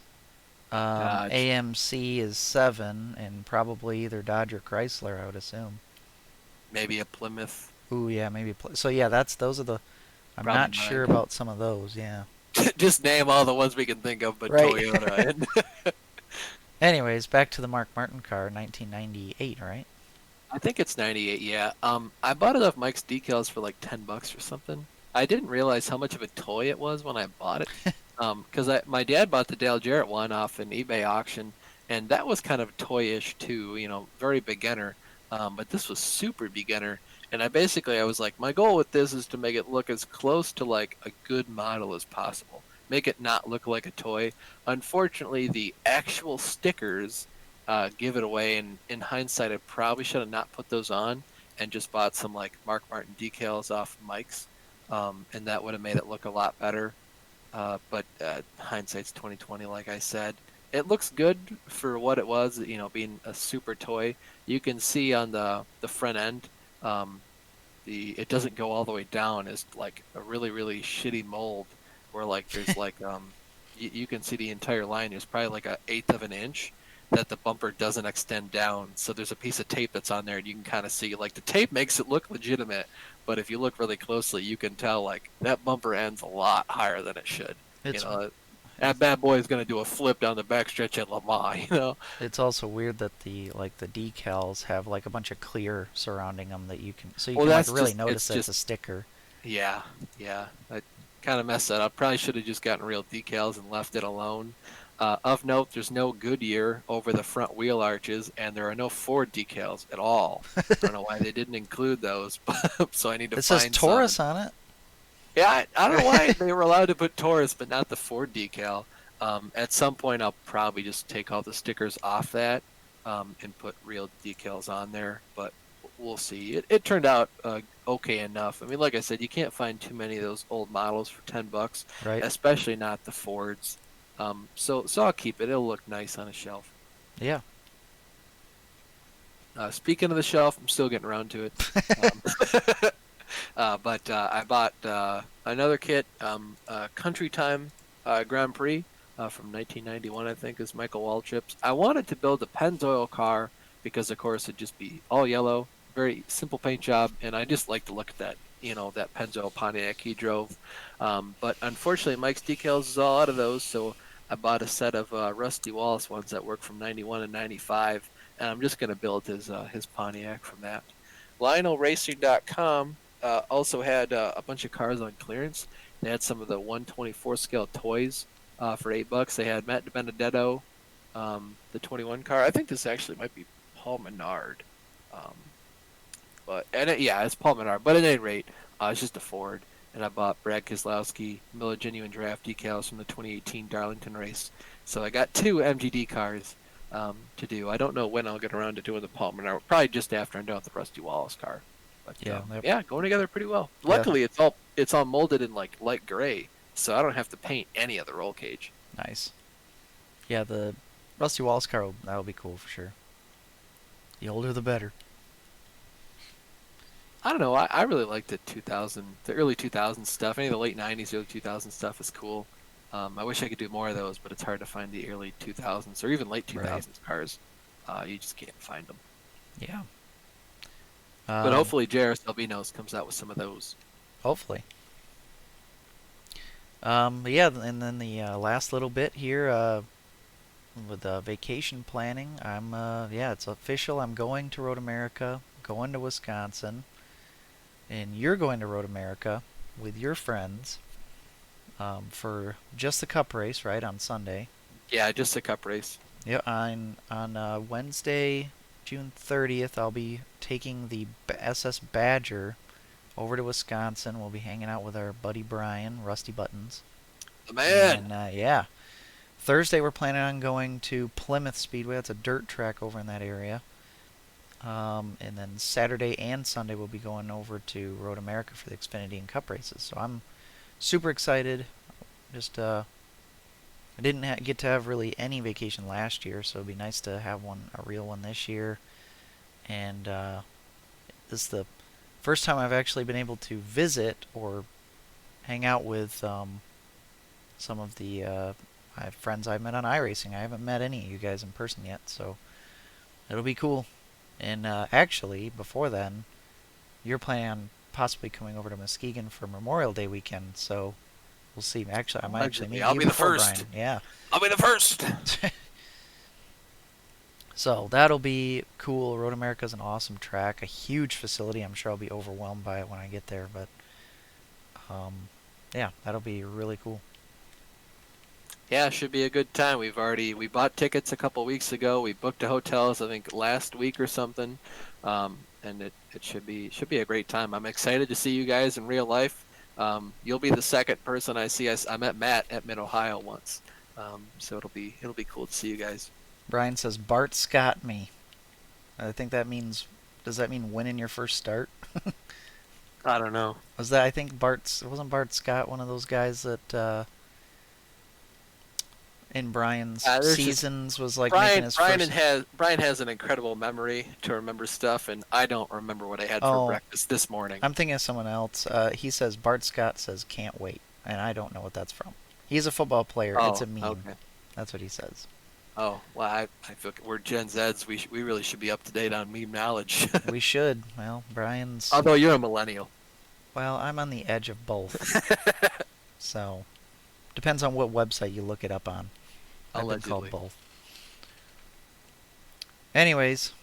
Dodge. AMC is 7, and probably either Dodge or Chrysler, I would assume. Maybe a Plymouth. Ooh, yeah, maybe. So yeah, those are the. I'm Probably not sure 9. about some of those. Yeah. Just name all the ones we can think of, but Right. Toyota. And Anyways, back to the Mark Martin car, 1998, right? I think it's 98. Yeah. I bought it off Mike's Decals for like $10 or something. I didn't realize how much of a toy it was when I bought it. Because my dad bought the Dale Jarrett one off an eBay auction, and that was kind of toyish too. Very beginner. But this was super beginner. And I was like, my goal with this is to make it look as close to like a good model as possible. Make it not look like a toy. Unfortunately, the actual stickers give it away. And in hindsight, I probably should have not put those on and just bought some like Mark Martin decals off Mike's, and that would have made it look a lot better. But hindsight's 2020, like I said. It looks good for what it was, being a super toy. You can see on the front end, it doesn't go all the way down. It's like a really really shitty mold where like there's like you can see the entire line. There's probably like 1/8 of an inch that the bumper doesn't extend down. So there's a piece of tape that's on there, and you can kind of see like the tape makes it look legitimate, but if you look really closely, you can tell like that bumper end's a lot higher than it should. It's That bad boy is going to do a flip down the backstretch at Le Mans. it's also weird that the decals have like a bunch of clear surrounding them that you can Well, like that's really just notice it's that it's a just sticker. yeah, yeah. I kind of messed that up. Probably should have just gotten real decals and left it alone. Of note, there's no Goodyear over the front wheel arches, and there are no Ford decals at all. I don't know why they didn't include those, so I need to It says find some. Taurus on it. Yeah, I don't know why they were allowed to put Taurus, but not the Ford decal. At some point, I'll probably just take all the stickers off that and put real decals on there, but we'll see. It turned out okay enough. I mean, like I said, you can't find too many of those old models for $10, Right. especially not the Fords. So I'll keep it. It'll look nice on a shelf. Yeah. Speaking of the shelf, I'm still getting around to it. Um, but I bought another kit, Country Time Grand Prix from 1991, I think, is Michael Waltrip's. I wanted to build a Pennzoil car because, of course, it'd just be all yellow, very simple paint job, and I just like to look at that, that Pennzoil Pontiac he drove. But unfortunately, Mike's decals is all out of those, so I bought a set of Rusty Wallace ones that work from 91 and 95, and I'm just going to build his Pontiac from that. LionelRacing.com also had a bunch of cars on clearance. They had some of the 124 scale toys for $8. They had Matt DiBenedetto, the 21 car. I think this actually might be Paul Menard. It's Paul Menard. But at any rate, it's just a Ford. And I bought Brad Keselowski Miller Genuine Draft decals from the 2018 Darlington Race. So I got 2 MGD cars to do. I don't know when I'll get around to doing the Paul Menard. Probably just after I'm done with the Rusty Wallace car. But, Yeah. going together pretty well. Yeah. Luckily, it's all molded in like light gray, so I don't have to paint any of the roll cage. Nice. Yeah, the Rusty Wallace car, that'll be cool for sure. The older the better. I don't know. I really like the early 2000s stuff. Any of the late 90s, early 2000s stuff is cool. I wish I could do more of those, but it's hard to find the early 2000s or even late 2000s cars. You just can't find them. Yeah. But hopefully JRS Albinos comes out with some of those. Hopefully. Yeah, and then the last little bit here with vacation planning, it's official. I'm going to Road America, going to Wisconsin, and you're going to Road America with your friends for just the Cup race, right, on Sunday. Yeah, just a Cup race. Yeah, on Wednesday, June 30th, I'll be taking the SS Badger over to Wisconsin. We'll be hanging out with our buddy Brian, Rusty Buttons. The man! And, Thursday we're planning on going to Plymouth Speedway. That's a dirt track over in that area. And then Saturday and Sunday we'll be going over to Road America for the Xfinity and Cup races. So I'm super excited. Just I didn't get to have really any vacation last year, so it'd be nice to have a real one this year. And this is the first time I've actually been able to visit or hang out with some of the I have friends I've met on iRacing. I haven't met any of you guys in person yet, so it'll be cool. And actually, before then, you're planning on possibly coming over to Muskegon for Memorial Day weekend, so we'll see. Actually, I might actually meet I'll you be the before first. Brian. Yeah. I'll be the first. So that'll be cool. Road America's an awesome track, a huge facility. I'm sure I'll be overwhelmed by it when I get there, but yeah, that'll be really cool. Yeah, it should be a good time. We bought tickets a couple weeks ago. We booked the hotels, I think, last week or something, and it should be a great time. I'm excited to see you guys in real life. You'll be the second person I see. I met Matt at Mid Ohio once, so it'll be cool to see you guys. Brian says Bart Scott me. I think that means. Does that mean winning your first start? I don't know. I think wasn't Bart Scott one of those guys that in Brian's seasons was like making his first. Brian has an incredible memory to remember stuff, and I don't remember what I had for breakfast this morning. I'm thinking of someone else. He says Bart Scott says can't wait, and I don't know what that's from. He's a football player. It's a meme. Okay. That's what he says. Oh, well, I feel we're Gen Zs. We really should be up to date on meme knowledge. We should. Well, Brian's. Although you're a millennial. Well, I'm on the edge of both. So, depends on what website you look it up on. I've been called both. Anyways,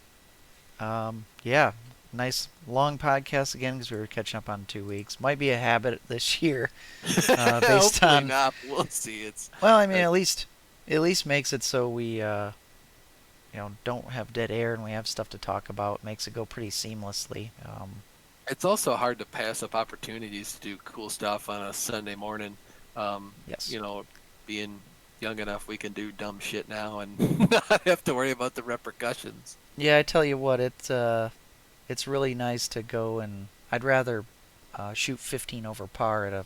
yeah, nice long podcast again because we were catching up on 2 weeks. Might be a habit this year, based on. Not. We'll see. Well, I mean, at least makes it so we, don't have dead air and we have stuff to talk about. Makes it go pretty seamlessly. It's also hard to pass up opportunities to do cool stuff on a Sunday morning. Yes. Being young enough, we can do dumb shit now and not have to worry about the repercussions. Yeah, I tell you what, it's really nice to go and I'd rather shoot 15 over par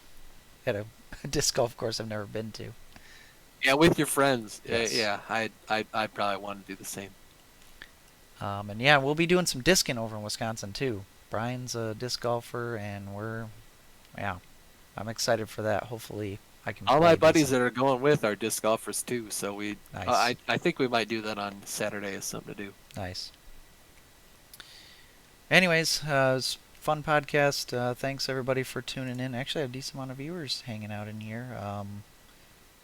at a disc golf course I've never been to. Yeah, with your friends. Yes. Yeah, I probably want to do the same. And yeah, we'll be doing some discing over in Wisconsin too. Brian's a disc golfer, and I'm excited for that. Hopefully, I can. All my buddies that are going with are disc golfers too, so Nice. I think we might do that on Saturday as something to do. Nice. Anyways, it was a fun podcast. Thanks everybody for tuning in. Actually, I have a decent amount of viewers hanging out in here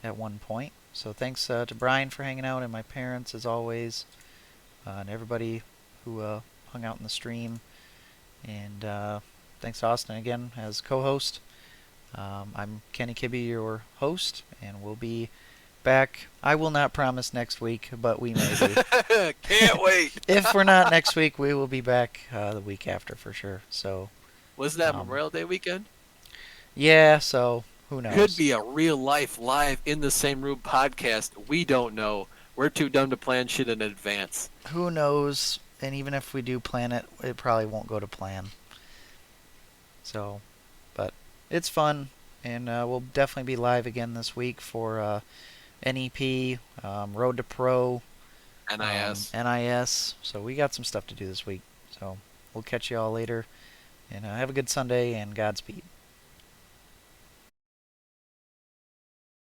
at one point. So thanks to Brian for hanging out, and my parents as always, and everybody who hung out in the stream. And thanks to Austin again as co-host. I'm Kenny Kibbe, your host, and we'll be back. I will not promise next week, but we may be. Can't wait. If we're not next week, we will be back the week after for sure. So, was that Memorial Day weekend? Yeah, so who knows? Could be a real life live in the same room podcast. We don't know. We're too dumb to plan shit in advance. Who knows? And even if we do plan it, it probably won't go to plan. So, but it's fun, and we'll definitely be live again this week for NEP, Road to Pro, NIS. So we got some stuff to do this week. So we'll catch you all later, and have a good Sunday, and Godspeed.